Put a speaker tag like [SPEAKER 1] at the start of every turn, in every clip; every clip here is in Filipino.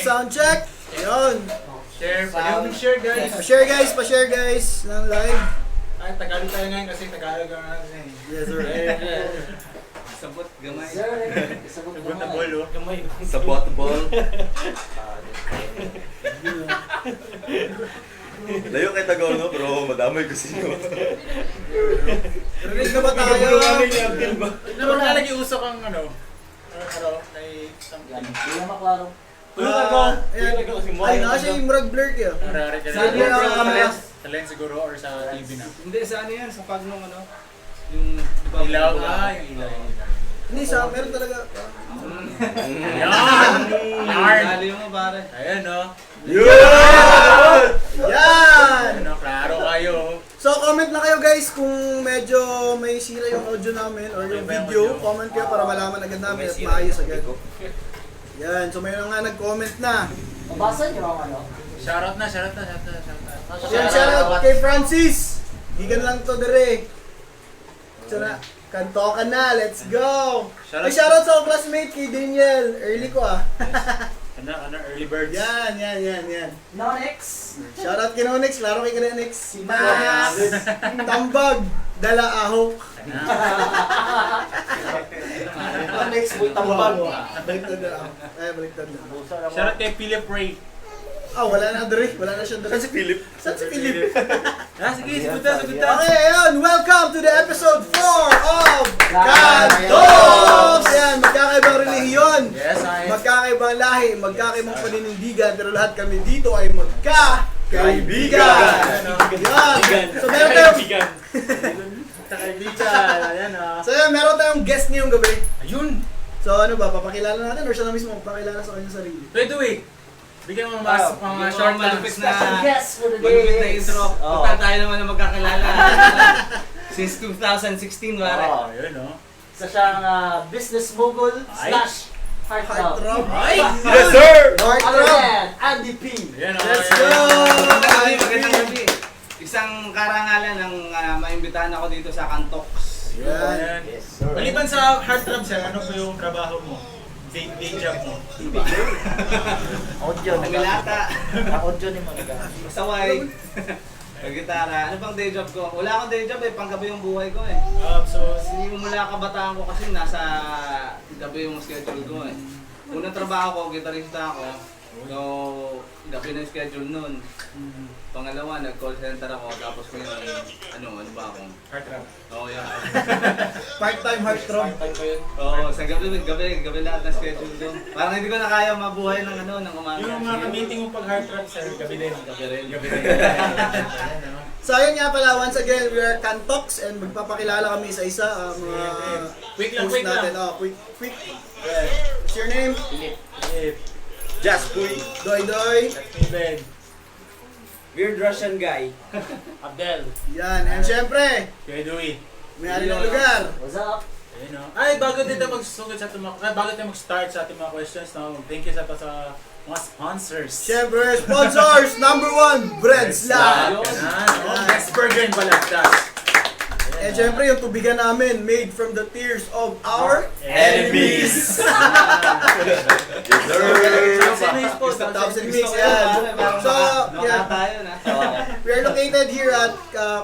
[SPEAKER 1] Sound check. Ayun. Pa-share guys ng live.
[SPEAKER 2] Ay, Tagalog tayo ngayon kasi Tagalog ang natin.
[SPEAKER 1] Yes sir.
[SPEAKER 3] Sabot gamay.
[SPEAKER 2] Sabot na ball, gamay.
[SPEAKER 3] Sabot ball. Layo kay Tagaw, no? Pero madamay ko sino.
[SPEAKER 1] Rinig na ba tayo?
[SPEAKER 2] Pero lagi usok ang may something.
[SPEAKER 3] Hindi na maklaro.
[SPEAKER 1] Ay, naka siya yung murag blur kayo.
[SPEAKER 2] Sa lens siguro or sa TV na.
[SPEAKER 3] Hindi, sa ano yan? Sa pag nung yung
[SPEAKER 2] ilaw. Yung ilaw.
[SPEAKER 1] Hindi, sa meron talaga.
[SPEAKER 2] Yan!
[SPEAKER 3] Dali mo pare.
[SPEAKER 2] Ayan, no?
[SPEAKER 1] Yan!
[SPEAKER 2] Klaro kayo.
[SPEAKER 1] So, comment na kayo guys kung medyo may sira yung audio namin or yung video. Comment kayo para malaman agad namin at maayos agad. Yan, so mayroon nga nag-comment na.
[SPEAKER 4] Mabasa niyo ang ano?
[SPEAKER 2] Shoutout na.
[SPEAKER 1] Yan, shoutout kay Francis. Gigan lang to dire. So na, kanto ka na, let's go! Ay, shoutout sa classmate kay Daniel. Early ko
[SPEAKER 2] Early birds.
[SPEAKER 1] Yan.
[SPEAKER 4] Nonex.
[SPEAKER 1] Shoutout kay Nonex, laro kay Nonex. Max! Tambag, dala ahok.
[SPEAKER 4] Nonex, boy tambag.
[SPEAKER 1] Baliktad na ahok. Baliktad na.
[SPEAKER 2] Shoutout kay Philip Ray.
[SPEAKER 1] Wala na dre. Wala na siya dre.
[SPEAKER 3] Saan si Philip?
[SPEAKER 1] Saan si Philip?
[SPEAKER 2] Sige, sagutan.
[SPEAKER 1] Okay, ayun. Welcome to the episode 4 of Kantos! Yan, magkakaibang relihiyon.
[SPEAKER 2] Yes,
[SPEAKER 1] Magkakaibang lahi, magkakaibang paninindigan, pero lahat kami dito ay magka-kaibigan. Yan. So meron tayong So yan, meron tayong guest ngayong gabi.
[SPEAKER 2] Ayun.
[SPEAKER 1] So ano ba, papakilala natin or siya na mismo papakilala sa kanyang sarili?
[SPEAKER 2] Wait. Bigyan mo mga short
[SPEAKER 3] malupit na
[SPEAKER 4] Special guest for the
[SPEAKER 3] malupit na
[SPEAKER 4] day.
[SPEAKER 3] intro. Punta tayo naman na magkakilala. Since 2016, pare.
[SPEAKER 2] Ayun, no?
[SPEAKER 4] Isa siyang business mogul / heartthrob.
[SPEAKER 2] Ay!
[SPEAKER 3] Yes, sir!
[SPEAKER 1] North
[SPEAKER 4] Other
[SPEAKER 1] Rob!
[SPEAKER 4] than Andy P.
[SPEAKER 2] Ayan,
[SPEAKER 1] Let's go!
[SPEAKER 3] Magandang gabi. Isang karangalan ng maimbitahan ako dito sa Kantox.
[SPEAKER 1] Yan.
[SPEAKER 4] Yes, sir.
[SPEAKER 2] Maliban sa heartthrob, sir, ano po yung trabaho mo? Day job mo?
[SPEAKER 4] Audio
[SPEAKER 3] Ang milata.
[SPEAKER 4] Audio ni Monica.
[SPEAKER 3] Masaway. Nag-gitara. Ano pang day job ko? Wala akong day job panggabi yung buhay ko
[SPEAKER 2] So,
[SPEAKER 3] Sinimula kabataan ko kasi nasa gabi yung schedule ko Unang trabaho ko, gitarista ako. So, gabi na yung schedule nun. Pangalawa, nag-call center ako. Tapos ngayon, ano ba ako?
[SPEAKER 2] heartthrob.
[SPEAKER 3] Oo, yan.
[SPEAKER 1] Part-time heartthrob.
[SPEAKER 3] Oo, sa gabi lahat ng schedule doon. Parang hindi ko na kaya mabuhay ng ng umaga.
[SPEAKER 2] Yung mga ka-meeting mo pag heartthrob, sir, gabi din.
[SPEAKER 3] Gabi rin.
[SPEAKER 1] So ayun nga pala, once again, we are Kantox and magpapakilala kami isa-isa mga
[SPEAKER 2] Quick
[SPEAKER 1] host
[SPEAKER 2] lang.
[SPEAKER 1] natin. Quick. What's your name?
[SPEAKER 2] Philip.
[SPEAKER 3] Just Puy.
[SPEAKER 1] Doy.
[SPEAKER 2] That's me, Ben.
[SPEAKER 5] Weird Russian guy.
[SPEAKER 4] Abdel.
[SPEAKER 1] Yan, and syempre,
[SPEAKER 2] Kuya Dewey.
[SPEAKER 1] may-ari ng lugar.
[SPEAKER 4] What's up?
[SPEAKER 2] Ayun o. Ay, bago dito magsugod sa ating mga, bago tayo mag-start sa ating mga questions, no? Thank you sa mga sponsors.
[SPEAKER 1] Syempre, sponsors, number 1, Bread Slab.
[SPEAKER 2] Best Burger in Balagtas.
[SPEAKER 1] And syempre, yung tubigan namin, made from the tears of our
[SPEAKER 5] Enemies.
[SPEAKER 1] Tops and Mix. Yan. So,
[SPEAKER 3] Baka
[SPEAKER 1] yan.
[SPEAKER 3] tayo na.
[SPEAKER 1] We are located here at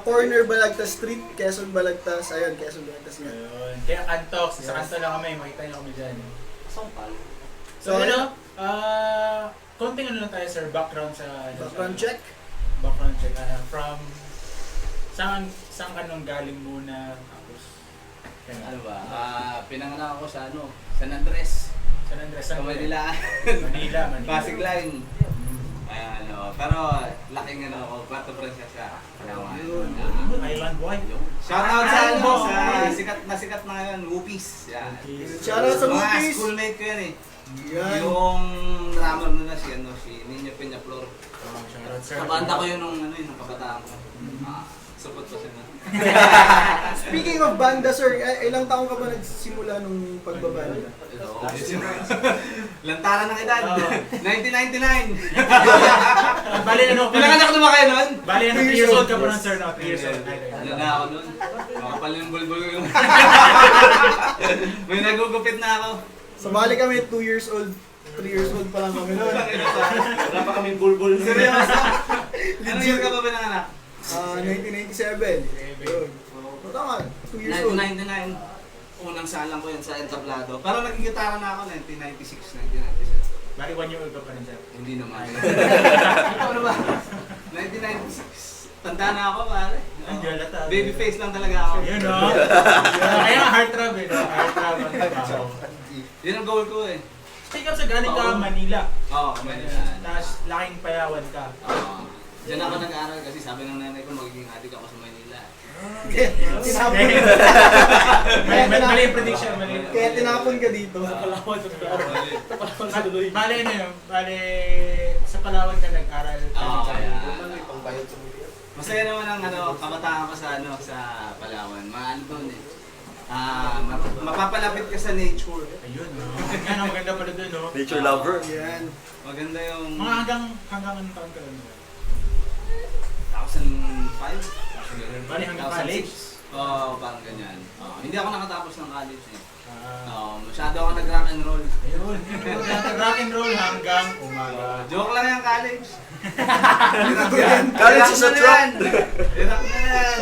[SPEAKER 1] corner Balagtas Street, Quezon Balagtas. Ayun, Quezon Balagtas nga.
[SPEAKER 2] Ayun. Kaya Antox, sa kanto lang kami, makita niyo kami dyan.
[SPEAKER 4] Sampal.
[SPEAKER 2] So, konting ano lang tayo sir, background sa
[SPEAKER 1] Background check.
[SPEAKER 2] Background check. From, saan ka nung galing muna? Tapos,
[SPEAKER 3] Ano ba? Pinanganak ako sa San Andres.
[SPEAKER 2] San Andres,
[SPEAKER 3] Sa Manila.
[SPEAKER 2] Manila.
[SPEAKER 3] Pasig Line. Pero laking Puerto Princesa.
[SPEAKER 2] Island boy.
[SPEAKER 3] Shoutout sa
[SPEAKER 2] Boss.
[SPEAKER 3] sa sikat na ngayon, Whoopies. Yan.
[SPEAKER 1] Shoutout sa
[SPEAKER 3] Mga
[SPEAKER 1] Whoopies.
[SPEAKER 3] schoolmate ko yan eh.
[SPEAKER 1] Yan.
[SPEAKER 3] Yung drummer nila si Nino Peñaflor.
[SPEAKER 2] Shoutout sir.
[SPEAKER 3] Kabanda ko yun nung kabataan ko. Support ko sila.
[SPEAKER 1] Speaking of banda, sir, ilang taong ka ba nagsimula nung pagbabanda?
[SPEAKER 3] Lantaran ng edad. 1999.
[SPEAKER 2] Bali ano?
[SPEAKER 3] Pinanganak na ba kayo nun?
[SPEAKER 2] Bali ano? 3 years old ka pa nun sir, no? 3 years old.
[SPEAKER 3] Ano na ako nun? Makapal yung bulbul ko. May nagugupit na ako.
[SPEAKER 1] So, bali kami 2 years old. 3 years old pa lang kami noon.
[SPEAKER 5] Wala pa kaming bulbul.
[SPEAKER 3] Seryoso? Ano year ka ba pinanganak?
[SPEAKER 1] 1997. Yun. O, tama, 2 years old.
[SPEAKER 3] 1999. Unang salang ko yan sa entablado. Pero naging gitara na ako 1996, 1997.
[SPEAKER 2] Bali 1 year old ka pa nun sir.
[SPEAKER 3] Hindi naman. Ano ba? 1996. Tanda na ako, pare.
[SPEAKER 2] Ang galata.
[SPEAKER 3] Baby face lang talaga ako.
[SPEAKER 2] Yun no? Kaya nga heart trap eh, no? Heart trap ang trabaho.
[SPEAKER 3] Yun ang goal ko eh.
[SPEAKER 2] Speak up sa galing ka Manila.
[SPEAKER 3] Oo, Manila.
[SPEAKER 2] Tapos laking payawan ka.
[SPEAKER 3] Oo. Diyan ako nag-aaral kasi sabi ng nanay ko magiging adik ako sa Manila.
[SPEAKER 1] Tinapon.
[SPEAKER 2] Mali yung prediction, mali.
[SPEAKER 1] Kaya tinapon ka dito.
[SPEAKER 4] Palawan sa dulo.
[SPEAKER 2] Bale ano yun? Bale sa Palawan ka nag-aral.
[SPEAKER 3] Oo, kaya.
[SPEAKER 1] Pangbayad sa mga.
[SPEAKER 3] Masaya naman ang kabataan ko sa Palawan. Maano doon eh. Mapapalapit ka sa nature.
[SPEAKER 2] Ayun, no? Yan ang maganda pala doon, no?
[SPEAKER 5] Nature lover.
[SPEAKER 1] Yan.
[SPEAKER 3] Maganda yung
[SPEAKER 2] Mga hanggang anong taon ka doon?
[SPEAKER 3] 2005.
[SPEAKER 2] Bali hanggang college?
[SPEAKER 3] Oo, parang ganyan. Hindi ako nakatapos ng college eh.
[SPEAKER 2] Ah.
[SPEAKER 3] Masyado ako nag-rock and roll.
[SPEAKER 2] Ayun. Rock and roll hanggang umaga.
[SPEAKER 3] Joke lang yung college.
[SPEAKER 5] College is a trap.
[SPEAKER 3] Hirap na yan.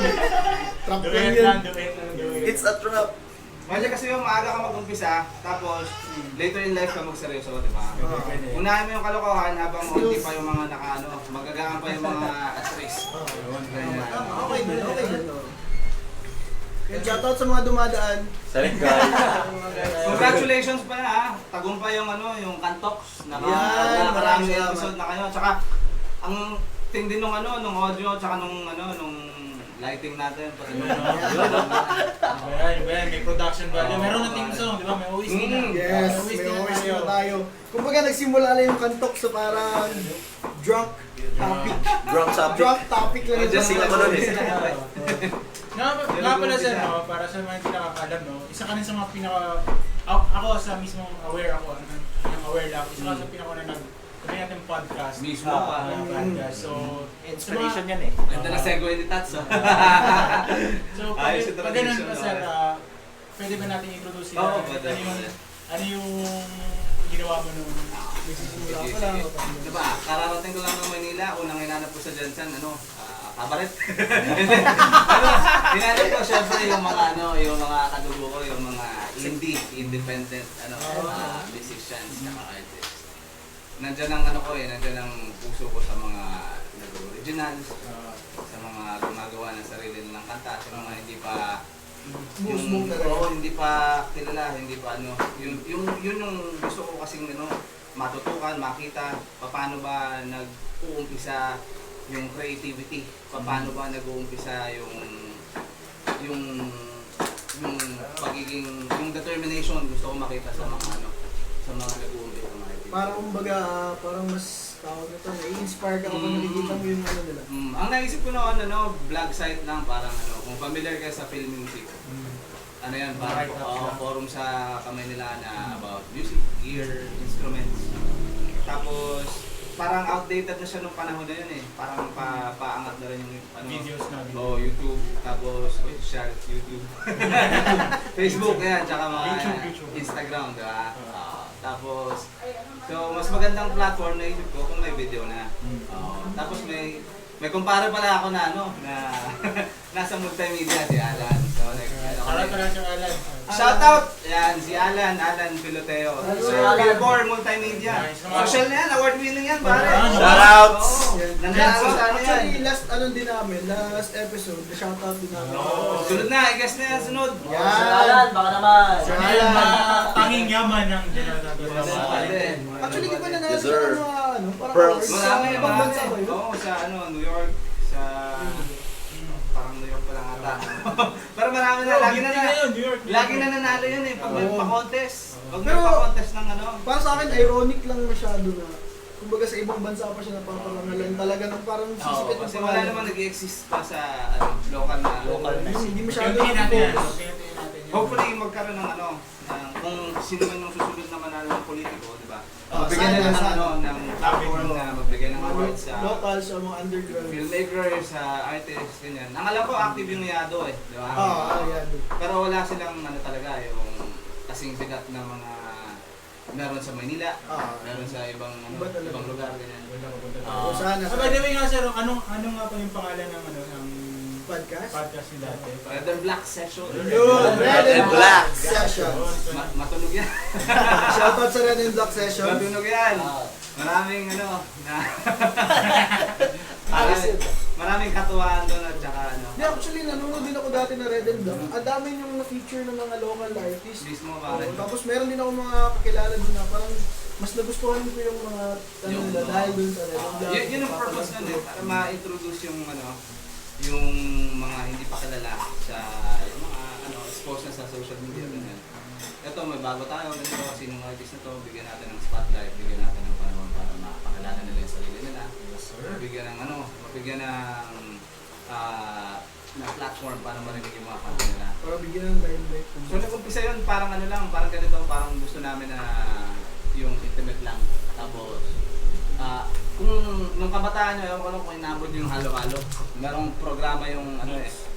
[SPEAKER 1] Trap
[SPEAKER 2] Do
[SPEAKER 1] lang
[SPEAKER 2] it lang,
[SPEAKER 1] yan.
[SPEAKER 2] do it lang, do it.
[SPEAKER 5] It's a trap.
[SPEAKER 3] Kasi kasi yung maaga ka mag-umpisa, tapos later in life ka magseryoso, di ba?
[SPEAKER 2] Pwede.
[SPEAKER 3] Unahin mo yung kalokohan habang maunti pa yung mga magagaan pa yung mga actress.
[SPEAKER 2] Ayun, ganyan.
[SPEAKER 1] Okay din, okay din. Kaya shoutout sa mga dumadaan.
[SPEAKER 5] Salit guys.
[SPEAKER 3] Congratulations pa ha. Tagumpay yung yung Kantox.
[SPEAKER 1] Yan,
[SPEAKER 3] Nakaraming
[SPEAKER 1] maraming
[SPEAKER 3] episode na kayo. Tsaka ang tindi nung nung audio, tsaka nung lighting natin. Pati yung
[SPEAKER 2] Ayan, may production value. Meron na team song, di ba? May OST na.
[SPEAKER 1] Yes, may always na tayo. Kumbaga nagsimula na yung kantok sa parang drunk topic.
[SPEAKER 5] Drunk topic.
[SPEAKER 1] Drunk topic lang yung
[SPEAKER 5] Just sing ako nun eh.
[SPEAKER 2] Nga pala sir, no, para sa mga hindi nakakalam, no, isa ka rin sa mga ako sa mismong aware ako, yung aware lang, isa ka sa pinaka na kami natin podcast.
[SPEAKER 3] Mismo pa.
[SPEAKER 2] Podcast. So,
[SPEAKER 4] Inspiration yan eh.
[SPEAKER 3] Ganda na segue ni Tats.
[SPEAKER 2] So,
[SPEAKER 3] Ayos
[SPEAKER 2] pag
[SPEAKER 3] yung
[SPEAKER 2] ganun
[SPEAKER 3] tradition,
[SPEAKER 2] pa sir, pwede ba natin introduce sila?
[SPEAKER 3] Oo, pwede.
[SPEAKER 2] Ano yung ginawa mo nung nagsisimula ko lang?
[SPEAKER 3] Diba, kararating ko lang ng Manila, unang hinanap ko sa Jansan, kabaret. Hinanap ko syempre yung mga kadugo ko, yung mga independent, musicians, saka artists. Nandiyan ang nandiyan ang puso ko sa mga nag-originals, sa mga gumagawa ng sarili nilang kanta, sa mga hindi pa hindi pa kilala, hindi pa yun yung gusto ko kasing matutukan, makita paano ba nag-uumpisa yung creativity, paano ba nag-uumpisa yung pagiging yung determination gusto ko makita sa mga sa mga nag-uumpisa ng mga activity.
[SPEAKER 1] Parang kumbaga, parang mas tawag na to, nai-inspire ka kapag nakikita mo yung ano nila.
[SPEAKER 3] Ang naisip ko noon, vlog site lang, parang kung familiar ka sa film music. Ano yan, parang forum sa kamay nila na about music, gear, instruments. Tapos, parang outdated na siya nung panahon na yun eh. Parang paangat na rin yung
[SPEAKER 2] Videos na.
[SPEAKER 3] YouTube. Tapos, YouTube. Facebook yan, tsaka mga
[SPEAKER 2] YouTube.
[SPEAKER 3] Instagram, di ba? Tapos, so mas magandang platform na isip ko kung may video na. Tapos may kumpare pala ako na nasa multimedia, si Alan. So,
[SPEAKER 2] Para pala si Alan.
[SPEAKER 3] shout out! Yan, si Alan Piloteo. So, Billboard Multimedia. Social na yan, award winning yan, pare.
[SPEAKER 5] Shoutouts!
[SPEAKER 3] Nandyan ako sa ano yan.
[SPEAKER 1] Actually, last episode, shoutout din namin.
[SPEAKER 3] Sunod na, i-guess na yan, sunod.
[SPEAKER 4] Alan, baka naman.
[SPEAKER 2] Ayan, tanging yaman ng ginagawa.
[SPEAKER 1] Actually, di ba nanalo siya
[SPEAKER 5] Deserve.
[SPEAKER 1] ng mga ano? Parang
[SPEAKER 5] Pearls.
[SPEAKER 3] Marami,
[SPEAKER 1] ibang bansa ba yun?
[SPEAKER 3] Oo, sa New York, sa parang New York pa lang ata. Pero marami na, lagi na nanalo yun eh, pag may pa-contest. Pag may
[SPEAKER 1] Pero-
[SPEAKER 3] pa-contest ng ano.
[SPEAKER 1] Para sa akin, ironic lang masyado na kumbaga sa ibang bansa pa siya napaparangalan talaga ng parang sisipit
[SPEAKER 3] Kasi
[SPEAKER 1] ng
[SPEAKER 3] wala naman nag-exist pa sa local na.
[SPEAKER 1] Hindi masyado
[SPEAKER 2] Hindi natin yan.
[SPEAKER 1] focus.
[SPEAKER 3] Hopefully magkaroon ng kung sino man yung susunod na manalo ng politiko, di ba?
[SPEAKER 1] Ah,
[SPEAKER 3] Magbigyan nila ng
[SPEAKER 1] sana.
[SPEAKER 3] ng platform na magbigay ng awards sa
[SPEAKER 1] Local sa mga underground.
[SPEAKER 3] filmmakers, sa artists, ganyan. Ang alam ko active yung Yado eh, di ba?
[SPEAKER 1] Yan.
[SPEAKER 3] Pero wala silang talaga yung kasing sikat na mga meron sa Maynila, meron sa ibang
[SPEAKER 1] Iba talaga.
[SPEAKER 3] ibang lugar ganyan.
[SPEAKER 1] O sana.
[SPEAKER 2] By the way nga sir, ano nga pa yung pangalan ng
[SPEAKER 1] Podcast?
[SPEAKER 2] podcast ni dati?
[SPEAKER 3] Red and Black Session.
[SPEAKER 1] Yun! Red and Black Sessions.
[SPEAKER 3] Matunog yan.
[SPEAKER 1] Shoutout sa Red and Black Sessions.
[SPEAKER 3] Matunog yan. Maraming maraming katuwaan doon at saka
[SPEAKER 1] Yeah, actually, nanonood din ako dati na Red and Black. Ang dami yung na-feature ng mga local artists.
[SPEAKER 3] mismo
[SPEAKER 1] Oo,
[SPEAKER 3] pare.
[SPEAKER 1] tapos meron din ako mga kakilala doon na parang mas nagustuhan ko yung mga
[SPEAKER 3] Yung-
[SPEAKER 1] nila dahil doon sa Red and Black.
[SPEAKER 3] Yun ang purpose nun eh, para ma-introduce yung yung mga hindi pa kilala sa yung mga exposed na sa social media ganyan. Ito may bago tayo, ganito sinong artist na to, bigyan natin ng spotlight, bigyan natin ng panahon para mapakilala nila yung sarili nila. Bigyan ng mabigyan ng platform para marinig yung mga kanta nila.
[SPEAKER 1] Para bigyan ng limelight.
[SPEAKER 3] So nag-umpisa yun, parang parang ganito, parang gusto namin na yung intimate lang. Tapos, kung nung kabataan nyo, ewan ko lang kung inabot yung halo-halo. Merong programa yung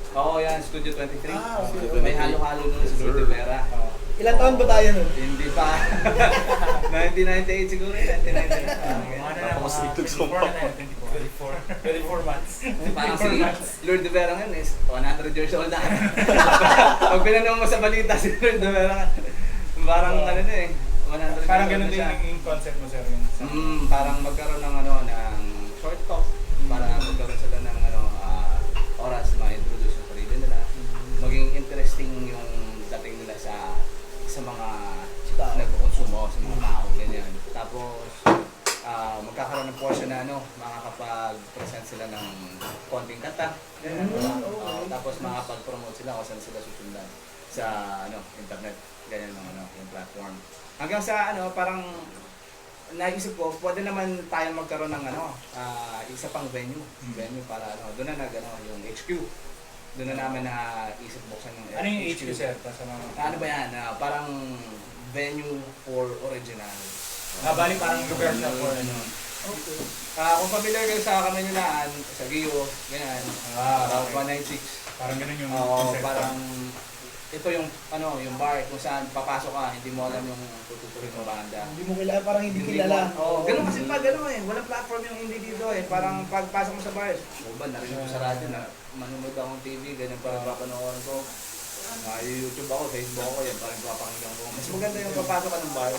[SPEAKER 3] Oo yan, Studio 23.
[SPEAKER 1] Okay.
[SPEAKER 3] May halo-halo nun sa Lord de Vera.
[SPEAKER 1] Ilan taon ba tayo nun?
[SPEAKER 3] Hindi pa. 1998 siguro yun, 1998.
[SPEAKER 5] Tapos nagtugsumpa pa.
[SPEAKER 4] 24 months.
[SPEAKER 3] Parang si Lord de Vera ngayon is 100 years old na. Pag pinanong mo sa balita si Lord de Vera, parang 100
[SPEAKER 2] Parang
[SPEAKER 3] years
[SPEAKER 2] ganun
[SPEAKER 3] old na
[SPEAKER 2] din
[SPEAKER 3] siya.
[SPEAKER 2] yung concept mo sir.
[SPEAKER 3] Parang magkaroon ng ng short talk para magkaroon sila ng oras ma-introduce yung sarili nila. Maging interesting yung dating nila sa mga nagkukonsumo, sa mga tao, ganyan. Tapos magkakaroon ng portion na makakapag-present sila ng konting kanta. Tapos makakapag-promote sila kung saan sila susundan sa internet, ganyan yung platform. Hanggang sa parang naisip ko, pwede naman tayo magkaroon ng isa pang venue para doon na yung HQ. Doon na namin naisip buksan yung
[SPEAKER 2] Ano yung HQ sir?
[SPEAKER 3] Ano ba yan? Parang venue for original.
[SPEAKER 2] Bali parang lugar siya for
[SPEAKER 1] Okay.
[SPEAKER 3] Kung familiar kayo sa Kamaynilaan, sa Gio, ganyan. Route 196.
[SPEAKER 2] Parang ganun yung
[SPEAKER 3] Oo,
[SPEAKER 2] concept.
[SPEAKER 3] parang ito yung yung bar kung saan papasok ka, hindi mo alam yung tututuloy ng banda.
[SPEAKER 1] Hindi mo kilala, parang hindi kilala.
[SPEAKER 3] Ganun kasi walang platform yung hindi dito eh. Parang pagpasok mo sa bar, ba narinig ko sa radyo na manonood akong TV, ganyan parang papanoorin ko. YouTube ako, Facebook ako, yan parang papakinggan ko. Mas maganda yung papasok ka ng bar.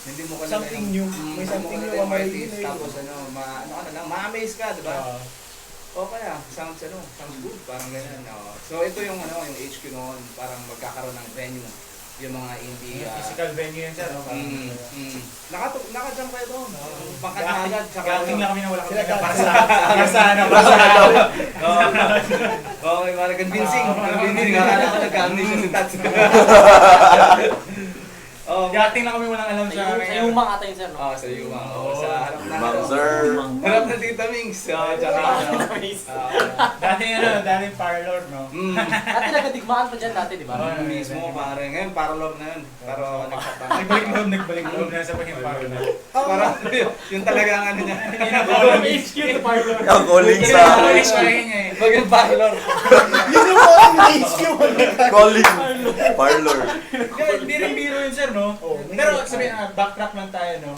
[SPEAKER 3] Hindi mo kilala
[SPEAKER 1] Something new. May something new ang
[SPEAKER 3] artist.
[SPEAKER 1] marinig.
[SPEAKER 3] Tapos ma-amaze ka, di ba? Okay sounds good, parang ganyan. So ito yung yung HQ noon, parang magkakaroon ng venue, yung mga indie.
[SPEAKER 2] Physical venue yan sir.
[SPEAKER 3] Naka-jump kayo doon. Pangkatagad,
[SPEAKER 2] Acting lang kami na wala kami
[SPEAKER 1] Sila
[SPEAKER 2] para
[SPEAKER 1] ka-
[SPEAKER 2] sa
[SPEAKER 3] Okay, parang convincing. Akala ko nag-amnesia si Tats. Oh,
[SPEAKER 2] Dating lang kami walang alam sa
[SPEAKER 4] Sa Yumang ata yun, sir, no?
[SPEAKER 3] Sa Yuma. Oh, sa harap na.
[SPEAKER 5] Ma'am, sir.
[SPEAKER 3] Harap na Tita Mings. Tsaka
[SPEAKER 2] dating parlor, no?
[SPEAKER 4] Dati nagkadigmaan pa dyan dati, di ba?
[SPEAKER 3] Mismo pare. Ngayon parlor na yun. Pero
[SPEAKER 2] Nagbalik loob na sa pagiging parlor.
[SPEAKER 3] Parang yung talagang ano niya.
[SPEAKER 4] HQ to parlor.
[SPEAKER 5] Ang calling sa
[SPEAKER 3] Maging parlor.
[SPEAKER 1] Yun yung mga HQ mo.
[SPEAKER 5] calling parlor.
[SPEAKER 2] Hindi rin biro yun, sir, no? Pero sabihin, backtrack lang tayo, no?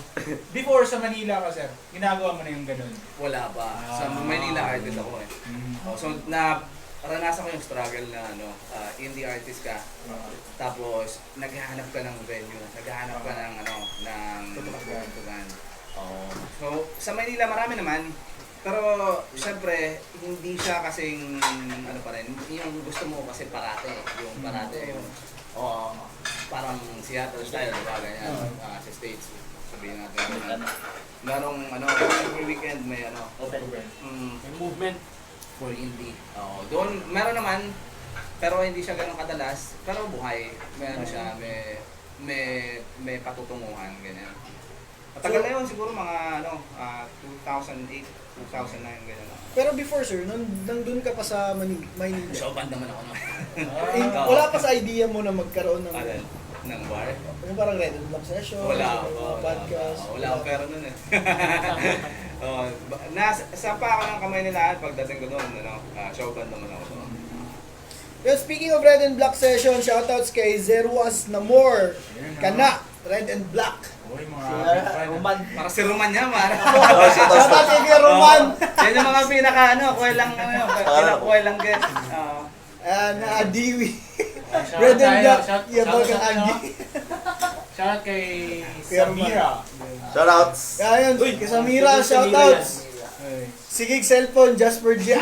[SPEAKER 2] Before sa Manila ka, sir, ginagawa mo na yung ganun.
[SPEAKER 3] Wala pa. Sa Manila artist ako eh. Oh, so naranasan ko yung struggle na indie artist ka. Tapos naghahanap ka ng venue, naghahanap ka ng ng tutugan. Oh. So sa Manila marami naman. Pero syempre hindi siya kasing pa rin. Yung gusto mo kasi parate, yung parate yung parang Seattle style, diba? Ganyan. Sa States. Sabihin natin. Merong every weekend may
[SPEAKER 4] Open. May movement.
[SPEAKER 3] for indie. Doon meron naman pero hindi siya ganoon kadalas, pero buhay. Meron siya, may patutunguhan ganyan. Matagal na yun siguro mga 2008, 2009 ganyan.
[SPEAKER 1] Pero before sir, nandun ka pa sa Maynila.
[SPEAKER 3] So band naman ako
[SPEAKER 1] Wala pa sa idea mo na magkaroon ng
[SPEAKER 3] ng bar.
[SPEAKER 1] yung parang Red and Black session,
[SPEAKER 3] Wala
[SPEAKER 1] podcast.
[SPEAKER 3] Wala akong pera nun eh. Sapa ako ng kamay nila pagdating ko doon, show band naman ako doon.
[SPEAKER 1] Yo, speaking of Red and Black session, shoutouts kay Zeruas Namor, Kana, Red and Black.
[SPEAKER 2] Uy, mga
[SPEAKER 4] Roman.
[SPEAKER 3] Para si Roman niya, mara.
[SPEAKER 1] Shoutout kay Kuya Roman.
[SPEAKER 3] Yan yung mga kuwelang guest.
[SPEAKER 1] Na Adiwi. Red and Black, yabag ang Agi.
[SPEAKER 2] Shoutout kay Samira.
[SPEAKER 5] Shoutouts.
[SPEAKER 1] Ayan, kay Samira, shoutouts. Sigig cellphone, Jasper J.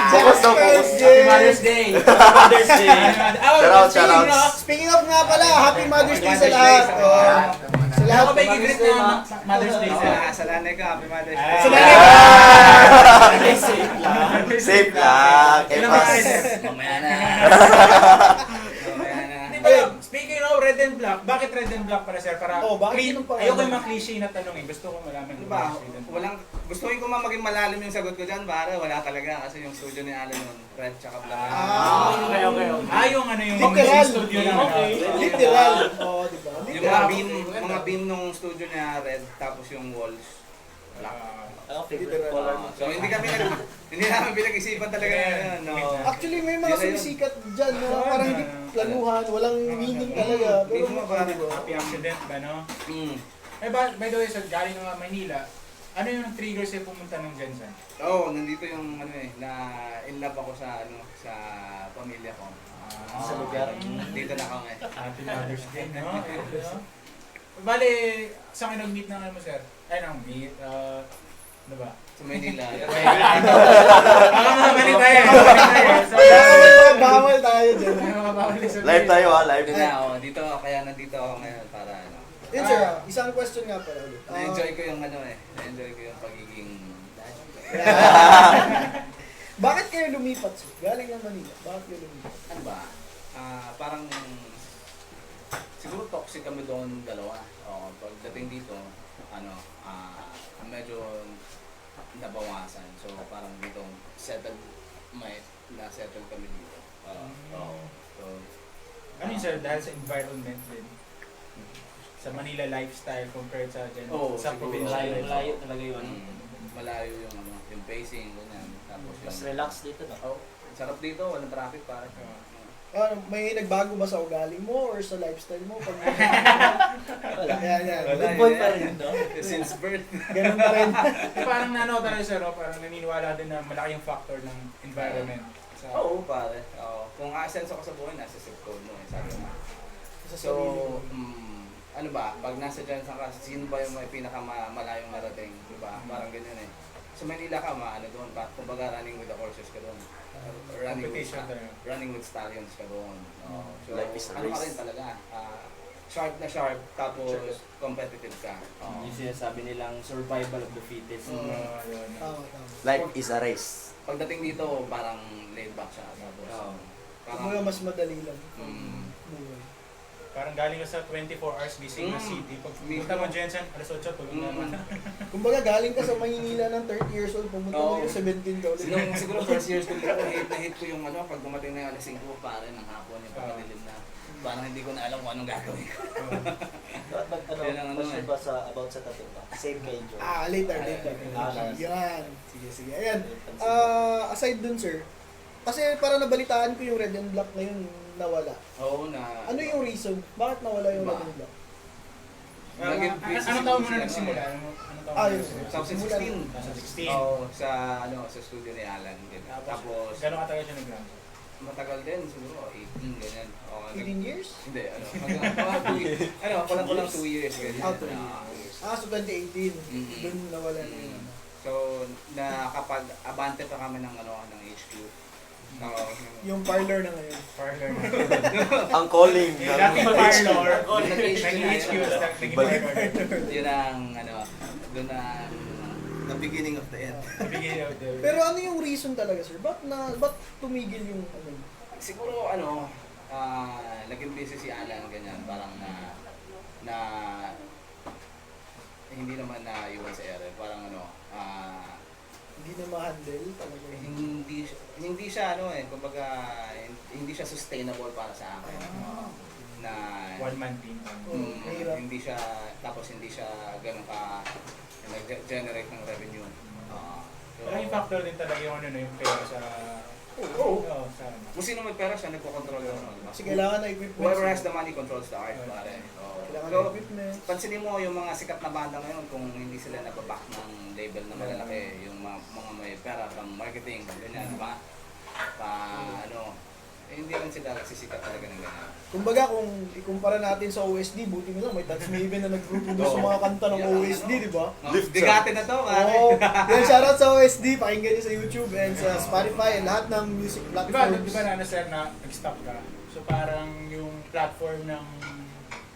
[SPEAKER 5] Focus na, focus.
[SPEAKER 2] Happy Mother's Day!
[SPEAKER 4] Mother's Day.
[SPEAKER 5] Shoutouts.
[SPEAKER 1] Speaking of nga pala, Happy Mother's Day sa lahat. Sa lahat.
[SPEAKER 2] Ako ba i-greet na Mother's Day, sir?
[SPEAKER 3] Sa nanay ka, happy Mother's Day.
[SPEAKER 1] Sa nanay
[SPEAKER 4] Safe lang.
[SPEAKER 5] Safe lang.
[SPEAKER 2] Ilang ba tayo,
[SPEAKER 5] Kepas.
[SPEAKER 2] sir?
[SPEAKER 3] Mamaya na.
[SPEAKER 2] Di ba, speaking of Red and Black, bakit Red and Black pala, sir? Para
[SPEAKER 1] bakit yun ang pangalan?
[SPEAKER 2] ayoko yung mga cliche na tanong eh. Gusto ko malaman kung
[SPEAKER 3] Diba,
[SPEAKER 2] bakit Red and Black.
[SPEAKER 3] gustuin ko maging malalim yung sagot ko dyan, para wala talaga kasi yung studio ni Alan nun, red tsaka black.
[SPEAKER 4] Okay.
[SPEAKER 2] Yung yung
[SPEAKER 1] Literal.
[SPEAKER 2] studio na
[SPEAKER 1] Literal. Oo, diba?
[SPEAKER 3] Yung mga beam nung studio niya red, tapos yung walls black.
[SPEAKER 4] Favorite color mo.
[SPEAKER 3] So hindi namin pinag-isipan talaga yun. No.
[SPEAKER 1] Actually, may mga sumisikat dyan na parang hindi planuhan, walang meaning talaga. Pero
[SPEAKER 3] Mismo ba?
[SPEAKER 2] happy accident ba, no? Eh, by the way, sir, galing nga Maynila, ano yung trigger sa'yo pumunta ng Jensen?
[SPEAKER 3] Nandito yung na in love ako sa sa pamilya ko.
[SPEAKER 4] Sa lugar.
[SPEAKER 3] Dito na kami.
[SPEAKER 2] Happy Mother's Day, no? Bale, saan kayo nag-meet ng mo, sir? Ay, nang-meet, ano ba?
[SPEAKER 3] Sa Manila.
[SPEAKER 2] Mali tayo.
[SPEAKER 1] bawal tayo dyan.
[SPEAKER 5] Live tayo live.
[SPEAKER 3] Dito kaya nandito ako ngayon para
[SPEAKER 1] Yun sir, isang question nga pala ulit.
[SPEAKER 3] na-enjoy ko yung na-enjoy ko yung pagiging
[SPEAKER 1] Bakit kayo lumipat sir? Galing ng Manila, bakit kayo lumipat?
[SPEAKER 3] ano ba? Parang siguro toxic kami doon dalawa. Pagdating dito, medyo nabawasan. So parang dito na-settle kami dito. So,
[SPEAKER 2] Ano yun, sir? Dahil sa environment din. Sa Manila lifestyle compared sa sa
[SPEAKER 3] siguro.
[SPEAKER 2] probinsya.
[SPEAKER 4] Layo talaga yun.
[SPEAKER 3] malayo yung pacing, ganyan. Tapos
[SPEAKER 4] Mas relax dito, no?
[SPEAKER 3] Sarap dito, walang traffic para.
[SPEAKER 1] May nagbago ba sa ugali mo or sa lifestyle mo? Pag
[SPEAKER 4] Wala.
[SPEAKER 1] yan.
[SPEAKER 4] Good boy pa rin, no?
[SPEAKER 3] Since birth.
[SPEAKER 1] Ganun pa rin.
[SPEAKER 2] Parang talaga, sir, parang naniniwala din na malaki yung factor ng environment.
[SPEAKER 3] Oo, pare. Kung a-sense ako sa buhay, nasa zip code mo. Sabi mo. So, ano ba, pag nasa dyan ka, sino ba yung may pinakamalayong narating? Diba? Parang ganyan eh. Sa Manila ka, doon pa. Kumbaga running with the horses ka doon. Running with stallions ka doon. So,
[SPEAKER 5] Life is a
[SPEAKER 3] ano ka
[SPEAKER 5] race.
[SPEAKER 3] rin talaga. Sharp na sharp, tapos competitive ka.
[SPEAKER 4] Yung sinasabi nilang survival of the fittest.
[SPEAKER 1] Tama.
[SPEAKER 5] Life is a race.
[SPEAKER 3] Pagdating dito, parang laid back siya. Tapos,
[SPEAKER 1] Kumbaga mas madali lang.
[SPEAKER 3] mm,
[SPEAKER 1] Buhay.
[SPEAKER 2] Parang galing ka sa 24 hours gising na city. Pag pumunta mo Jensen, alas 8, tulog na naman.
[SPEAKER 1] Kumbaga galing ka sa Maynila ng 30 years old, pumunta mo yung 17 ka ulit.
[SPEAKER 3] Siguro first years ko dito, hate na hate ko yung pag dumating na yung alas 5 pare ng hapon, yung pagkadilim na. Parang hindi ko na alam kung anong gagawin ko. Yan ang
[SPEAKER 4] Question ba about sa tattoo ba? Same kay Joe.
[SPEAKER 1] Later.
[SPEAKER 4] nice.
[SPEAKER 1] Yan. Sige. Ayan. Aside dun, sir, kasi parang nabalitaan ko yung red and black ngayon nawala.
[SPEAKER 3] Oo na.
[SPEAKER 1] Ano yung reason? Bakit nawala yung red and black?
[SPEAKER 2] Ano taon mo na nagsimula?
[SPEAKER 1] Yun.
[SPEAKER 3] Sa 2016.
[SPEAKER 2] 2016.
[SPEAKER 3] Oo, sa studio ni Alan. Tapos,
[SPEAKER 2] Gano'ng katagal siya nag-run?
[SPEAKER 3] matagal din, siguro 18, ganyan.
[SPEAKER 1] 18 years?
[SPEAKER 3] Hindi, kulang 2 years, ganyan.
[SPEAKER 1] 2 years. So 2018. Doon nawala na yun.
[SPEAKER 3] So, nakapag-abante pa kami ng HQ.
[SPEAKER 1] Yung parlor na ngayon.
[SPEAKER 2] Parlor na.
[SPEAKER 5] Ang calling.
[SPEAKER 2] Dati parlor.
[SPEAKER 3] Nag-HQ
[SPEAKER 2] Naging HQ,
[SPEAKER 3] na
[SPEAKER 2] naging parlor.
[SPEAKER 3] Yun ang, doon ang the beginning of the end.
[SPEAKER 1] Pero ano yung reason talaga, sir? Ba't tumigil yung
[SPEAKER 3] Siguro, naging busy si Alan, ganyan, parang na hindi naman na iwan sa ere, parang
[SPEAKER 1] hindi na ma-handle talaga?
[SPEAKER 3] hindi siya kumbaga hindi siya sustainable para sa akin. Na
[SPEAKER 2] One-man team.
[SPEAKER 1] Mahirap.
[SPEAKER 3] hindi siya ganun ka nag-generate ng revenue.
[SPEAKER 2] Pero yung factor din talaga yung yung pera sa... sa
[SPEAKER 3] Kung sino may pera siya, nagko-control ng diba?
[SPEAKER 1] Kasi kailangan na equipment.
[SPEAKER 3] Whoever has the money controls the art, pare.
[SPEAKER 1] Kailangan
[SPEAKER 3] So,
[SPEAKER 1] na equipment.
[SPEAKER 3] pansinin mo yung mga sikat na banda ngayon kung hindi sila nababack ng label na malalaki, yung mga may pera, pang marketing, ganyan, di ba? Hindi rin sila nagsisikat talaga ng ganyan.
[SPEAKER 1] Kumbaga kung ikumpara natin sa OSD, buti na lang may Touch Maven na nag-produce sa mga kanta ng OSD, di ba?
[SPEAKER 3] Bigate na to, pare.
[SPEAKER 1] Yan, shoutout sa OSD, pakinggan nyo sa YouTube and sa Spotify and lahat ng music
[SPEAKER 2] Di ba
[SPEAKER 1] platforms.
[SPEAKER 2] sir na nag-stop ka? So parang yung platform ng,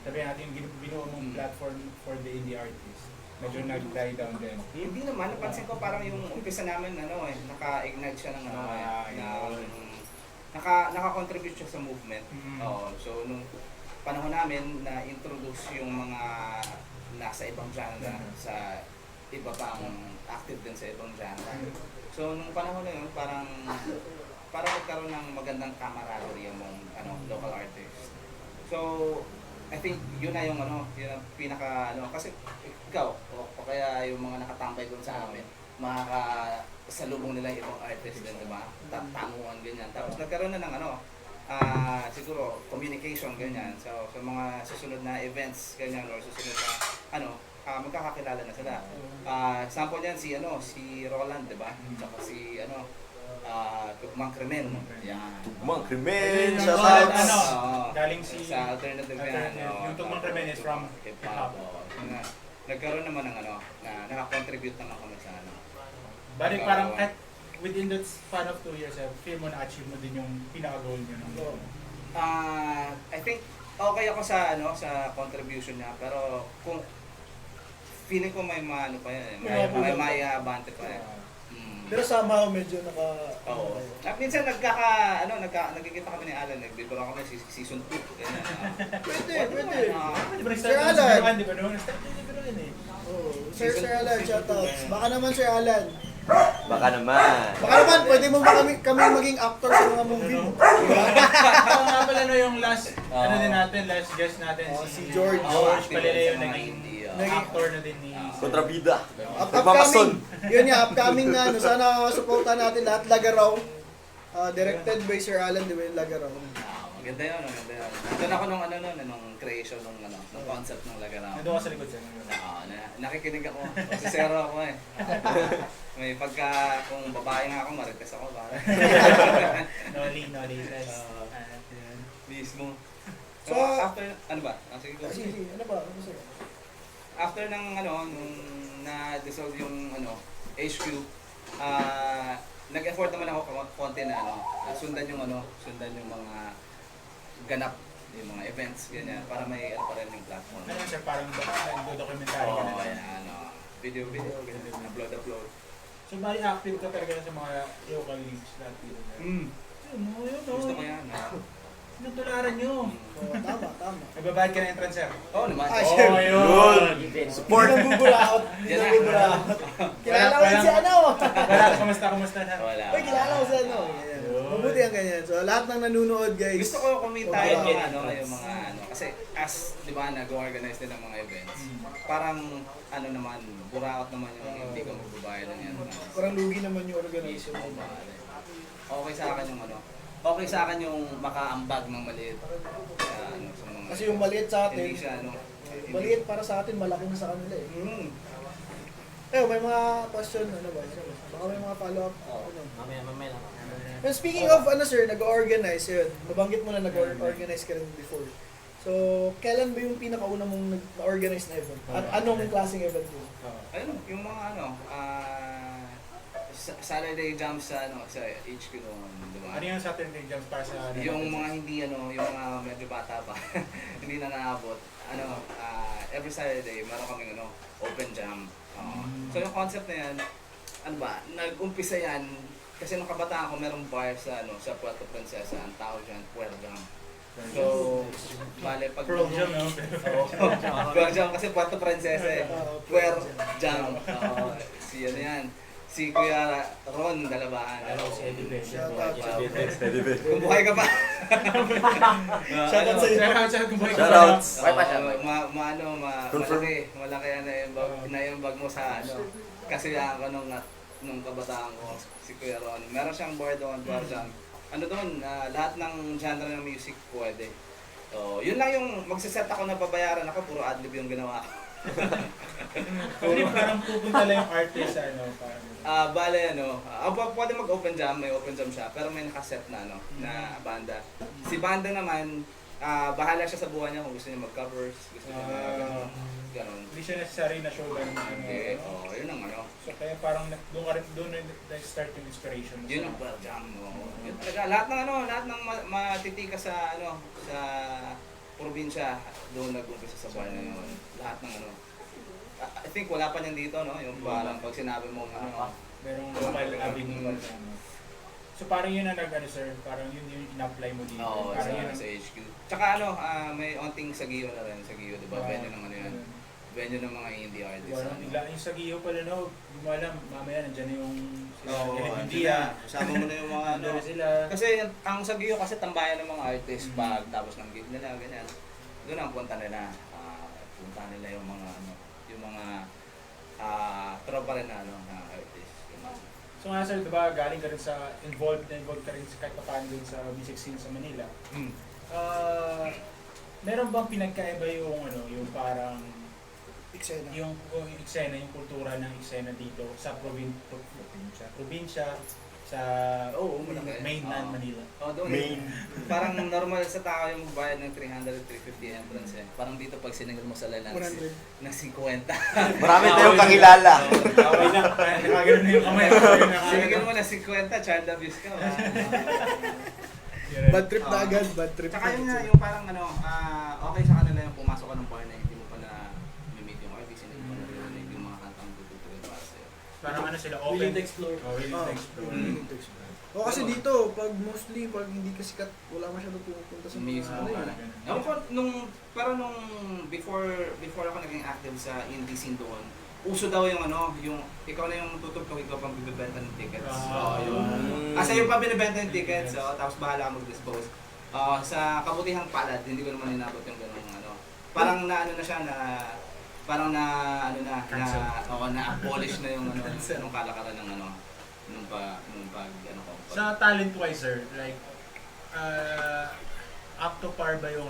[SPEAKER 2] sabihin natin yung binuo mong platform for the indie artist, medyo nag-die down din.
[SPEAKER 3] Hindi naman, napansin ko parang yung umpisa namin, naka-ignite siya ng naka-contribute siya sa movement. So nung panahon namin na introduce yung mga nasa ibang genre sa iba pang active din sa ibang genre. So nung panahon na yun, parang nagkaroon ng magandang camaraderie among local artists. So I think yun na yung yun ang pinaka kasi ikaw o kaya yung mga nakatambay doon sa amin, makakasalubong nila yung ibang artist din, di ba? Tanguan, ganyan. Tapos nagkaroon na ng siguro communication, ganyan. So sa mga susunod na events, ganyan, or susunod na magkakakilala na sila. Sample niyan si Roland, di ba? Saka si Tugmang Krimen. Yan.
[SPEAKER 5] Tugmang Krimen,
[SPEAKER 2] Yung
[SPEAKER 5] shoutouts.
[SPEAKER 2] galing si...
[SPEAKER 3] Sa alternative yan.
[SPEAKER 2] Yung Tugmang Krimen is from
[SPEAKER 3] hip-hop. Nagkaroon naman ng na nakakontribute naman kami sa
[SPEAKER 2] Balik parang within that span of 2 years, feel mo na-achieve mo din yung pinaka-goal nyo.
[SPEAKER 3] I think okay ako sa contribution niya, pero kung feeling ko may pa yan, may maiabante pa yan.
[SPEAKER 1] Pero somehow medyo
[SPEAKER 3] Oo. Minsan nagkikita kami ni Alan, nagbibiro kami season 2. Ganyan.
[SPEAKER 1] Pwede.
[SPEAKER 2] Sir
[SPEAKER 1] Alan.
[SPEAKER 2] Di ba noon? Start eh.
[SPEAKER 1] Sir Alan, shoutouts. Baka naman Sir Alan.
[SPEAKER 5] Baka naman.
[SPEAKER 1] Pwede mo ba kami maging actor sa mga movie mo?
[SPEAKER 2] Oo nga pala yung last, last guest natin,
[SPEAKER 1] si George.
[SPEAKER 2] George Palele yung naging actor na din ni...
[SPEAKER 5] Kontrabida.
[SPEAKER 1] Upcoming. Yun nga, upcoming na. Sana supportan natin lahat. Lagaraw. Directed by Sir Alan, di ba yung Lagaraw?
[SPEAKER 3] Maganda yun. Nandun ako nung creation ng concept ng Lagaraw.
[SPEAKER 2] Nandun ka sa likod siya.
[SPEAKER 3] Nakikinig ako. Kasi zero ako eh. May kung babae nga ako, marites ako.
[SPEAKER 2] Noli.
[SPEAKER 3] Mismo.
[SPEAKER 1] So,
[SPEAKER 3] after, ano ba? Sige, go.
[SPEAKER 1] Sige, ano ba? Ano sir?
[SPEAKER 3] After ng nung na-dissolve yung HQ, nag-effort naman ako konti na sundan yung mga ganap, yung mga events, ganyan, para may pa rin yung platform.
[SPEAKER 2] Ano siya, parang documentary ka na
[SPEAKER 3] yan, video, ganyan, upload.
[SPEAKER 2] So, bali active ka talaga sa mga local leagues lahat dito.
[SPEAKER 3] Gusto ko yan.
[SPEAKER 2] Tinutularan nyo.
[SPEAKER 1] Oh, tama.
[SPEAKER 2] Nagbabayad ka ng entrance, sir.
[SPEAKER 3] Oo naman.
[SPEAKER 1] Ah, syempre.
[SPEAKER 2] yun.
[SPEAKER 1] Hindi na buburaot. Hindi na buburaot. Kilala ko yun si ano.
[SPEAKER 2] Wala, kamusta na?
[SPEAKER 3] Wala.
[SPEAKER 1] Uy, kilala ko si ano. Ganyan. Mabuti ang ganyan. So, lahat ng nanonood, guys.
[SPEAKER 3] Gusto ko kumita yung mga yung mga kasi as, di ba, nag-organize din ng mga events. Parang, naman, buraot naman yung hindi ka magbabayad ng yan.
[SPEAKER 1] Parang lugi naman yung organization.
[SPEAKER 3] Okay sa akin yung okay sa akin yung makaambag ng maliit. Sa mga,
[SPEAKER 1] Kasi yung maliit sa atin,
[SPEAKER 3] hindi siya,
[SPEAKER 1] maliit para sa atin, malaki na sa kanila eh. May mga question, ano ba? Baka may mga follow-up.
[SPEAKER 4] Mamaya lang.
[SPEAKER 1] And speaking of, sir, nag-organize yun. Nabanggit mo na nag-organize ka rin before. So, kailan ba yung pinakauna mong nag-organize na event? At anong klaseng event yun?
[SPEAKER 3] Ayun, yung mga Saturday jams sa HQ noon, di ba?
[SPEAKER 2] Ano yung Saturday Jams para sa...
[SPEAKER 3] Yung mga hindi yung mga medyo bata pa, hindi na naabot. Every Saturday meron kaming open jam. So yung concept na yan, nag-umpisa yan kasi nung kabataan ko merong bar sa sa Puerto Princesa, ang tawag diyan Puer Jam. So, bale pag
[SPEAKER 2] Pearl Jam, no?
[SPEAKER 3] Puer Jam kasi Puerto Princesa eh. Puer Jam. Si yan. Si Kuya Ron Dalabahan.
[SPEAKER 2] Si Eddie Ben.
[SPEAKER 3] Kung buhay ka pa.
[SPEAKER 1] Shoutout sa'yo.
[SPEAKER 5] Shoutouts.
[SPEAKER 3] Malaki na yung bag mo sa kasi ako nung kabataan ko, si Kuya Ron. Meron siyang board doon, lahat ng genre ng music pwede. So, yun lang yung magsiset ako na babayaran ako, puro adlib yung ginawa ko.
[SPEAKER 2] Parang pupunta lang yung artist sa
[SPEAKER 3] Pwede mag-open jam, may open jam siya, pero may nakaset na na banda. Si banda naman, bahala siya sa buhay niya kung gusto niya mag-covers, gusto niya gano'n.
[SPEAKER 2] Hindi siya necessary na show lang.
[SPEAKER 3] Yun ang
[SPEAKER 2] So kaya parang doon na-start yung inspiration mo.
[SPEAKER 3] Yun ang Puer Jam. Yun talaga, lahat ng matitika sa sa probinsya, doon nag-umpisa sa bar na yun. Lahat ng I think wala pa niyan dito, yung parang pag sinabi mo
[SPEAKER 2] Merong local avenue. So parang yun ang sir, parang yun yung in-apply mo dito.
[SPEAKER 3] Oo,
[SPEAKER 2] Parang yun
[SPEAKER 3] sa HQ. Tsaka may onting Sagiyo na rin. Sagiyo, diba? Venue ng yan. Venue ng mga indie artists.
[SPEAKER 2] Yung Sagiyo pala, hindi mo alam, mamaya nandiyan na yung
[SPEAKER 3] India. Kasama mo na yung mga
[SPEAKER 2] sila.
[SPEAKER 3] Kasi ang Sagiyo kasi tambayan ng mga artists pag tapos ng gig nila, ganyan. Doon ang punta nila. Punta nila yung mga tropa rin na artists.
[SPEAKER 2] So nga sir, diba galing ka rin sa involved ka rin kahit pa paano dun sa music scene sa Manila. Meron bang pinagkaiba yung parang
[SPEAKER 1] Eksena.
[SPEAKER 2] yung eksena, yung kultura ng eksena dito sa probinsya, sa mainland Manila?
[SPEAKER 3] Doon. Parang normal sa tao yung bayad ng 300-350 entrance eh. Parang dito pag siningil mo sa lalan ng 50.
[SPEAKER 5] Marami tayong kakilala.
[SPEAKER 2] Okay na, nakagano na yung kamay.
[SPEAKER 3] Siningil mo na 50, child abuse ka.
[SPEAKER 1] Bad trip na agad, bad trip.
[SPEAKER 3] Tsaka yun nga, yung parang okay sa kanila yung pumasok ka ng bar na hindi mo pa na meet yung artist, hindi mo pa na yung mga kantang tututuloy para sa'yo.
[SPEAKER 2] Parang sila open.
[SPEAKER 4] Willing to explore.
[SPEAKER 2] Willing to explore.
[SPEAKER 1] Kasi dito, pag hindi ka sikat, wala masyadong pupunta sa
[SPEAKER 3] Mismo. Ewan ko, parang nung before ako naging active sa indie scene doon, uso daw yung ikaw na yung tutugtog, ikaw pang bibibenta ng tickets. Sa'yo pa binibenta yung tickets, tapos bahala ka mag-dispose. Sa kabutihang palad, hindi ko naman inabot yung gano'ng parang na siya parang na-abolish na yung nung kalakaran ng nung pag ko.
[SPEAKER 2] Sa talent wise sir, like up to par ba yung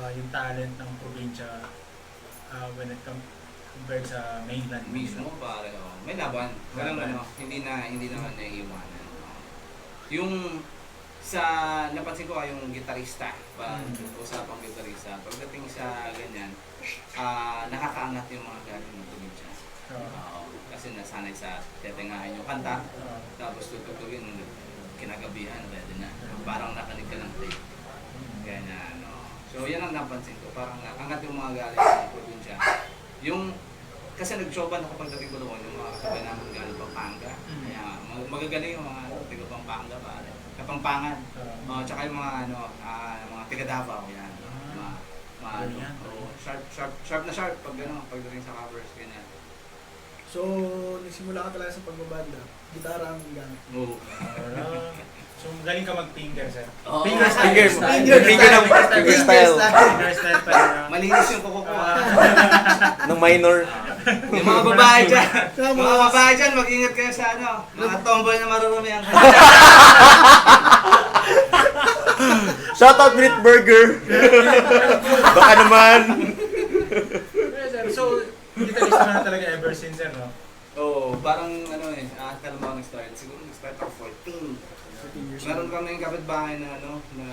[SPEAKER 2] yung talent ng probinsya when it comes compared sa mainland?
[SPEAKER 3] Mismo pare, may laban. Walang hindi naman naiiwanan. Yung sa napansin ko yung gitarista, usapang gitarista. Pagdating sa ganyan, nakakaangat yung mga galing ng probinsya. Kasi nasanay sa tetengahan yung kanta, tapos tutugtugin, kinagabihan, pwede na. Parang nakanig ka ng tape. Ganyan, So yan ang napansin ko, parang angat yung mga galing ng probinsya. Yung kasi nag-show ba ako pagdating ko doon, yung mga kasabay namin galing Pampanga. Kaya magagaling yung mga tiga Pampanga ba? Kapampangan. Tsaka yung mga mga tiga Davao yan. Sharp na sharp pag pagdating sa covers ganyan.
[SPEAKER 1] So, nagsimula ka talaga sa pagbabanda. Gitara ang gamit.
[SPEAKER 3] Oo.
[SPEAKER 2] So, galing ka mag-finger, sir.
[SPEAKER 3] Oo.
[SPEAKER 2] Finger
[SPEAKER 5] Finger
[SPEAKER 2] style.
[SPEAKER 5] style.
[SPEAKER 2] Finger style pa rin.
[SPEAKER 3] Malinis yung kuko ko.
[SPEAKER 5] Ng minor.
[SPEAKER 3] Yung mga babae dyan, mag-ingat kayo sa mga tomboy na marurumi ang
[SPEAKER 5] Shoutout Meat Burger. Baka naman.
[SPEAKER 2] Sir, so, guitarist ka na talaga ever since, sir, no?
[SPEAKER 3] Oo, parang kailan ba ako nag-start? Siguro nag-start ako 14. Meron kami yung kapitbahay na na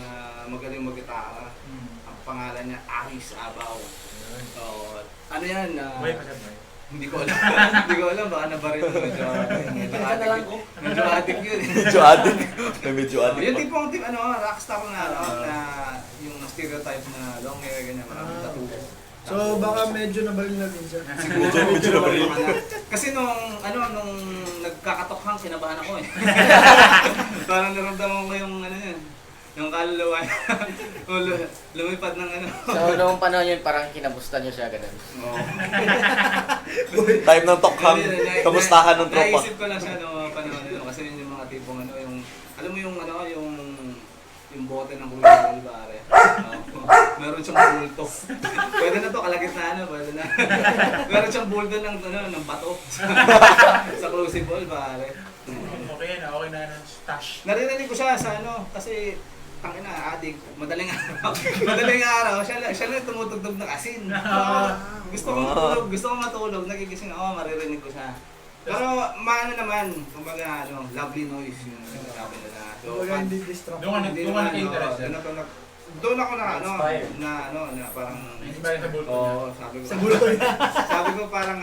[SPEAKER 3] magaling mag-gitara. Ang pangalan niya, Aris Abaw. So, ano yan?
[SPEAKER 2] Buhay pa, sir, buhay.
[SPEAKER 3] Hindi ko alam. Hindi ko alam, baka nabaril mo. Medyo addict yun.
[SPEAKER 5] Medyo addict. Medyo addict.
[SPEAKER 3] Yung tipong rockstar na yung stereotype na long hair, ganyan, maraming tattoo.
[SPEAKER 1] So, baka medyo nabaril na din siya.
[SPEAKER 3] Siguro, medyo nabaril ka na. Kasi nung nagkakatokhang, kinabahan ako eh. Parang naramdaman ko yung yung kaluluwa. Lumipad ng
[SPEAKER 6] So, noong panahon yun, parang kinamusta niyo siya, ganun.
[SPEAKER 3] Oo.
[SPEAKER 5] Time ng tokhang. Kamustahan ng tropa.
[SPEAKER 3] Naisip ko lang siya noong panahon nito kasi yun yung mga tipong yung alam mo yung bote ng kulay pare. Meron siyang bulto. Pwede na to kalagitnaan pwede na. Meron siyang bulto ng bato. Sa crucible pare.
[SPEAKER 2] Okay na, okay na ng stash.
[SPEAKER 3] Narinig ko siya sa kasi tangina addict, madaling araw, siya lang tumutugtog ng asin. Gusto ko matulog, nagigising ako, maririnig ko siya. Pero maano naman, kumbaga lovely noise yung sinasabi nila. So,
[SPEAKER 1] Kumbaga hindi distract.
[SPEAKER 2] Doon ka nag-interest, sir.
[SPEAKER 3] doon ako na parang
[SPEAKER 2] Inspired sa bulto
[SPEAKER 3] oo,
[SPEAKER 2] niya.
[SPEAKER 3] sabi ko.
[SPEAKER 1] Sa bulto niya.
[SPEAKER 3] Sabi ko parang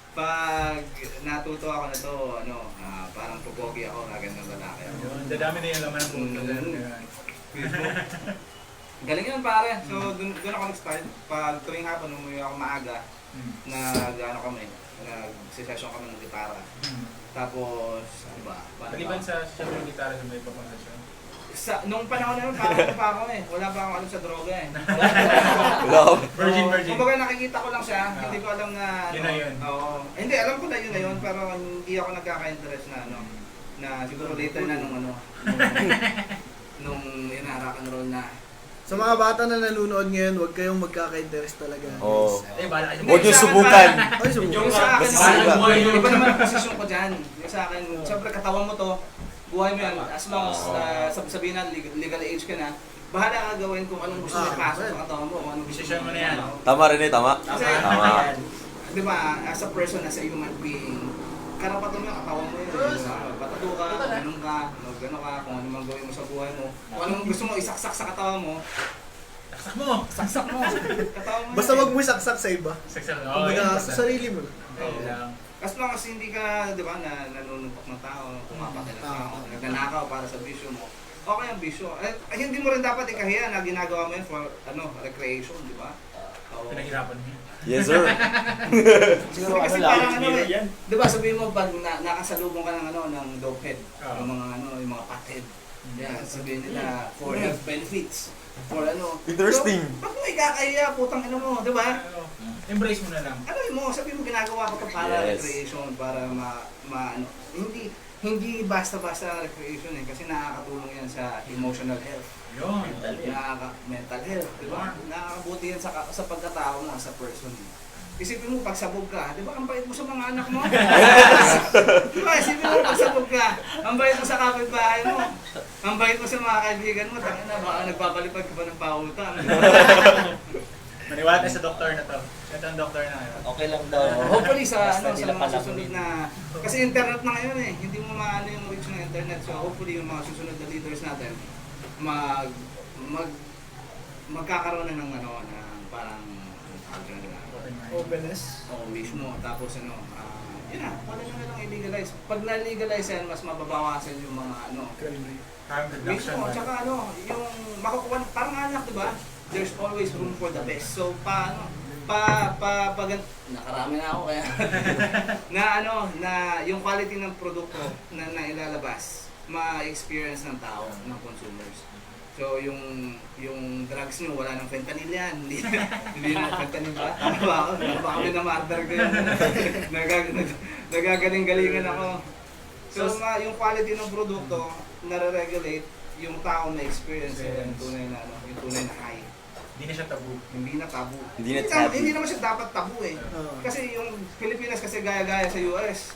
[SPEAKER 3] pag natuto ako na to, parang pupogi ako, kagandang lalaki ako.
[SPEAKER 2] Yun, dadami na yung laman ng bulto, sir.
[SPEAKER 3] Galing yun pare. So doon ako nag-start. Pag tuwing hapon, umuwi ako maaga, nag-session kami ng gitara. Tapos, ano ba?
[SPEAKER 2] Maliban sa siyempre gitara sa may papansasyon.
[SPEAKER 3] Nung panahon na yun, parang pa ako eh. Wala pa akong alam sa droga eh.
[SPEAKER 2] Virgin.
[SPEAKER 3] Kumbaga nakikita ko lang siya, hindi ko alam na
[SPEAKER 2] Yun na yun.
[SPEAKER 3] Oo. Hindi, alam ko na yun na yun, pero hindi ako nagkaka-interest na na siguro later na nung rock and roll na.
[SPEAKER 1] Sa mga bata na nanonood ngayon, huwag kayong magkaka-interest talaga.
[SPEAKER 5] Oo.
[SPEAKER 2] Bahala kayo.
[SPEAKER 5] Huwag yung subukan.
[SPEAKER 1] Ay, subukan.
[SPEAKER 3] Yung sa akin,
[SPEAKER 5] Basta
[SPEAKER 3] iba naman ang posisyon ko dyan. Yung sa akin, siyempre katawan mo to, buhay mo yan, as long as sabihin na legal age ka na, bahala ka gawin kung anong gusto mo ipasok sa katawan mo, kung anong gusto
[SPEAKER 2] Decision mo na yan.
[SPEAKER 5] Tama rin tama.
[SPEAKER 3] Kasi,
[SPEAKER 5] Tama.
[SPEAKER 3] di ba, as a person, as a human being, karapatan mo yung katawan mo yun. Patado ka, ganun ka, gano'n ka, kung ano man gawin mo sa buhay mo, kung anong gusto mo isaksak sa katawan mo, saksak mo, katawan mo.
[SPEAKER 1] Basta wag mo isaksak sa iba.
[SPEAKER 2] Success.
[SPEAKER 1] Kumbaga, sa sarili mo.
[SPEAKER 3] As long as hindi ka, di ba, nanunumpak ng tao, pumapakil ng tao, nagnanakaw para sa bisyo mo, okay ang bisyo. Hindi mo rin dapat ikahiya na ginagawa mo yun for, recreation, di ba?
[SPEAKER 2] Pinahirapan mo.
[SPEAKER 5] Yes, sir.
[SPEAKER 4] Siguro
[SPEAKER 3] Kasi
[SPEAKER 4] lang,
[SPEAKER 3] parang
[SPEAKER 4] yan.
[SPEAKER 3] di ba sabihin mo pag nakasalubong ka ng dopehead, yung mga pathead. Yan, sabihin nila for health benefits. For
[SPEAKER 5] Interesting.
[SPEAKER 3] So, bakit mo ikakahiya, putang mo, di ba?
[SPEAKER 2] Embrace mo na lang.
[SPEAKER 3] Sabihin mo ginagawa ko to para
[SPEAKER 5] Yes.
[SPEAKER 3] recreation, para hindi basta-basta recreation kasi nakakatulong yan sa emotional health.
[SPEAKER 2] Yun.
[SPEAKER 3] Mental health, di ba? Nakakabuti yan sa pagkatao mo as a person. Isipin mo, pagsabog ka, di ba, ang bait mo sa mga anak mo? Di ba, isipin mo, pagsabog ka, ang bait mo sa kapitbahay mo, ang bait mo sa mga kaibigan mo, tangina, baka nagpapalipad ka pa ng pautang.
[SPEAKER 2] Maniwala tayo sa doktor na to. Ito ang doktor na ngayon.
[SPEAKER 4] Okay lang daw.
[SPEAKER 3] Hopefully sa
[SPEAKER 4] Basta
[SPEAKER 3] sa
[SPEAKER 4] di na
[SPEAKER 3] mga
[SPEAKER 4] palamunin.
[SPEAKER 3] susunod na kasi internet na ngayon eh, hindi mo maano yung reach ng internet. So hopefully yung mga susunod na leaders natin magkakaroon na ng parang
[SPEAKER 1] Openness.
[SPEAKER 3] mismo tapos yun na, wala na lang i-legalize. Pag na-legalize yan, mas mababawasan yung mga
[SPEAKER 2] Harm reduction.
[SPEAKER 3] mismo, tsaka yung makukuha, parang anak, di ba? There's always room for the best. So, nakarami na ako kaya na yung quality ng produkto na ilalabas ma-experience ng tao, ng consumers. So yung drugs nyo, wala nang fentanyl yan. Hindi na fentanyl ba? Ano ba ako? Baka kami na martyr ko yun. Nagagaling-galingan ako. So yung quality ng produkto, nare-regulate yung tao na experience yung tunay na high.
[SPEAKER 2] Hindi na siya tabu.
[SPEAKER 3] Hindi na tabu.
[SPEAKER 5] Hindi
[SPEAKER 3] Naman siya dapat tabu eh. Kasi yung Pilipinas kasi gaya-gaya sa US.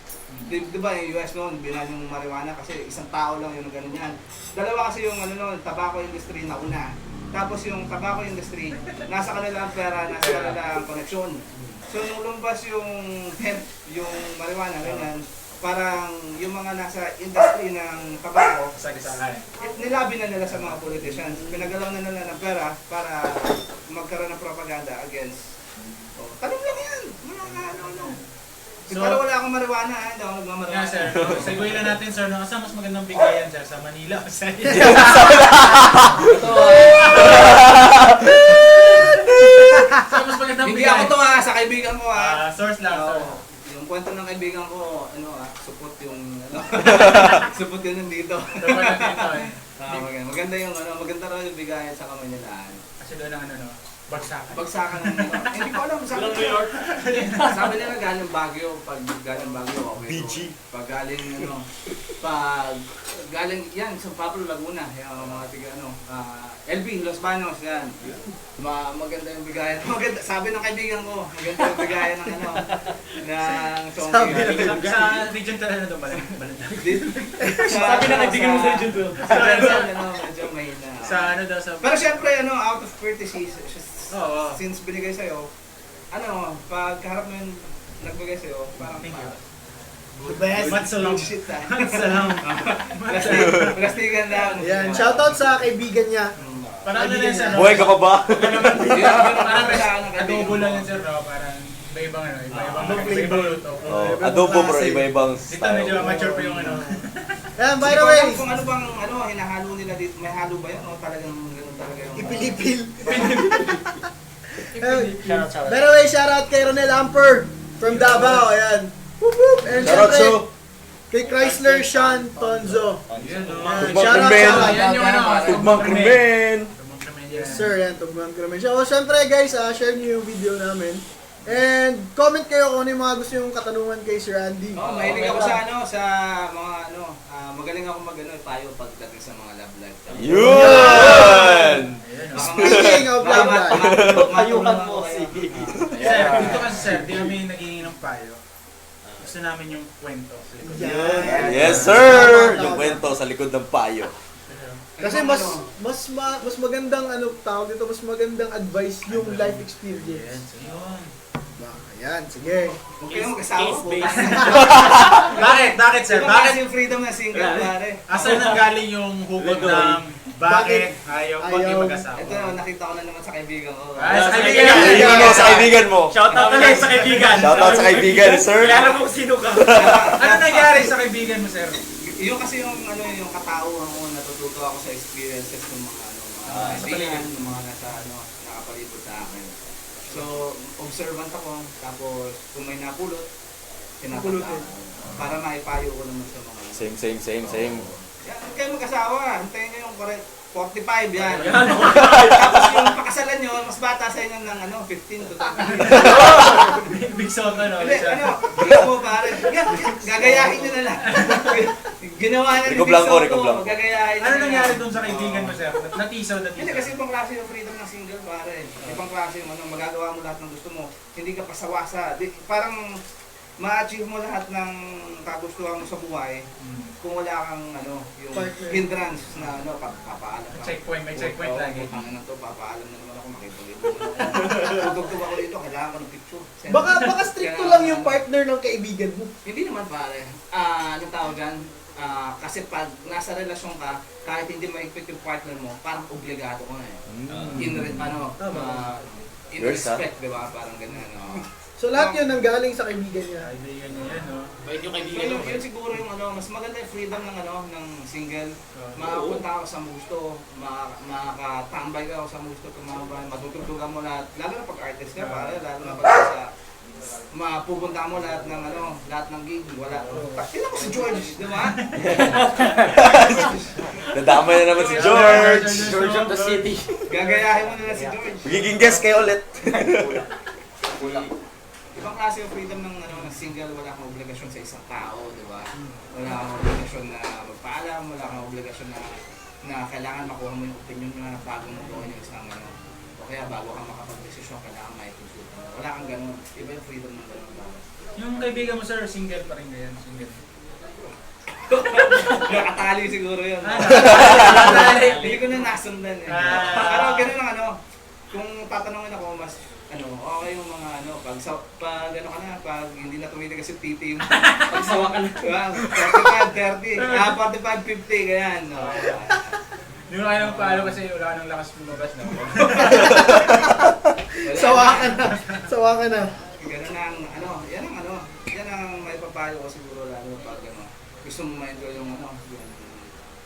[SPEAKER 3] Di ba yung US noon, binan yung marijuana kasi isang tao lang yung ganun yan. Dalawa kasi yung tobacco industry na una. Tapos yung tobacco industry, nasa kanila ang pera, nasa kanila ang koneksyon. So nung lumabas yung hemp, yung marijuana, ganyan, parang yung mga nasa industry ng tobacco, nilabi na nila sa mga politicians. Pinagalaw na nila ng pera para magkaroon ng propaganda against. Tanong lang yan! So, pero wala akong marijuana ha, hindi ako nagmamarijuana.
[SPEAKER 2] Yeah, sir. Segue na natin, sir. Saan mas magandang bigayan, sir? Sa Manila o sa Saan mas magandang
[SPEAKER 3] Hindi
[SPEAKER 2] bigayan?
[SPEAKER 3] ako to sa kaibigan ko ha.
[SPEAKER 2] Source lang, sir.
[SPEAKER 3] Yung kwento ng kaibigan ko, support yung support yun nandito.
[SPEAKER 2] Dapat natin ito eh.
[SPEAKER 3] Maganda yung maganda raw yung bigayan sa Kamanilaan.
[SPEAKER 2] Kasi doon ang bagsakan.
[SPEAKER 3] Bagsakan ng hindi ko alam sabi
[SPEAKER 2] New York.
[SPEAKER 3] Sabi nila galing Baguio, pag galing Baguio okay.
[SPEAKER 5] BG.
[SPEAKER 3] Pag galing pag galing yan sa Pablo Laguna, yung mga tiga LB Los Baños yan. Maganda yung bigayan. Maganda sabi ng kaibigan ko, maganda yung bigayan ng ng
[SPEAKER 1] Sabi
[SPEAKER 3] Chongqing.
[SPEAKER 2] Sa region talaga na doon,
[SPEAKER 3] Sabi
[SPEAKER 1] ng kaibigan mo sa region 12.
[SPEAKER 3] Medyo may na.
[SPEAKER 2] Sa daw sa...
[SPEAKER 3] Pero syempre out of courtesy,
[SPEAKER 2] Oo.
[SPEAKER 3] since binigay sa'yo, pag harap mo yung nagbigay sa'yo, parang
[SPEAKER 2] Thank you.
[SPEAKER 1] The best.
[SPEAKER 2] Matsalam.
[SPEAKER 3] shit
[SPEAKER 2] Salam.
[SPEAKER 3] Plastikan lang.
[SPEAKER 1] Ayan, shoutout sa kaibigan niya.
[SPEAKER 2] Parang ano na yun, sir?
[SPEAKER 5] Buhay ka pa ba?
[SPEAKER 2] Parang adobo lang yun, sir. Parang iba-ibang iba-ibang luto.
[SPEAKER 5] Adobo pero iba-ibang
[SPEAKER 2] Dito medyo
[SPEAKER 5] style.
[SPEAKER 2] mature pa yung
[SPEAKER 1] Ayan, by the way,
[SPEAKER 3] Kung ano bang hinahalo nila dito, may halo ba yun o talagang gano'n talaga yung...
[SPEAKER 1] ipilipil. By the way, shoutout kay Ronel Amper from Davao. Ayan. Whoop, whoop. And
[SPEAKER 5] Shoutout
[SPEAKER 1] syempre,
[SPEAKER 5] so.
[SPEAKER 1] kay Chrysler Sean Tonzo.
[SPEAKER 2] Yan, no?
[SPEAKER 1] Ayan,
[SPEAKER 5] Tugmang
[SPEAKER 1] shoutout,
[SPEAKER 5] krimen.
[SPEAKER 1] shoutout.
[SPEAKER 2] Yan yung
[SPEAKER 5] Tugmang krimen.
[SPEAKER 1] Yes sir, yan, Tugmang Krimen. So, syempre guys, share niyo yung video namin. And comment kayo kung ano yung mga gusto yung katanungan kay Sir Andy.
[SPEAKER 3] Mahilig ako sa mga magaling ako payo pagdating sa mga love life.
[SPEAKER 5] Yun!
[SPEAKER 1] Speaking of love life.
[SPEAKER 3] Payuhan mo si
[SPEAKER 2] Sir, dito kasi sir, di kami naging ng payo. Gusto namin yung kwento.
[SPEAKER 1] Yan.
[SPEAKER 5] Yes sir! Yung kwento sa likod ng payo.
[SPEAKER 1] Kasi mas magandang tawag dito, mas magandang advice yung life experience.
[SPEAKER 2] Yun.
[SPEAKER 1] Ayan, sige.
[SPEAKER 3] Huwag kayong mag-asawa po.
[SPEAKER 2] Bakit sir?
[SPEAKER 3] Bakit
[SPEAKER 2] Bakit?
[SPEAKER 3] yung freedom na single, pare?
[SPEAKER 2] Asan nanggaling yung hugot ng bakit ayaw pag
[SPEAKER 1] Ayaw.
[SPEAKER 2] mag-asawa?
[SPEAKER 3] Ito nakita ko na naman sa kaibigan ko.
[SPEAKER 2] Ay, sa kaibigan.
[SPEAKER 5] Kaibigan mo sa kaibigan mo.
[SPEAKER 2] Shoutout na lang sa kaibigan.
[SPEAKER 5] Shoutout sa kaibigan, sir.
[SPEAKER 2] mo kung sino ka. Ano nangyari sa kaibigan mo, sir?
[SPEAKER 3] Yung kasi yung katauhan ko, natututo ako sa experiences ng mga kaibigan, ng mga nakapalibot sa akin. So, observant ako, tapos kung may napulot, pinapulot ako. Para maipayo ko naman sa mga...
[SPEAKER 5] Same.
[SPEAKER 3] Yan, huwag kayong mag-asawa, hintayin nyo yung 45 yan. Tapos yung pakasalan nyo, mas bata sa inyo ng 15 to 20.
[SPEAKER 2] Big song no?
[SPEAKER 3] Hindi, ginawa mo pare. Gagayahin nyo na lang. Ginawa na ni
[SPEAKER 5] Rico
[SPEAKER 3] Big
[SPEAKER 5] Blanco,
[SPEAKER 3] Soto,
[SPEAKER 5] Rico Blanco.
[SPEAKER 3] gagayahin
[SPEAKER 2] Ano
[SPEAKER 3] na
[SPEAKER 2] nangyari
[SPEAKER 3] lang.
[SPEAKER 2] dun sa kaibigan mo, sir? Natisaw.
[SPEAKER 3] Hindi kasi ibang klase yung freedom ng single pare. Ibang klase yung magagawa mo lahat ng gusto mo. Hindi ka pasawasa. Parang ma-achieve mo lahat ng kagustuhan mo sa buhay kung wala kang yung
[SPEAKER 1] Partner.
[SPEAKER 3] hindrance na papaalam ka.
[SPEAKER 2] Checkpoint, may checkpoint lagi.
[SPEAKER 3] Ang to, papaalam na naman ako, makipag-ibig ako. Tutugtog ako dito, kailangan ko ng picture.
[SPEAKER 1] Baka stricto lang yung partner ng kaibigan mo.
[SPEAKER 3] Hindi naman pare. Anong tawag dyan? Kasi pag nasa relasyon ka, kahit hindi maigpit yung partner mo, parang obligado ko na eh. In
[SPEAKER 1] Tama.
[SPEAKER 3] in
[SPEAKER 5] Yours,
[SPEAKER 3] respect, di ba? Parang ganyan.
[SPEAKER 1] So lahat yun nanggaling sa kaibigan niya.
[SPEAKER 2] Kaibigan niya yan, no?
[SPEAKER 6] Bait yung kaibigan
[SPEAKER 3] Yun,
[SPEAKER 6] mo.
[SPEAKER 3] yun siguro yung mas maganda yung freedom ng single. Makapunta ako sa gusto, makakatambay ka ako sa gusto, matutugtugan mo lahat. Lalo na pag artist ka, pare, lalo na pag sa mapupunta mo lahat ng gig, wala. Tingnan ko si George, di ba?
[SPEAKER 5] Nadamay na naman si George.
[SPEAKER 6] George of the City.
[SPEAKER 3] Gagayahin mo na si George.
[SPEAKER 5] Magiging guest kayo ulit.
[SPEAKER 3] Ibang klase yung freedom ng single, wala kang obligasyon sa isang tao, di ba? Wala kang obligasyon na magpaalam, wala kang obligasyon na kailangan makuha mo yung opinion niya bago mo gawin yung isang o kaya bago ka makapag-desisyon, kailangan maitusutan mo. Wala kang ganun. Iba yung freedom ng ganun tao.
[SPEAKER 2] Yung kaibigan mo, sir, single pa rin ganyan, single.
[SPEAKER 3] Nakatali siguro yun. Hindi ko na nasundan eh. Pero ganun ang kung tatanungin ako, mas okay yung mga pag hindi na tumitig kasi titi yung
[SPEAKER 6] Pagsawa ka na.
[SPEAKER 3] 45, 30, 45, 50, ganyan. No?
[SPEAKER 2] Hindi mo kaya magpaalo kasi wala ka ng lakas lumabas na.
[SPEAKER 1] Sawa ka na. Sawa ka na.
[SPEAKER 3] Ganun ang yan ang may papayo ko siguro lalo pag gusto mo ma-enjoy yung yung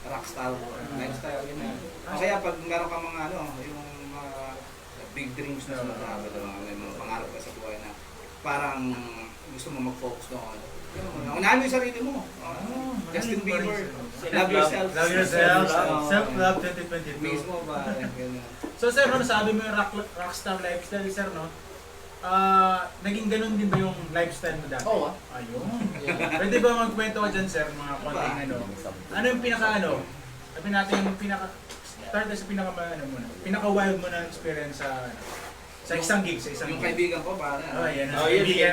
[SPEAKER 3] rockstar lifestyle yun. Kaya pag meron ka mga yung mga big dreams na sinasabi, may mga pangarap ka sa buhay na parang gusto mo mag-focus doon. Unahan mo yung sarili mo. Justin Bieber, love yourself.
[SPEAKER 2] Love yourself. Self-love 2022.
[SPEAKER 3] Mismo ba?
[SPEAKER 2] So sir, sabi mo yung rockstar lifestyle, sir, no? Naging ganun din ba yung lifestyle mo dati?
[SPEAKER 6] Oo.
[SPEAKER 2] Ayun. Pwede ba magkwento ka dyan, sir, mga konting ano yung sabi natin yung start sa pinaka-wild mo na experience sa isang gig, sa isang
[SPEAKER 3] Yung
[SPEAKER 2] gig.
[SPEAKER 3] kaibigan ko, para.
[SPEAKER 2] Yan.
[SPEAKER 6] Kaibigan.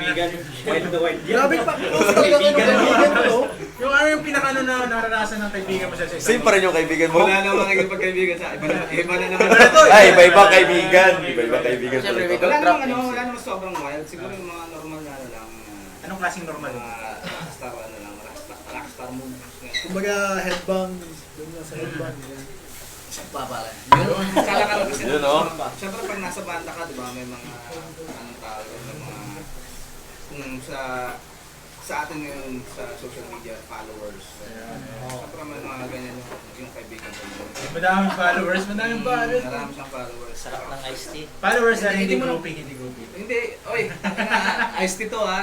[SPEAKER 6] Wild na wild yan.
[SPEAKER 1] Grabe pa. Close talaga ng kaibigan mo.
[SPEAKER 2] Yung yung pinaka na naranasan ng kaibigan mo sa isang
[SPEAKER 5] Same pa rin yung kaibigan mo.
[SPEAKER 3] Wala namang naging pagkaibigan sa iba na naman.
[SPEAKER 5] Ay, iba-ibang kaibigan. Iba-ibang kaibigan
[SPEAKER 6] Siyempre,
[SPEAKER 5] pala
[SPEAKER 6] may
[SPEAKER 5] ito.
[SPEAKER 3] Wala namang sobrang wild. Siguro yung mga normal na lang.
[SPEAKER 2] Anong klaseng normal?
[SPEAKER 3] Rockstar moves.
[SPEAKER 1] Kumbaga headbang. Doon nga sa headbang.
[SPEAKER 6] Papala.
[SPEAKER 3] Yun, kala ka lang kasi.
[SPEAKER 5] Yun, no?
[SPEAKER 3] Siyempre pag nasa banda ka, di ba, may mga, anong tawag, may mga, kung sa atin ngayon, sa social media, followers. Siyempre may mga ganyan yung kaibigan ko.
[SPEAKER 2] Madaming followers.
[SPEAKER 3] Marami siyang followers.
[SPEAKER 6] Sarap ng iced tea.
[SPEAKER 2] Followers na
[SPEAKER 3] Hindi
[SPEAKER 2] hindi
[SPEAKER 3] mo na-
[SPEAKER 2] grouping, hindi grouping.
[SPEAKER 3] Hindi, oy, ice tea to ha.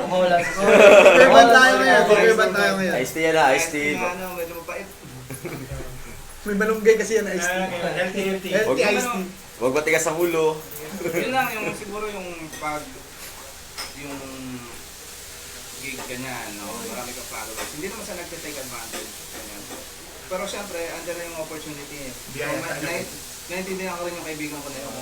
[SPEAKER 6] Umawala.
[SPEAKER 1] Favorite tayo ngayon. Favorite tayo ngayon.
[SPEAKER 5] Ice tea yan na, ice tea.
[SPEAKER 3] Medyo mapait.
[SPEAKER 1] May malunggay kasi yan na iced tea.
[SPEAKER 2] Healthy.
[SPEAKER 1] Healthy iced tea.
[SPEAKER 5] Huwag matigas ang ulo.
[SPEAKER 3] Yun lang, yung siguro yung yung gig ganyan, marami kang followers. Hindi naman sa nagte-take advantage. Ganyan. Pero syempre, andyan na yung opportunity. Naintindihan ko rin yung kaibigan ko na yung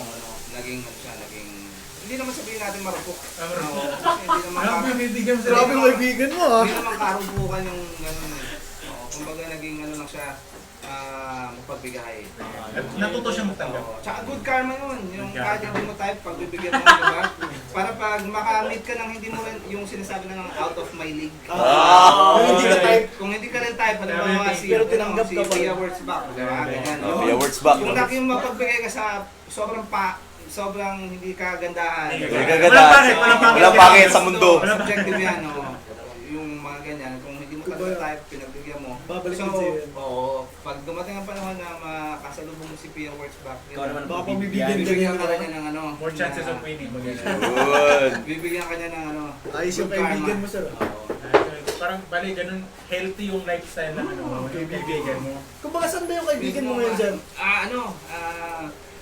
[SPEAKER 3] hindi naman sabihin natin marupok. Kasi hindi naman
[SPEAKER 2] Alam mo, bibigyan mo
[SPEAKER 1] Grabe yung kaibigan mo ah.
[SPEAKER 3] hindi naman karupukan yung gano'n eh. Kumbaga naging lang siya, mapagbigay.
[SPEAKER 2] Natuto siya magtanggap.
[SPEAKER 3] Tsaka good karma yun. Yung kahit hindi mo type, pagbibigyan mo, diba? Para pag makamit ka ng hindi mo rin, yung sinasabi ng out of my league.
[SPEAKER 1] Kung hindi ka type.
[SPEAKER 3] Kung hindi ka rin type, halimbawa si
[SPEAKER 1] Pero tinanggap ka pa.
[SPEAKER 3] Pia Words Back, diba? Ganyan.
[SPEAKER 5] Pia Words Back.
[SPEAKER 3] Yung mapagbigay ka sa sobrang hindi kagandahan.
[SPEAKER 5] Walang pangit sa mundo.
[SPEAKER 3] Subjective yan, yung mga ganyan. Kung hindi mo type, pinagbigyan mo.
[SPEAKER 1] Babalik
[SPEAKER 3] So,
[SPEAKER 1] din sa'yo.
[SPEAKER 3] oo. Pag dumating ang panahon na makasalubong mo si Pia Words Back,
[SPEAKER 6] Ikaw naman
[SPEAKER 1] Baka
[SPEAKER 6] pagbibigyan.
[SPEAKER 3] bibigyan ka niya ng
[SPEAKER 2] More chances of winning.
[SPEAKER 5] Good.
[SPEAKER 3] Bibigyan ka niya ng
[SPEAKER 1] Ayos yung
[SPEAKER 3] good karma.
[SPEAKER 1] kaibigan mo sir.
[SPEAKER 3] Oo.
[SPEAKER 2] Parang bali ganun healthy yung lifestyle ng kaibigan mo.
[SPEAKER 1] Kumbaga saan ba yung kaibigan mo ngayon sir?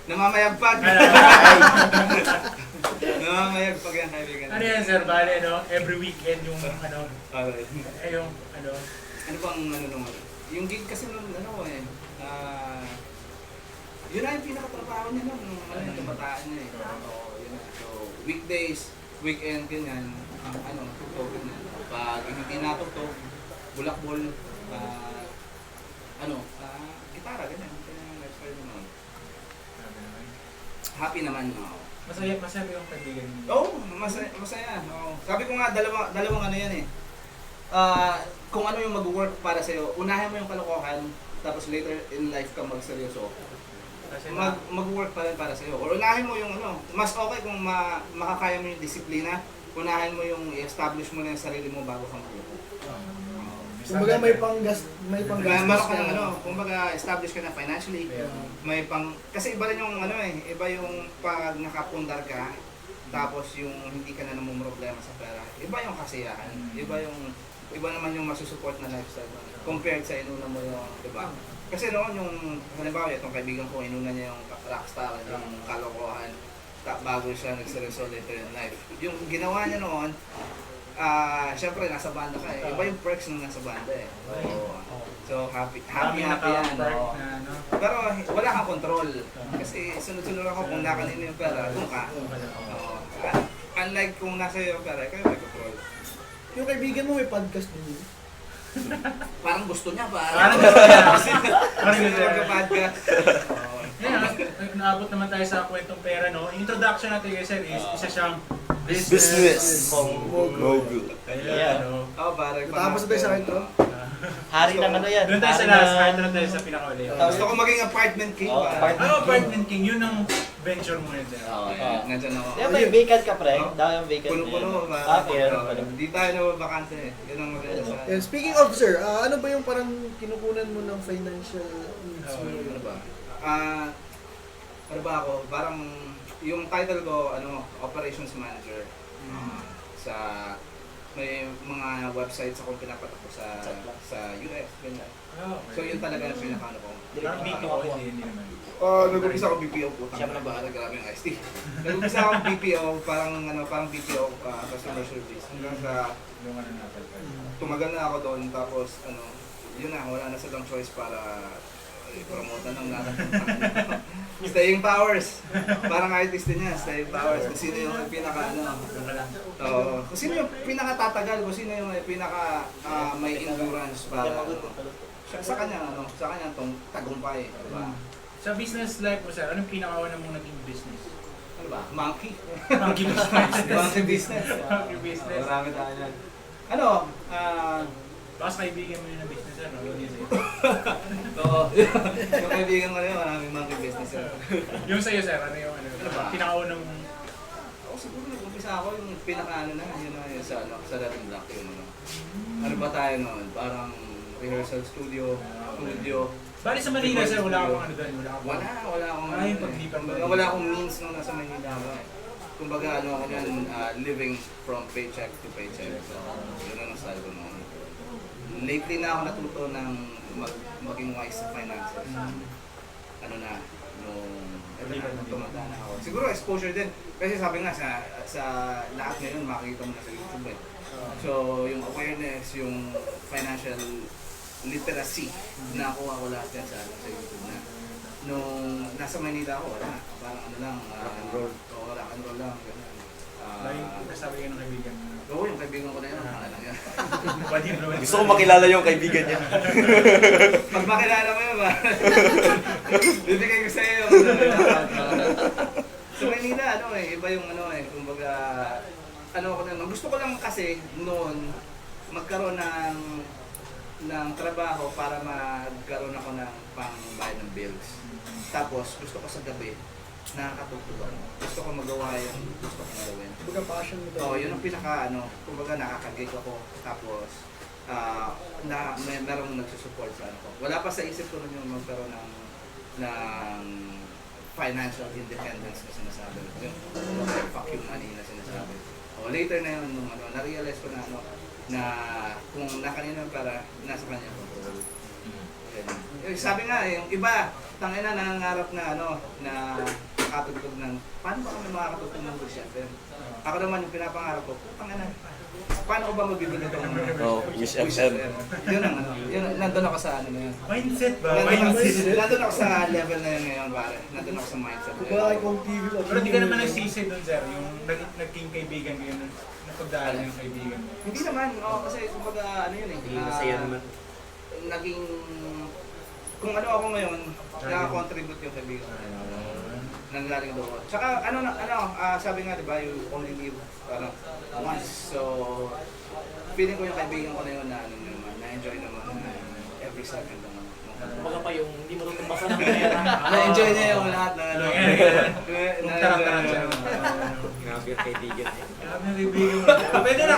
[SPEAKER 3] Namamayagpag. Namamayagpag yan, kaibigan.
[SPEAKER 2] Ano yan, sir? Bali, every weekend yung
[SPEAKER 3] Okay.
[SPEAKER 2] yung
[SPEAKER 3] Ano bang naman? Yung gig kasi nung yun na yung pinakatrabaho niya nung yung kabataan niya eh. Oo, yun na. So, weekdays, weekend, ganyan, tugtog ganyan. Pag hindi natugtog, bulakbol, gitara, ganyan. Kaya lifestyle naman. Happy naman,
[SPEAKER 2] masaya yung kaibigan mo.
[SPEAKER 3] Oo, masaya. Oo. Sabi ko nga, dalawang yan eh. Kung ano yung mag-work para sa'yo, unahin mo yung kalokohan, tapos later in life ka magseryoso.
[SPEAKER 2] Kasi
[SPEAKER 3] mag-work pa rin para sa'yo. Or unahin mo yung ano, mas okay kung makakaya mo yung disiplina, unahin mo yung i-establish mo na yung sarili mo bago ka mag-work.
[SPEAKER 1] Kumbaga may panggas, may panggastos
[SPEAKER 3] Meron ka ng ano, kumbaga establish ka na financially,
[SPEAKER 2] Yeah.
[SPEAKER 3] may pang, kasi iba rin yung ano iba yung pag nakapundar ka, tapos yung hindi ka na namumroblema sa pera, iba yung kasiyahan, iba naman yung masusupport na lifestyle mo, compared sa inuna mo yung, diba? Kasi noon yung, halimbawa itong kaibigan ko, inuna niya yung rockstar, yung kalokohan, bago siya nagsiresol later in life. Yung ginawa niya noon, syempre nasa banda ka eh. Iba yung perks nung nasa banda eh. So happy yan. Oo. Pero wala kang control. Kasi sunod-sunod ako kung nakanino yung pera, doon ka. Oo. Unlike kung nasa iyo yung pera, kayo may control.
[SPEAKER 1] Yung kaibigan mo may podcast din yun.
[SPEAKER 3] Parang gusto niya ba?
[SPEAKER 2] Parang gusto niya.
[SPEAKER 3] Gusto niya magka-podcast.
[SPEAKER 2] Yan, naabot naman tayo sa kwentong pera, no? Yung introduction natin kay Sir is isa siyang
[SPEAKER 5] Business.
[SPEAKER 1] Mogul.
[SPEAKER 5] Mogul.
[SPEAKER 2] Ayan, no?
[SPEAKER 3] Oo, parang
[SPEAKER 1] Tapos na tayo sa intro.
[SPEAKER 6] Hari ng ano yan.
[SPEAKER 2] Doon tayo sa
[SPEAKER 6] Hari
[SPEAKER 2] last,
[SPEAKER 6] ng-
[SPEAKER 2] kahit doon tayo sa pinakauli.
[SPEAKER 3] Gusto ko maging apartment king.
[SPEAKER 6] Oh,
[SPEAKER 3] ba?
[SPEAKER 6] apartment.
[SPEAKER 2] Apartment King, yun ang venture mo yun, Sir.
[SPEAKER 3] Oo,
[SPEAKER 6] Ah.
[SPEAKER 3] nandiyan ako.
[SPEAKER 6] Di ba may vacant ka, pre?
[SPEAKER 3] Oh.
[SPEAKER 6] Dahil yung vacant
[SPEAKER 3] Puno-puno.
[SPEAKER 6] meron pala.
[SPEAKER 3] Hindi tayo nababakante eh. Yun ang maganda sa...
[SPEAKER 1] And speaking of sir, ano ba yung parang kinukunan mo ng financial needs mo?
[SPEAKER 3] Ano ba? Ano ba ako? Parang yung title ko, operations manager. Sa may mga websites akong pinapatakbo sa US, ganyan. So yun talaga yung pinakaano ko.
[SPEAKER 2] Parang BPO, hindi naman.
[SPEAKER 3] Nag-umpisa ako BPO po.
[SPEAKER 6] Siya
[SPEAKER 3] Tama na
[SPEAKER 6] ba?
[SPEAKER 3] ba? Grabe yung IST. Nag-umpisa ako BPO, parang BPO customer service. Hanggang sa
[SPEAKER 2] Yung ano natin.
[SPEAKER 3] tumagal na ako doon, tapos yun na, wala na silang choice para i-promote na ng lahat. Staying powers. Parang artist din yan, staying powers. Kung sino yung pinaka kung sino yung pinaka-tatagal, kung sino yung pinaka may endurance para sa kanya tong tagumpay, diba?
[SPEAKER 2] Sa business life mo, Sir, anong pinakauna mong naging business?
[SPEAKER 3] Ano ba? Monkey?
[SPEAKER 2] Monkey business.
[SPEAKER 3] Monkey business.
[SPEAKER 2] Monkey business.
[SPEAKER 3] Marami tayo yan.
[SPEAKER 2] Baka sa kaibigan mo yun ng business, ano? Yun yun sa'yo.
[SPEAKER 3] So, yung kaibigan ko na yun, maraming monkey business yun.
[SPEAKER 2] Yung sa'yo, Sir, ano yung
[SPEAKER 3] ba?
[SPEAKER 2] pinakauna mong...
[SPEAKER 3] Ako siguro nag-umpisa ako yung pinaka yun na yun sa dating block yung ano ba tayo noon? Parang rehearsal studio.
[SPEAKER 2] Bali sa Manila, Sir, wala akong ano doon,
[SPEAKER 3] Wala akong
[SPEAKER 2] yung paglipan ba?
[SPEAKER 3] wala akong means nung nasa Manila ako. Kumbaga ako yan, living from paycheck to paycheck. So, yun ang style ko noon. Lately na ako natuto ng maging wise sa finances. Nung tumanda na ako. Siguro exposure din. Kasi sabi nga sa lahat ngayon makikita mo na sa YouTube eh. So yung awareness, yung financial literacy, nakuha ko lahat yan sa YouTube na. Nung nasa Manila ako, wala. Parang rock and roll. Oo, rock and roll lang. Ganun.
[SPEAKER 2] Kasabi ka ng kaibigan mo.
[SPEAKER 3] Oo, yung kaibigan ko na yan, ang lang yan.
[SPEAKER 2] Pwede bro.
[SPEAKER 5] Gusto ko makilala yung kaibigan niya.
[SPEAKER 3] Pag makilala mo yun ba? Bibigay ko sa'yo. Sa Manila, iba yung kumbaga, gusto ko lang kasi noon, magkaroon ng trabaho para magkaroon ako ng pangbayad ng bills. Tapos, gusto ko sa gabi, nakakatugtog ako. Gusto ko magawa yung gusto ko gawin.
[SPEAKER 1] Kumbaga passion mo
[SPEAKER 3] Oo, yun ang pinaka kumbaga nakakagig ako. Tapos merong nagsusupport sa ko. Wala pa sa isip ko nun yung magkaroon ng financial independence na sinasabi. Yung fuck yung money na sinasabi. Later na yun nung na-realize ko na kung nakanino para nasa kanya control. Sabi nga yung iba tangina nangangarap na na makatugtog ng paano ba kami makakatugtog ng Wish FM? Ako naman yung pinapangarap ko, tangina. Paano ko ba mabibili itong
[SPEAKER 5] Wish FM.
[SPEAKER 3] Yun ang yun nandun ako sa na yun.
[SPEAKER 2] Mindset ba?
[SPEAKER 3] Nandun ako sa level na yun ngayon, pare. Nandun ako sa mindset.
[SPEAKER 1] Kumbaga kung TV mo.
[SPEAKER 2] Pero di ka naman nagsisi doon, Sir, yung naging kaibigan ko yun, napagdaan yung kaibigan mo.
[SPEAKER 3] Hindi naman, kasi kumbaga yun eh.
[SPEAKER 6] Masaya naman.
[SPEAKER 3] Naging kung ako ngayon, naka-contribute yung kaibigan ko. Nanggaling doon. Tsaka sabi nga 'di ba, you only live once. So feeling ko yung kaibigan ko na yun na na-enjoy naman every second naman.
[SPEAKER 6] Kumbaga pa yung hindi mo tutumbasan ng pera.
[SPEAKER 3] Na-enjoy niya yung lahat na ano.
[SPEAKER 2] Tarang-tarang siya.
[SPEAKER 5] Grabe yung kaibigan niya.
[SPEAKER 2] Grabe yung kaibigan mo.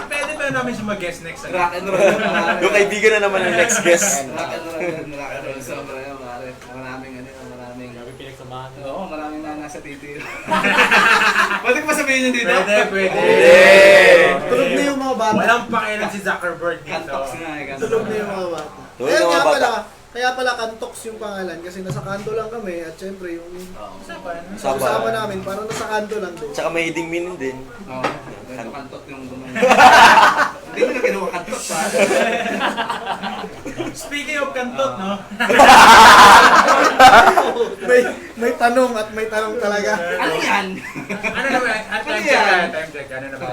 [SPEAKER 2] Pwede ba namin siya mag-guest next?
[SPEAKER 3] Rock and roll yun, pare.
[SPEAKER 5] Yung kaibigan na naman yung next guest.
[SPEAKER 3] Rock and roll yun, rock and roll. Sobra yun, pare. Maraming ano, maraming...
[SPEAKER 6] Grabe pinagsamahan.
[SPEAKER 3] Oo, maraming na nasa titi. Pwede ko ba sabihin yun dito?
[SPEAKER 2] Pwede.
[SPEAKER 1] Tulog na yung mga bata.
[SPEAKER 2] Walang pakialam si Zuckerberg dito.
[SPEAKER 3] Kantox nga eh, kantox.
[SPEAKER 1] Tulog na yung mga bata.
[SPEAKER 5] Tulog na mga bata.
[SPEAKER 1] Kaya pala Kantox yung pangalan kasi nasa kanto lang kami at syempre yung
[SPEAKER 2] Usapan.
[SPEAKER 5] Usapan.
[SPEAKER 1] usapan namin parang nasa kanto lang din.
[SPEAKER 5] Tsaka may hiding meaning din.
[SPEAKER 3] Oo, ganito kantot yung gumang. Hindi mo na ginawa kantot pa.
[SPEAKER 2] Speaking of kantot, no?
[SPEAKER 1] May tanong at may tanong talaga.
[SPEAKER 3] Ano yan?
[SPEAKER 2] Ano na ba? Time check. Time check. Ano na ba?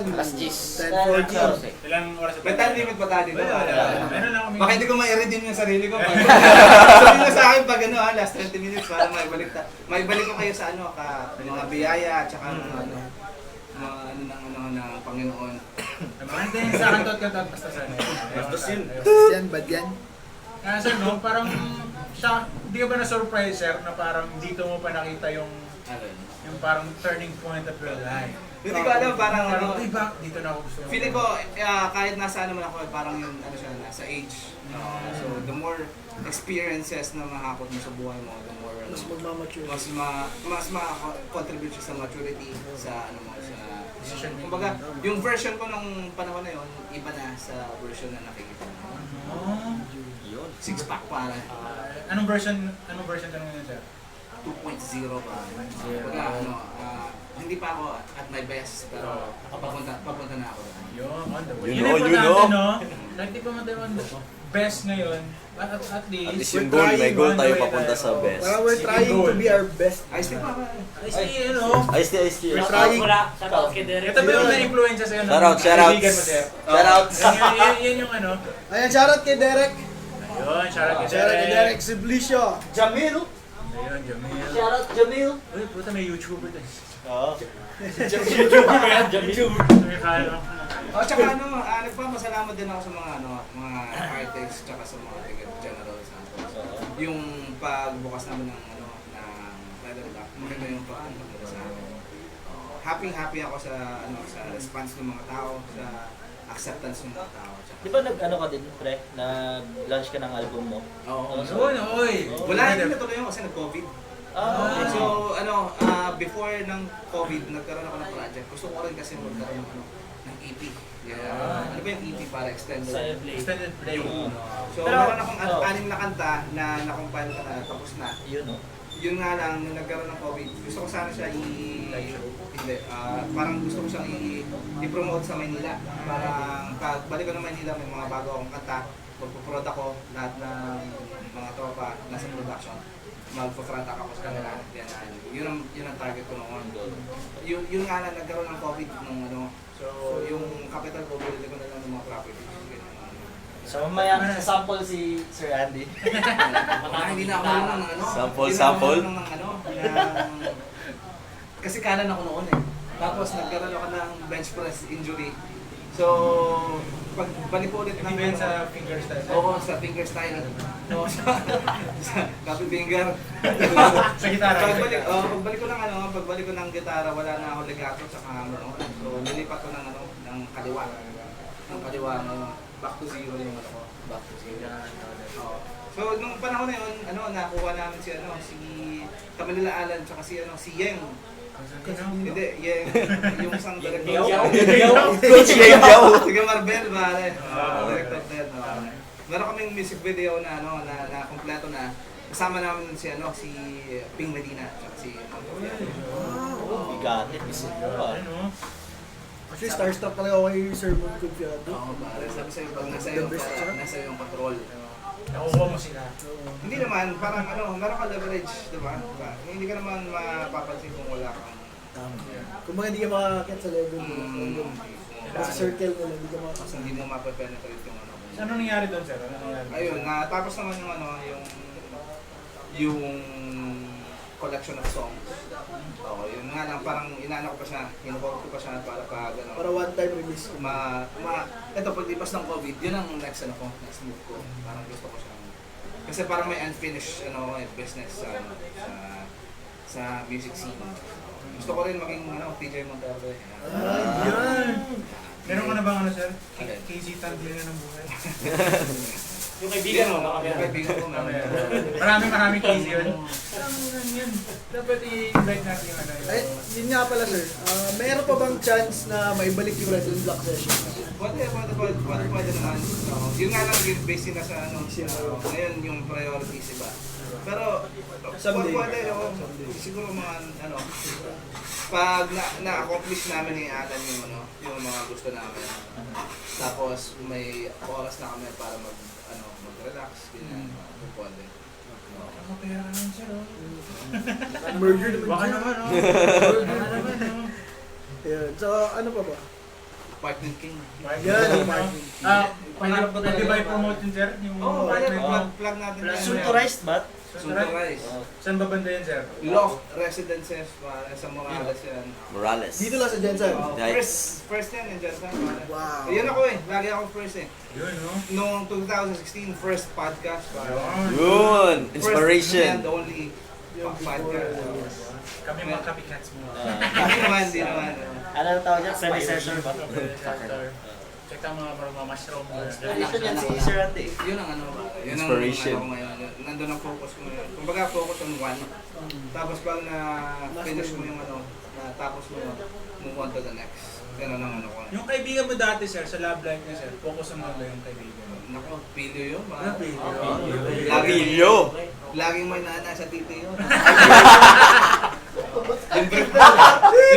[SPEAKER 1] 10
[SPEAKER 6] Last G's.
[SPEAKER 1] 10:40.
[SPEAKER 2] Ilang oras na
[SPEAKER 3] May time limit ba tayo dito?
[SPEAKER 2] Ano lang kami?
[SPEAKER 3] Baka hindi ko ma-redeem yung sarili ko. Sabihin na sa akin pag ano, last 20 minutes para maibalik ko kayo sa ano, mga biyaya at saka mga ng Panginoon.
[SPEAKER 2] Naman din sa kantot-kantot basta sana.
[SPEAKER 5] Bastos yun.
[SPEAKER 1] Yan, bad yan.
[SPEAKER 2] Kaya sir, no, parang siya, hindi ka ba na-surprise sir na parang dito mo pa nakita yung parang turning point of your life?
[SPEAKER 3] Hindi ko alam, parang ano,
[SPEAKER 2] Uy, ba? Dito na ako gusto.
[SPEAKER 3] feeling ko kahit nasa ano man ako, parang yung ano siya, nasa age. So the more experiences na mahakot mo sa buhay mo, the more
[SPEAKER 1] Mas magmamature.
[SPEAKER 3] mas ma-contribute siya sa maturity sa ano mo sa
[SPEAKER 2] Decision making.
[SPEAKER 3] kumbaga yung version ko nung panahon na yon iba na sa version na nakikita mo.
[SPEAKER 2] Oh.
[SPEAKER 3] Six pack para
[SPEAKER 2] Anong version ka naman yun sir?
[SPEAKER 3] 2.0 pa. Kumbaga ano hindi pa ako at my best pero papunta na ako doon.
[SPEAKER 2] Yun, on the way.
[SPEAKER 5] You
[SPEAKER 2] Yun
[SPEAKER 5] know,
[SPEAKER 2] ang
[SPEAKER 5] you know.
[SPEAKER 2] importante, no? Kahit di pa man tayo on the best ngayon, at
[SPEAKER 5] At
[SPEAKER 2] least,
[SPEAKER 5] least yung goal, may goal tayo papunta sa best.
[SPEAKER 1] Parang we're trying to be our best.
[SPEAKER 3] Ay, still pa.
[SPEAKER 2] I see, you know,
[SPEAKER 5] Ayos di, ayos di.
[SPEAKER 1] We're
[SPEAKER 6] Shout
[SPEAKER 1] trying.
[SPEAKER 6] out mula. Shout out kay Derek.
[SPEAKER 2] ito ba yung na-influensya sa'yo ng
[SPEAKER 5] Shoutouts,
[SPEAKER 2] kaibigan mo,
[SPEAKER 5] shoutouts.
[SPEAKER 2] sir?
[SPEAKER 5] Shoutouts.
[SPEAKER 2] Yan yung ano.
[SPEAKER 1] Ayan, shoutout kay Derek.
[SPEAKER 2] Ayun, shoutout kay
[SPEAKER 1] Shoutout kay Derek
[SPEAKER 2] Derek.
[SPEAKER 1] Siblicio.
[SPEAKER 6] Jamil.
[SPEAKER 2] Ayun, Jamil.
[SPEAKER 6] Shout out Jamil.
[SPEAKER 2] Uy, puta may YouTuber to.
[SPEAKER 6] Oo. YouTuber yan, Jamil.
[SPEAKER 2] May kano.
[SPEAKER 3] Oh, tsaka ano, nagpapasalamat din ako sa mga artists tsaka sa mga General Santos. Yung pagbukas namin ng leather lock, maganda yung pagbukas sa amin. Happy ako sa sa response ng mga tao, sa acceptance ng mga tao. Tsaka,
[SPEAKER 6] Di ba nag-ano ka din, pre? Nag-launch ka ng album mo?
[SPEAKER 3] Oo.
[SPEAKER 2] Yun, oy.
[SPEAKER 3] Wala, hindi natuloy yun kasi nag-COVID.
[SPEAKER 6] Ah,
[SPEAKER 3] So, before ng COVID, nagkaroon ako ng project. Gusto ko rin kasi magkaroon ng EP. Yeah. Ano ba yung EP para extended?
[SPEAKER 6] Sa play.
[SPEAKER 2] Extended play.
[SPEAKER 3] So,
[SPEAKER 6] Pero,
[SPEAKER 3] meron akong
[SPEAKER 6] oh.
[SPEAKER 3] 6 na kanta na na-compile ko na, tapos na.
[SPEAKER 6] Yun, no?
[SPEAKER 3] Yun nga lang, nung nagkaroon ng COVID, gusto ko sana siya hindi, parang gusto ko siyang i-promote sa Maynila. Parang pagbalik ko ng Maynila, may mga bago akong kanta. Magpo-prod ako, lahat ng mga tropa nasa production. Magpo-front ako sa kanila. Yun ang target ko noon. Yun nga lang, nagkaroon ng COVID nung ano. So, yung capital ko, bilhin ko na lang ng mga properties.
[SPEAKER 6] So mamaya sample si Sir Andy.
[SPEAKER 3] Hindi na ako marunong ng ano.
[SPEAKER 5] Sample,
[SPEAKER 3] Hindi na ako
[SPEAKER 5] sample.
[SPEAKER 3] marunong ng ano. Kasi kanan ako noon eh. Tapos nagkaroon ako ng bench press injury. So, pagbalik ko ulit ng
[SPEAKER 2] Hindi ba yun sa fingerstyle?
[SPEAKER 3] Oo, sa finger style. No, sa copy finger.
[SPEAKER 2] Sa gitara.
[SPEAKER 3] Pagbalik ko ng gitara, wala na ako legato sa hammer. So, nilipat ko ng kaliwa. Ng kaliwa, back to zero yung ano ko. Back to zero. Oo. So, nung panahon na yun, nakuha namin si Kamanila Alan, tsaka si Yeng. Hindi, Yeng, yung isang director.
[SPEAKER 5] Coach Yeng Yao.
[SPEAKER 3] Sige Marbel, pare. Director din. Meron kaming music video na na kompleto na. Kasama namin si Ping Medina at si
[SPEAKER 6] Bigatin.
[SPEAKER 2] Ano?
[SPEAKER 1] Actually, starstruck talaga ako kay Sir Moon Confiado.
[SPEAKER 3] Oo, pare. Sabi sa'yo, pag nasa yung control.
[SPEAKER 2] Nakukuha mo sila.
[SPEAKER 3] Hindi naman, parang meron ka leverage, di ba? Hindi ka naman mapapansin kung wala kang...
[SPEAKER 1] Kung mga hindi ka makakakit sa level mo. Sa circle nila, hindi ka
[SPEAKER 3] Kasi
[SPEAKER 1] makakasama.
[SPEAKER 3] hindi mo mapapenetrate yung
[SPEAKER 2] So, ano nangyari doon, sir? Ano nangyari?
[SPEAKER 3] Ayun, natapos naman yung collection of songs. Oo, yun nga lang, parang inaano ko pa siya, hinuhold ko pa siya para
[SPEAKER 1] Para one-time release.
[SPEAKER 3] ito, paglipas ng COVID, yun ang next move ko. Parang gusto ko siyang Kasi parang may unfinished business sa music scene. Gusto ko rin maging PJ Montero.
[SPEAKER 2] Yan! Meron ka na bang sir?
[SPEAKER 3] Okay.
[SPEAKER 2] KZ Tandil na ng buhay.
[SPEAKER 6] Yung kaibigan mo, baka meron.
[SPEAKER 3] Kaibigan ko na.
[SPEAKER 2] Maraming KZ yun. Yan. Dapat i-invite natin yung
[SPEAKER 1] Ay, yun nga pala sir. Mayroon pa bang chance na maibalik yung Red and Black session?
[SPEAKER 3] Pwede naman. Yun nga lang, based na sa ngayon yung priorities iba. Pero,
[SPEAKER 1] Someday.
[SPEAKER 3] pwede, siguro mga, pag na-accomplish namin yung Alan yung mga gusto namin. Tapos, may oras na kami para mag-relax, ganyan, pwede.
[SPEAKER 2] Kapera ka naman sir.
[SPEAKER 1] Murder naman
[SPEAKER 2] Baka
[SPEAKER 1] siya.
[SPEAKER 2] naman Baka naman
[SPEAKER 1] Ayan. So, ano pa ba?
[SPEAKER 3] Partner King.
[SPEAKER 1] Yan.
[SPEAKER 2] Pwede ba i-promote yun sir? Yung
[SPEAKER 3] Oo, pwede,
[SPEAKER 2] partner mo?
[SPEAKER 3] plug natin. yan.
[SPEAKER 6] Sulturized ba?
[SPEAKER 3] Sulturized.
[SPEAKER 2] Saan ba banda yan sir?
[SPEAKER 3] Loft Residences para sa Morales yan.
[SPEAKER 5] Morales.
[SPEAKER 1] Dito lang sa Jensen.
[SPEAKER 3] First yan, nandiyan sa
[SPEAKER 1] Wow.
[SPEAKER 3] Ayun ako lagi ako first
[SPEAKER 2] Yun no?
[SPEAKER 3] Noong 2016, first podcast.
[SPEAKER 5] Yun!
[SPEAKER 3] First
[SPEAKER 5] Inspiration.
[SPEAKER 3] and only podcast.
[SPEAKER 2] Kami mga copycats mo.
[SPEAKER 3] Hindi naman.
[SPEAKER 6] Ano ang tawag niya? Semi-session ba?
[SPEAKER 2] Check ang mga mushroom.
[SPEAKER 6] Inspiration yan si Sir Andy.
[SPEAKER 3] Yun ang yun ang
[SPEAKER 5] Inspiration.
[SPEAKER 3] ko ngayon. Nandun ang focus ko ngayon. Kumbaga focus on one. Tapos pag na-finish mo yung tapos mo move on to the next. Ganun ang ko.
[SPEAKER 2] Yung kaibigan mo dati sir, sa love life niya sir, focus on ba yung kaibigan mo?
[SPEAKER 3] Nako, pilyo yun.
[SPEAKER 5] Pilyo!
[SPEAKER 3] Laging may nana sa titi yun.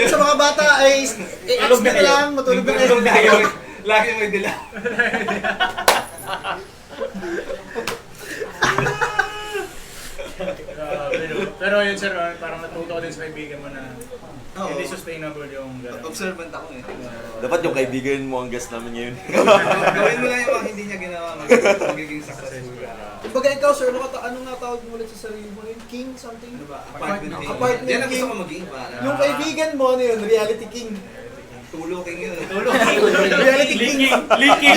[SPEAKER 1] Sa mga bata ay i-ask na lang, matulog na kayo.
[SPEAKER 3] Laging may dila.
[SPEAKER 2] Pero yun sir, parang natuto ko din sa kaibigan mo na
[SPEAKER 3] Oo.
[SPEAKER 2] hindi sustainable yung gano'n.
[SPEAKER 3] Observant ako eh.
[SPEAKER 5] Dapat yung kaibigan mo ang guest namin ngayon.
[SPEAKER 3] Gawin mo lang yung mga hindi niya ginawa, magiging successful ka.
[SPEAKER 1] Kumbaga ikaw sir, ano nga tawag mo ulit sa sarili mo? Yung king something?
[SPEAKER 3] Ano ba? Apartment king.
[SPEAKER 1] Apartment
[SPEAKER 3] Yan ang gusto
[SPEAKER 1] king.
[SPEAKER 3] ko maging para.
[SPEAKER 1] Yung kaibigan mo, ano yun? Reality king.
[SPEAKER 3] Tulo king yun.
[SPEAKER 1] Reality king.
[SPEAKER 6] Leaking!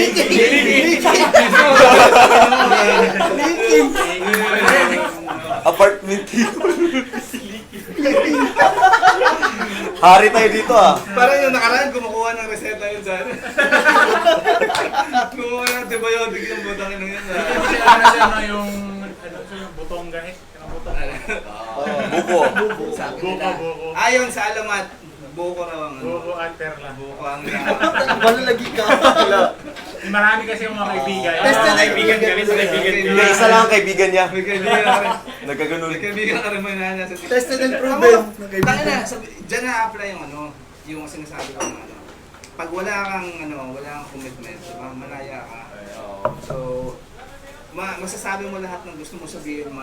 [SPEAKER 1] Leaking.
[SPEAKER 5] Apartment yun. Hari tayo dito ah.
[SPEAKER 3] Parang yung nakaraan, kumukuha ng reseta yun sa kumukuha ng antibiotic yung butang yun yun.
[SPEAKER 2] Kasi ano yung butong gahit? Yung butong
[SPEAKER 5] Buko.
[SPEAKER 3] Sabi
[SPEAKER 2] buko,
[SPEAKER 3] nila.
[SPEAKER 2] buko.
[SPEAKER 3] Ayon sa alamat, buko raw ang
[SPEAKER 2] Buko at perla.
[SPEAKER 3] Buko ang
[SPEAKER 1] Malalagi ka.
[SPEAKER 2] Marami kasi yung mga kaibigan.
[SPEAKER 1] Tested na
[SPEAKER 6] Kaibigan kami sa kaibigan ko.
[SPEAKER 5] Hindi, isa lang ang kaibigan niya.
[SPEAKER 3] May kaibigan ka rin.
[SPEAKER 5] Nagkaganon.
[SPEAKER 3] May kaibigan ka rin may nana sa titi.
[SPEAKER 1] Tested and proven. ng
[SPEAKER 3] Tangina,
[SPEAKER 1] kaibigan.
[SPEAKER 3] diyan na-apply yung sinasabi ko pag wala kang commitment, malaya ka. So, masasabi mo lahat ng gusto mo sabihin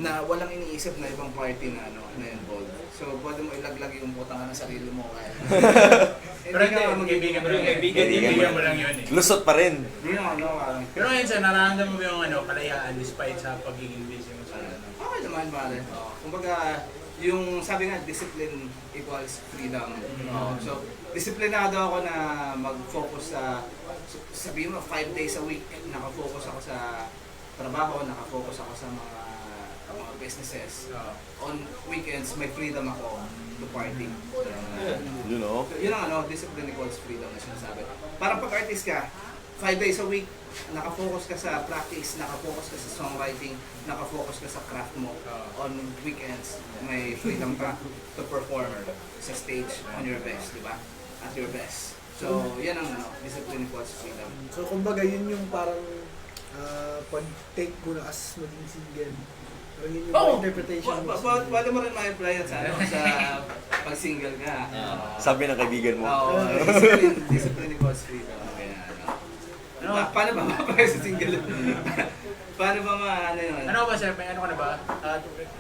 [SPEAKER 3] na walang iniisip na ibang party na involved. So, pwede mo ilaglag yung butang ng sarili mo kaya.
[SPEAKER 2] Pero hindi, kaibigan mo lang yun. Kaibigan mo lang yun eh.
[SPEAKER 5] Lusot pa rin.
[SPEAKER 3] Hindi naman, parang,
[SPEAKER 2] Pero ngayon sir, nararamdaman mo yung kalayaan despite sa pagiging busy mo sa
[SPEAKER 3] okay naman, pare. Kumbaga, yung sabi nga, discipline equals freedom. So, disiplinado ako na mag-focus sabihin mo, 5 days a week, nakafocus ako sa trabaho, nakafocus ako sa mga businesses. On weekends, may freedom ako to party.
[SPEAKER 5] You know?
[SPEAKER 3] Yun ang discipline equals freedom na sinasabi. Parang pag artist ka, 5 days a week, nakafocus ka sa practice, nakafocus ka sa songwriting, nakafocus ka sa craft mo. On weekends, may freedom ka to perform sa stage on your best, di ba? At your best. So, yan ang discipline equals freedom.
[SPEAKER 1] So kumbaga yun yung parang pag-take ko na as maging single. Parang yun yung interpretation mo.
[SPEAKER 3] Wala mo rin ma-apply yan sa pag-single ka.
[SPEAKER 5] Sabi ng kaibigan mo.
[SPEAKER 3] Oo, discipline equals freedom. Kaya, paano ba ma-apply sa single? Paano ba yun?
[SPEAKER 2] Ano ba sir, may ano ka na ba?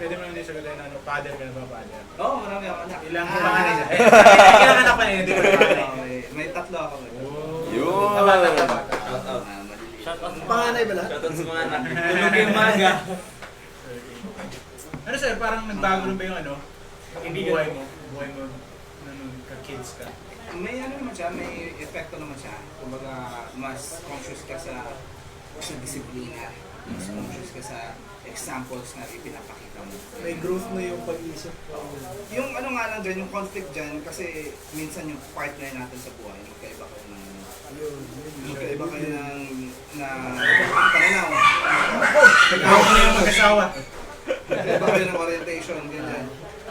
[SPEAKER 2] Pwede mo hindi sagutin na father ka na ba, father?
[SPEAKER 3] Oo, marami ako anak.
[SPEAKER 2] Ilang panganay siya? Ilang anak pa niya, hindi ko panganay.
[SPEAKER 3] May tatlo ako.
[SPEAKER 5] Yun.
[SPEAKER 1] Panganay ba lahat?
[SPEAKER 6] Shoutout sa mga anak. Tulog yung maga.
[SPEAKER 2] Ano sir, parang nagbago rin ba yung
[SPEAKER 6] Kaibigan
[SPEAKER 2] buhay
[SPEAKER 6] mo.
[SPEAKER 2] mo nung ka-kids ka?
[SPEAKER 3] May naman siya, may epekto naman siya. Kumbaga, mas conscious ka sa disiplina. mas conscious ka sa examples na ipinapakita mo.
[SPEAKER 1] May growth na yung pag-iisip.
[SPEAKER 3] Yung ano nga lang dyan, yung conflict dyan, kasi minsan yung partner natin sa buhay, magkaiba kayo ng magkaiba kayo ng pananaw.
[SPEAKER 2] Nagkakaroon na yung mag-asawa.
[SPEAKER 3] Magkaiba kayo ng orientation, ganyan.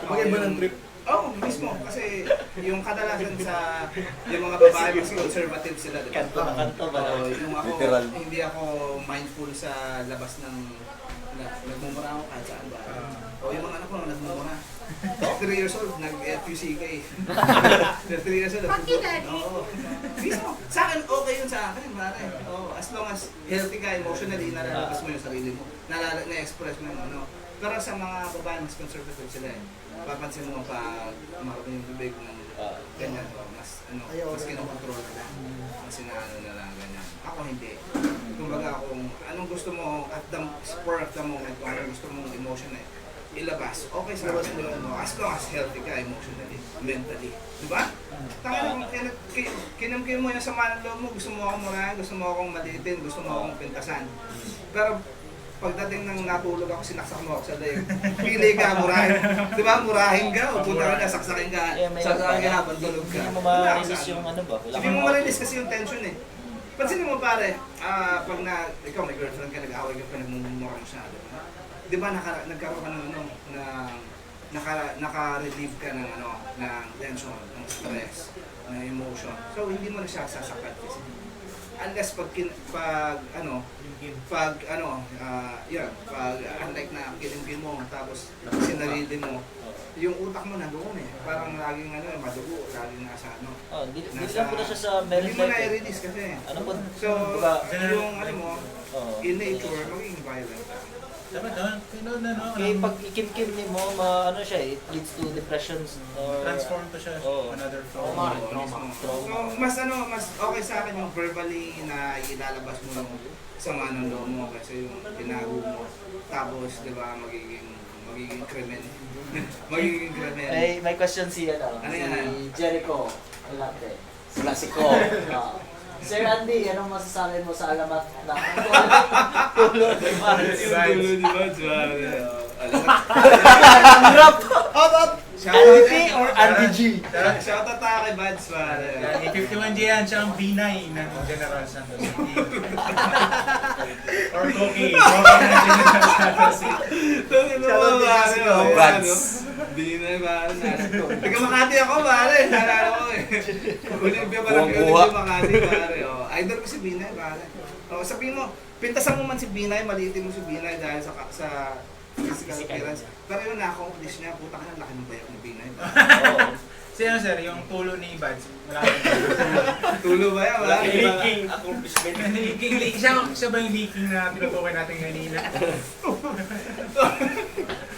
[SPEAKER 1] Magkaiba ng trip.
[SPEAKER 3] Oo, mismo. Kasi yung kadalasan sa yung mga babae, mas conservative sila, di ba?
[SPEAKER 6] Kanto na kanto ba?
[SPEAKER 3] Oo, yung ako,
[SPEAKER 5] Literal.
[SPEAKER 3] hindi ako mindful sa labas ng nagmumura ako kahit saan ba. O yung mga anak ko nagmumura. 3 years old, nag-FUCK. 3 years old, Oo. Mismo. Sa akin, okay yun sa akin, pare. Oo, as long as healthy ka emotionally, nalalabas mo yung sarili mo. Na-express mo yung ano. Pero sa mga babae, mas conservative sila eh. Papansin mo pa umarap yung bibig ng ganyan. Mas kinokontrol nila. Mas sinaano na lang ganyan. Ako hindi. Kumbaga kung anong gusto mo at the spur of the moment, kung anong gusto mong emotion na ilabas, okay sa akin yun. As long as healthy ka emotionally, mentally. Diba? Tanga kinamkim mo yung sama ng loob mo, gusto mo akong murahin, gusto mo akong maliitin, gusto mo akong pintasan. Pero pagdating ng natulog ako, sinaksak mo ako sa leg. Pili ka, murahin. Di ba? Murahin ka, o punta ka na, saksakin ka. Saksakin ka habang tulog ka.
[SPEAKER 6] Hindi mo ma-release yung ano ba?
[SPEAKER 3] Hindi mo ma-release kasi yung tension eh. Pansinin mo pare, pag ikaw may girlfriend ka, nag-away ka pa, nagmumura masyado. Di ba nagkaroon ka ng ano, naka-relieve ka ng ano, ng tension, ng stress, ng emotion. So hindi mo na siya sasakat kasi. Unless pag unlike na kilimkin mo, tapos sinarili mo, yung utak mo nandoon eh. Parang laging madugo, laging nasa ano.
[SPEAKER 6] Oh, hindi lang po na siya sa meron
[SPEAKER 3] Hindi mo na i-release kasi.
[SPEAKER 6] Ano po?
[SPEAKER 3] So, yung mo,
[SPEAKER 6] Oo.
[SPEAKER 3] in nature, magiging violent ka.
[SPEAKER 2] Dapat doon,
[SPEAKER 6] Kaya pag ikimkim ni mo, ano siya, it leads to depressions or
[SPEAKER 2] transform to siya
[SPEAKER 6] Oo.
[SPEAKER 2] another
[SPEAKER 6] Trauma.
[SPEAKER 2] form.
[SPEAKER 3] So, mas okay sa akin yung verbally na ilalabas mo yung sama ng loob mo kasi yung tinago mo. Tapos, di ba, magiging krimen. Magiging krimen.
[SPEAKER 6] may question si
[SPEAKER 3] Ano yan?
[SPEAKER 6] si Jericho Alate. Klasiko. Sir Andy, anong masasabi mo sa alamat na tulo ni Vance?
[SPEAKER 3] Yung dulo di ba?
[SPEAKER 6] Hirap!
[SPEAKER 1] Up!
[SPEAKER 6] Andy P or Andy G?
[SPEAKER 3] Shoutout tayo kay Bads, pare.
[SPEAKER 2] 51G yan, siya ang B9 ng General Santos City. Or Koki ng General Santos City.
[SPEAKER 3] Shoutout tayo kay
[SPEAKER 5] Bads.
[SPEAKER 3] Di na pare. Taga Makati ako, pare. Nalala ko eh. Olimpia pa lang
[SPEAKER 5] Buwang-buwa.
[SPEAKER 3] Olimpia Makati, pare. Idol ko si Binay, pare. Sabihin mo, pintasan mo man si Binay, maliitin mo si Binay dahil sa physical appearance. Pero yun, na-accomplish niya. Puta ka na, laki ng bayak ni Binay.
[SPEAKER 2] Sir, yung tulo ni Bads, wala
[SPEAKER 3] Tulo ba yan? Wala.
[SPEAKER 6] Leaking accomplishment.
[SPEAKER 2] Leaking. Siya ba yung leaking na tinutukoy natin kanina?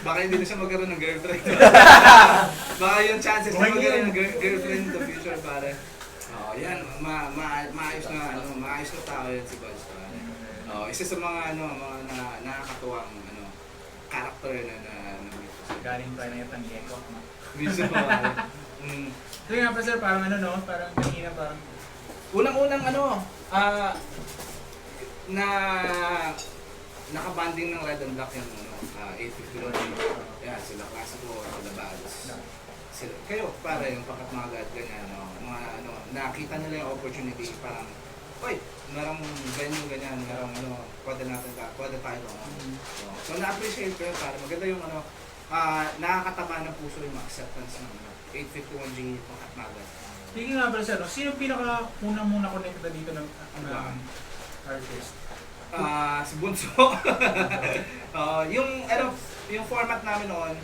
[SPEAKER 3] Baka hindi na siya magkaroon ng girlfriend. Baka yung chances na magkaroon ng girlfriend in the future, pare. Yan, maayos na tao yan si Bads, pare. Isa sa mga mga nakakatuwang character na
[SPEAKER 2] Galing pa na yung Gecko.
[SPEAKER 3] minsan pare.
[SPEAKER 2] So nga pa sir, parang parang kanina parang
[SPEAKER 3] Unang-unang nakabanding ng Red and Black yung 851. Yan, sila Classico, sila Bads. Kayo, pare, yung pagkatmagad, ganyan, nakita nila yung opportunity, parang, oy, merong venue, ganyan, merong pwede tayo. So, na-appreciate ko yun, pare. Maganda yung nakakataba ng puso yung acceptance ng 851G pagkatmagad.
[SPEAKER 2] Speaking nga pala sir, sino pinaka-unang connected dito ng artist?
[SPEAKER 3] Si Bunso. Yung format namin noon,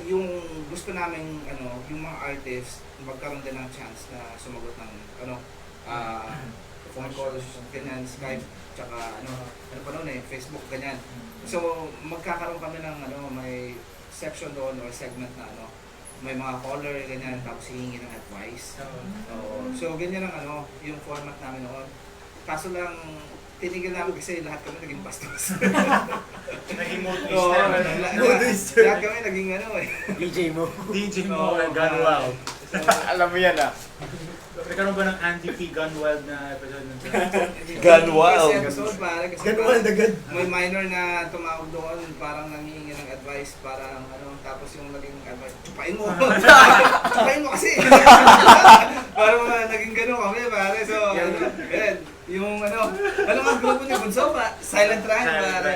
[SPEAKER 3] yung gusto namin yung mga artists magkaroon din ng chance na sumagot ng phone calls, ganyan, Skype, tsaka pa noon Facebook, ganyan. So magkakaroon kami ng may section doon or segment na may mga caller, ganyan, tapos hihingi ng advice. So ganyan ang yung format namin noon. Kaso lang tinigil namin kasi lahat kami naging bastos.
[SPEAKER 2] Naging
[SPEAKER 3] Oo,
[SPEAKER 2] modist.
[SPEAKER 3] lahat kami naging
[SPEAKER 6] DJ mo.
[SPEAKER 2] DJ mo, gone wild.
[SPEAKER 5] Alam mo yan ah.
[SPEAKER 2] Nagkaroon ba ng Andy P. Gunwild na episode ng
[SPEAKER 5] Gun
[SPEAKER 3] Kasi
[SPEAKER 5] wild.
[SPEAKER 3] episode pare, kasi
[SPEAKER 1] Ganun, agad.
[SPEAKER 3] may minor na tumawag doon, parang nangihingi ng advice, parang tapos yung naging advice, chupain mo! Chupain mo kasi! Parang naging gano'n kami pare, so yan, yung ano nga grupo ni Bunso pa, Silent Run pare.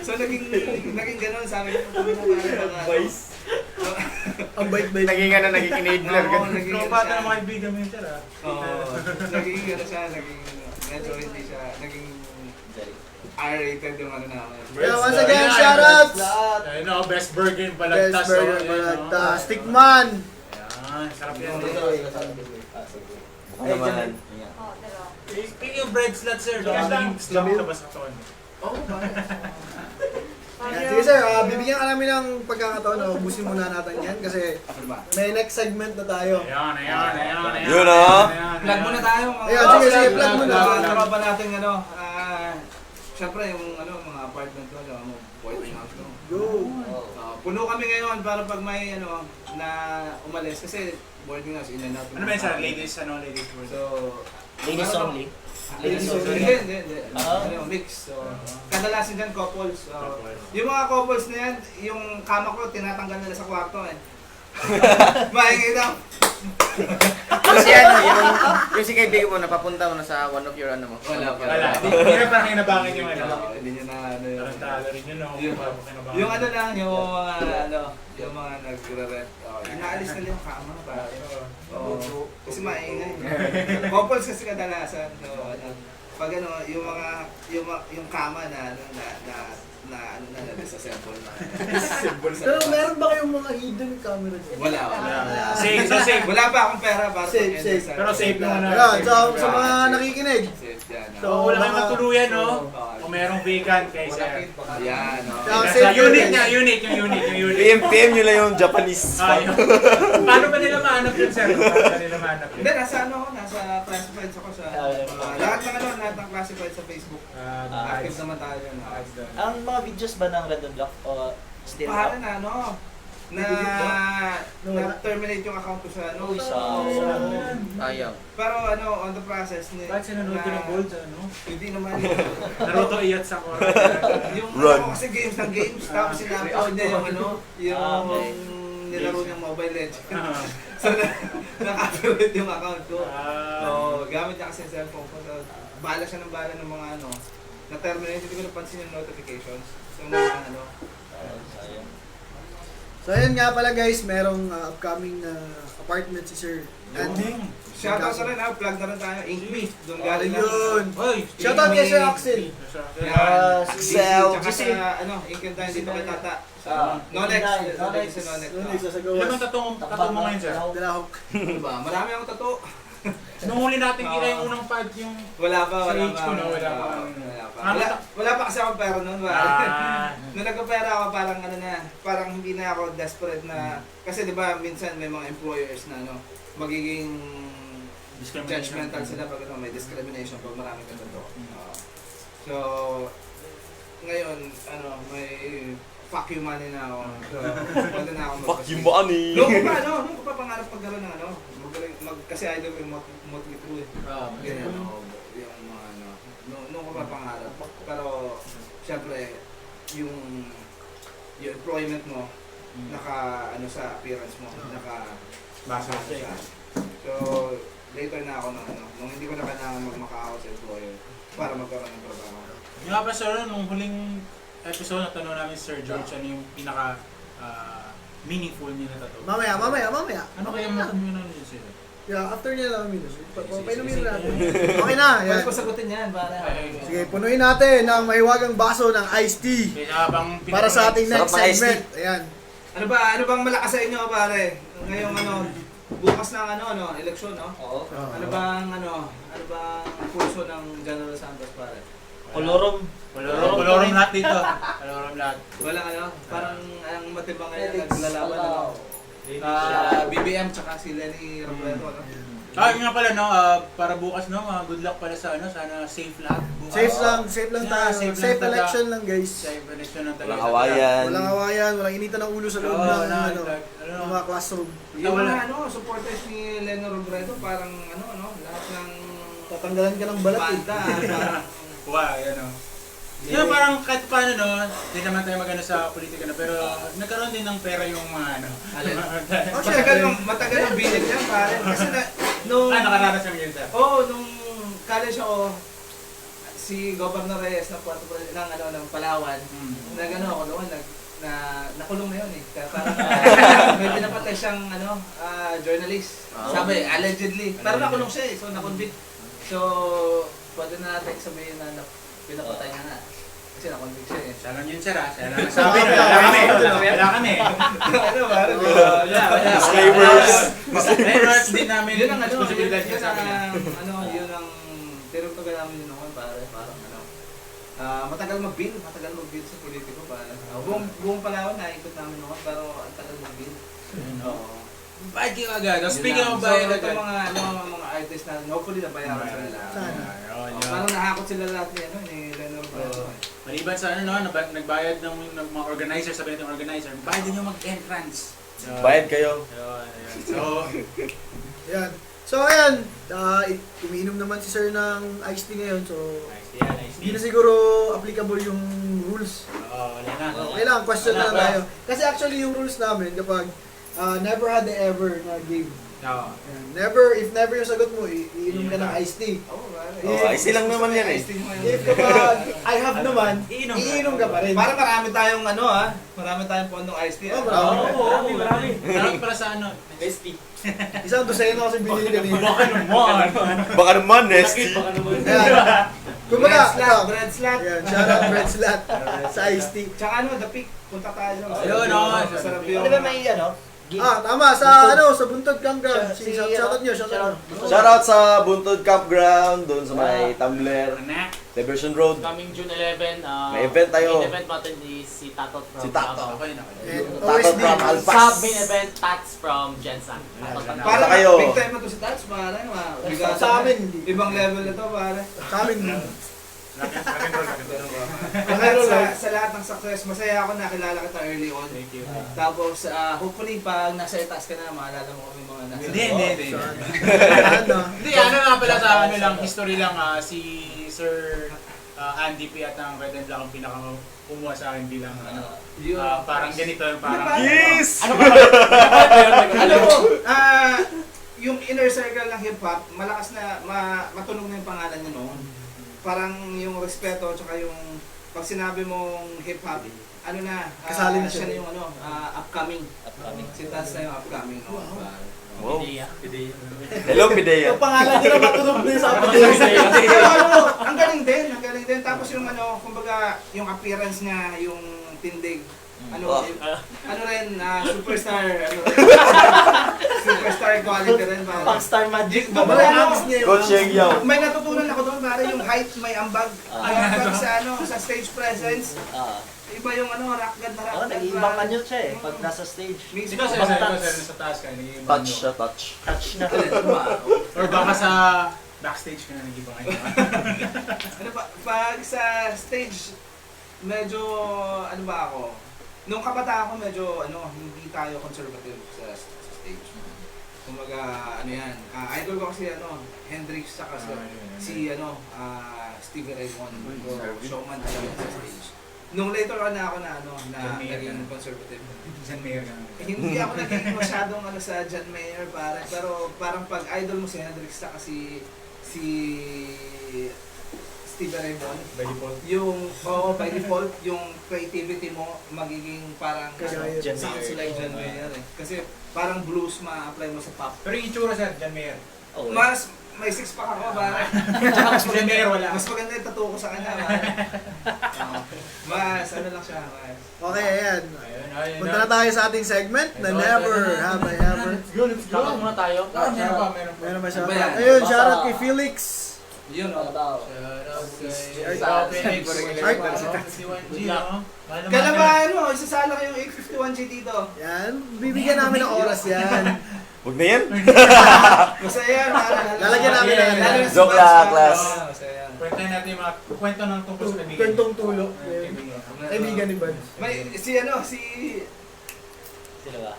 [SPEAKER 3] So naging gano'n, sabi ko, advice.
[SPEAKER 1] Ang bait-bait.
[SPEAKER 4] Naging enabler
[SPEAKER 3] Oo, naging
[SPEAKER 2] Pero
[SPEAKER 3] ano
[SPEAKER 2] bata
[SPEAKER 3] siya.
[SPEAKER 2] ng mga kaibigan mo yun, sir, ah.
[SPEAKER 3] Oo, naging ano siya, medyo hindi siya, naging R-rated yung ano namin.
[SPEAKER 1] Kaya once again, shoutouts!
[SPEAKER 2] Ayun na, best burger yung
[SPEAKER 1] Best
[SPEAKER 2] balagtas.
[SPEAKER 1] burger,
[SPEAKER 2] oh, ayun,
[SPEAKER 1] balagtas.
[SPEAKER 2] oh.
[SPEAKER 1] Stickman!
[SPEAKER 2] Ayan, sarap yan.
[SPEAKER 5] Ano naman?
[SPEAKER 2] Speaking of bread slot, sir, baka naging slump ka ba sa katawan mo?
[SPEAKER 1] Ayan, sige sir, bibigyan ka namin ng pagkakataon. Ubusin muna natin yan kasi may next segment na tayo.
[SPEAKER 2] Ayan.
[SPEAKER 5] Yun, ah.
[SPEAKER 3] Plug muna tayo.
[SPEAKER 1] Ayan, sige, plug muna.
[SPEAKER 3] Tropa natin syempre yung mga apartment ko, boarding house ko.
[SPEAKER 1] Go!
[SPEAKER 3] Puno kami ngayon para pag may na umalis kasi boarding house in and out.
[SPEAKER 2] Ano ba yun, sir? Ladies word.
[SPEAKER 3] So,
[SPEAKER 6] Ladies only.
[SPEAKER 3] Ladies only. Hindi. Mix. So, kadalasan dyan couples. Yung mga couples na yan, yung kama ko tinatanggal nila sa kwarto eh. Maingay daw.
[SPEAKER 4] Kasi yung si kaibigan mo, napapunta mo na sa one of your mo.
[SPEAKER 3] Wala.
[SPEAKER 2] Hindi na parang hinabangan yung
[SPEAKER 3] Hindi niya na yun.
[SPEAKER 2] Tarantala rin yun, no?
[SPEAKER 3] Yung lang, yung mga nagre-rent. Inaalis nila yung kama ba? Kasi maingay. Couples kasi kadalasan. So, pag yung kama na sa cellphone na.
[SPEAKER 1] Pero meron ba kayong mga hidden camera dyan?
[SPEAKER 3] Wala.
[SPEAKER 2] Safe.
[SPEAKER 3] Wala pa akong pera para
[SPEAKER 1] Safe.
[SPEAKER 2] Pero safe naman na.
[SPEAKER 1] Ayan, sa mga nakikinig.
[SPEAKER 3] Safe yan.
[SPEAKER 2] So, wala kayong matuluyan, no? Kung merong vacant kay sir.
[SPEAKER 3] Yan.
[SPEAKER 1] Safe
[SPEAKER 2] Unit
[SPEAKER 1] yun.
[SPEAKER 2] niya, unit.
[SPEAKER 5] PM nyo lang yung Japanese.
[SPEAKER 2] Ayun. Paano ba nila mahanap yun, sir? Paano ba nila mahanap yun?
[SPEAKER 3] Hindi, nasa classifieds ako sa lahat ng classifieds sa Facebook. Active naman tayo dyan.
[SPEAKER 6] Ang mga videos ba ng Red and Black o still
[SPEAKER 3] Pahala
[SPEAKER 6] up?
[SPEAKER 3] na terminate yung account ko sa
[SPEAKER 6] Uy, sa-
[SPEAKER 4] Ayaw.
[SPEAKER 3] Pero on the process
[SPEAKER 2] Bakit sinanood ko ng gold sa ano?
[SPEAKER 3] Hindi naman
[SPEAKER 2] Naruto iyat sa kora.
[SPEAKER 3] yung
[SPEAKER 5] Run.
[SPEAKER 3] kasi games ng games tapos sinabi niya yung
[SPEAKER 6] okay.
[SPEAKER 3] nilaro niyang Mobile Legends. So naka-activate yung account ko. So gamit niya kasi yung cellphone ko. So bala siya ng mga na-terminate, hindi ko napansin yung notifications. So mga
[SPEAKER 6] Sayang.
[SPEAKER 1] So ayan nga pala guys, merong upcoming apartment si Sir Andy.
[SPEAKER 3] shoutout na rin, plug na rin tayo, Inkme. Doon galing
[SPEAKER 1] Ayun.
[SPEAKER 2] Hoy!
[SPEAKER 1] Shoutout kay Sir Axel.
[SPEAKER 5] Axel.
[SPEAKER 3] Kasi Ink and Time dito kay Tata.
[SPEAKER 6] Ah,
[SPEAKER 3] Nonex.
[SPEAKER 6] Nonex.
[SPEAKER 3] Sa Nonex.
[SPEAKER 1] Nonex sa
[SPEAKER 2] Ilan
[SPEAKER 1] Sagawas.
[SPEAKER 2] ang tattoo mo ngayon, sir?
[SPEAKER 1] Dalahok.
[SPEAKER 3] Ano ba? Marami akong tattoo.
[SPEAKER 2] Nung huli natin kita yung unang pad, yung...
[SPEAKER 3] Wala pa.
[SPEAKER 2] Sa age ko, no? Wala pa.
[SPEAKER 3] Wala pa kasi akong pera noon.
[SPEAKER 2] Ah.
[SPEAKER 3] Nung nagka-pera ako, parang hindi na ako desperate na, kasi di ba minsan may mga employers na magiging judgmental sila pag may discrimination pag marami kang tattoo. So, ngayon, may fuck you money na ako. So, wala na ako
[SPEAKER 5] Fuck you money.
[SPEAKER 3] Nung ko pa pangarap pagkaroon ng kasi idol ko yung Motley Crue eh. Ganyan yung mga nung ko pa pangarap. Pero, syempre, yung employment mo, sa appearance mo,
[SPEAKER 2] Basa
[SPEAKER 3] siya. So, later na ako nung hindi ko na kailangan magmakaawa sa employer para magkaroon ng trabaho.
[SPEAKER 2] Yung nga ba, sir, nung huling episode na tanong namin Sir George, ano yung pinaka meaningful niya na tattoo?
[SPEAKER 1] Mamaya.
[SPEAKER 2] Ano kaya mo na yun sila?
[SPEAKER 1] Yeah, after niya lang minus. Painumin natin. Okay na, yan.
[SPEAKER 3] Pwede ko sagutin yan, para.
[SPEAKER 1] Sige, punuin natin ng mahiwagang baso ng iced tea.
[SPEAKER 2] Kaya habang
[SPEAKER 1] Para sa ating next
[SPEAKER 5] Sarap ng iced
[SPEAKER 1] segment. Ayan.
[SPEAKER 3] Ano bang malakas sa inyo, pare? Ngayong bukas ng eleksyon, no?
[SPEAKER 6] Oo.
[SPEAKER 3] Ano bang pulso ng General Santos, pare?
[SPEAKER 6] Kolorom.
[SPEAKER 2] Kolorom lahat dito. Kolorom lahat.
[SPEAKER 3] Walang parang ang matibang ngayon
[SPEAKER 6] Felix
[SPEAKER 3] naglalaban,
[SPEAKER 6] Alao.
[SPEAKER 3] BBM tsaka si Lenny Robredo, no?
[SPEAKER 2] Yun nga pala, no, para bukas, no, good luck pala sa, ano, sana safe lahat. Bukas.
[SPEAKER 1] Safe lang
[SPEAKER 2] Yeah,
[SPEAKER 1] tayo.
[SPEAKER 2] safe lang
[SPEAKER 1] Safe
[SPEAKER 2] talaga.
[SPEAKER 1] election lang, guys.
[SPEAKER 2] Safe election lang talaga.
[SPEAKER 5] Walang awayan.
[SPEAKER 1] Walang awayan, walang initan ng ulo sa loob ng ng mga classroom.
[SPEAKER 3] Yung mga supporters ni Leno Robredo, parang lahat ng
[SPEAKER 1] Tatanggalan ka ng balat eh.
[SPEAKER 3] banda, parang
[SPEAKER 2] Wow, yan o. Yun, parang kahit paano, no, hindi naman tayo magano sa politika na, pero nagkaroon din ng pera yung mga, ano.
[SPEAKER 3] matagal ang bilid yan, pare. Kasi nung...
[SPEAKER 2] Nakaranas naman yun, sir.
[SPEAKER 3] nung college ako, si Governor Reyes ng Puerto Princesa, ng Palawan, ako noon, nakulong na yun eh. Kaya parang may pinapatay siyang journalist. Sabi, allegedly. Pero nakulong siya eh, so nakonvict. So, pwede na natin sabihin na pinapatay niya na. Kasi nakonvict siya eh.
[SPEAKER 2] Siya lang yun, sir, ha? Siya lang sabi na, wala kami.
[SPEAKER 5] Disclaimers.
[SPEAKER 2] Disclaimers din namin.
[SPEAKER 3] Yun ang
[SPEAKER 2] responsibilidad niya sa akin.
[SPEAKER 3] yun ang tinugtugan namin yun noon, pare. Parang matagal mag-bill sa politiko para. Buong Palawan naikot namin noon, pero ang tagal mag-bill. Oo.
[SPEAKER 2] Bayad kayo agad. Speaking of bayad
[SPEAKER 3] ito
[SPEAKER 2] agad.
[SPEAKER 3] mga artists na hopefully nabayaran sila.
[SPEAKER 1] Sana.
[SPEAKER 3] Parang nahakot sila lahat ni Leno Robredo.
[SPEAKER 2] Maliban sa nagbayad ng mga organizer, sabi natin organizer, bayad din yung mag-entrance.
[SPEAKER 5] Bayad kayo.
[SPEAKER 2] So,
[SPEAKER 1] Yan. So, ayan. Umiinom naman si Sir ng iced tea ngayon. So, hindi na siguro applicable yung rules.
[SPEAKER 2] wala na.
[SPEAKER 1] Okay lang, question na lang tayo. Kasi actually yung rules namin kapag never had the ever na game.
[SPEAKER 2] Oo.
[SPEAKER 1] Ayan. Never, if never yung sagot mo, iinom ka ng iced tea.
[SPEAKER 3] Oo, pare.
[SPEAKER 5] Ice lang naman yan eh.
[SPEAKER 1] If kapag I have naman, iinom ka pa rin.
[SPEAKER 3] Para marami tayong marami tayong pondong iced tea.
[SPEAKER 1] Oh, marami.
[SPEAKER 2] Marami para sa ano.
[SPEAKER 1] Isang dosena kasi binili kanina.
[SPEAKER 5] Baka naman, Nesty.
[SPEAKER 1] Ayan. Kumbaga,
[SPEAKER 3] bread slat.
[SPEAKER 1] Ayan, shout out Bread Slat sa iced tea.
[SPEAKER 3] Tsaka The Peak, punta tayo.
[SPEAKER 2] Ayun,
[SPEAKER 3] Masarap yung...
[SPEAKER 6] Ano ba may
[SPEAKER 1] Tama, sa Buntod Campground. Shoutout nyo, shoutout.
[SPEAKER 5] Shoutout sa Buntod Campground, doon sa may Tumbler, Diversion Road.
[SPEAKER 7] Coming June 11,
[SPEAKER 5] May event tayo.
[SPEAKER 7] main event natin is si Tatot from
[SPEAKER 5] Si Tato.
[SPEAKER 7] Davao.
[SPEAKER 2] Okay.
[SPEAKER 1] And
[SPEAKER 5] Tato
[SPEAKER 1] OSD.
[SPEAKER 5] from Alpas.
[SPEAKER 7] Sub-main event, Tats from Jensen.
[SPEAKER 3] Para
[SPEAKER 5] Basta kayo.
[SPEAKER 3] big time na to si Tats, pare. Bigat.
[SPEAKER 1] Sa amin, hindi.
[SPEAKER 3] Ibang level na to, pare.
[SPEAKER 1] Sa amin,
[SPEAKER 3] Sa lahat ng success, masaya ako nakilala kita early on.
[SPEAKER 2] Thank you.
[SPEAKER 3] Tapos, hopefully, pag nasa itaas ka na, maalala mo kami mga nasa
[SPEAKER 2] Hindi.
[SPEAKER 1] ano,
[SPEAKER 2] Hindi, ano nga pala sa ano lang, history lang, si Sir Andy P. at ang Red and Black ang pinaka-kumuha sa akin bilang parang ganito, parang...
[SPEAKER 5] Yes!
[SPEAKER 3] Alam mo, yung inner circle ng hip-hop, malakas na, matunog na yung pangalan niya noon. Parang yung respeto, tsaka yung pag sinabi mong hip-hop,
[SPEAKER 1] Kasali na siya.
[SPEAKER 3] siya na yung upcoming. Si Tats na yung upcoming.
[SPEAKER 5] Wow. Hello, Pidea.
[SPEAKER 1] yung pangalan nila matunog din sa amin.
[SPEAKER 3] Pero ang galing din. Tapos yung kumbaga, yung appearance niya, yung tindig, superstar, superstar quality rin.
[SPEAKER 6] Pangstar Magic.
[SPEAKER 5] Coach Yeng Yao.
[SPEAKER 3] May natutunan ako doon, pare, yung height may ambag. Ambag sa stage presence. Iba yung rock god na rock god.
[SPEAKER 6] Nag-iibang anyo siya eh, pag nasa stage.
[SPEAKER 2] Sino sa taas ka?
[SPEAKER 5] Touch siya, touch.
[SPEAKER 6] Touch na.
[SPEAKER 2] Or baka sa backstage ka na nag-iba kayo.
[SPEAKER 3] Pag sa stage, medyo, ako, nung kabataan ko medyo, hindi tayo conservative sa stage. Kumaga, idol ko kasi, Hendrix, saka si, Stevie Ray Vaughan, showman talaga sa stage. Nung later on na ako na naging conservative.
[SPEAKER 2] John Mayer ka.
[SPEAKER 3] Hindi ako naging masyadong sa John Mayer, pare. Pero parang pag idol mo si Hendrix saka si Stevie Ray Vaughan,
[SPEAKER 2] By default.
[SPEAKER 3] by default, yung creativity mo magiging parang sounds like John Mayer eh. Kasi parang blues ma-apply mo sa pop.
[SPEAKER 2] Pero yung itsura sir, John Mayer.
[SPEAKER 3] Mas may six pack ako, pare.
[SPEAKER 2] Si John Mayer wala.
[SPEAKER 3] Mas maganda yung tattoo ko sa kanya, pare. Mas lang siya, mas.
[SPEAKER 1] Okay, ayan.
[SPEAKER 2] Ayun.
[SPEAKER 1] Punta na tayo sa ating segment na Never Have I Ever.
[SPEAKER 7] Kakot muna tayo.
[SPEAKER 1] Meron ba siya?
[SPEAKER 3] Ano ba yan?
[SPEAKER 1] Ayun, shoutout kay Felix.
[SPEAKER 3] Yun, Kailan ba, isasala kayong 851G dito?
[SPEAKER 1] Yan, bibigyan namin ng oras yan.
[SPEAKER 5] Huwag na yan.
[SPEAKER 3] Masaya,
[SPEAKER 1] Lalagyan namin na yan.
[SPEAKER 5] Joke lang, class.
[SPEAKER 3] Masaya.
[SPEAKER 2] Kwentahin natin yung mga kwento ng tungkol sa kaibigan.
[SPEAKER 1] Kwentong tulo.
[SPEAKER 2] Kaibigan.
[SPEAKER 1] Kaibigan ni Buds.
[SPEAKER 3] May,
[SPEAKER 6] Sino ba?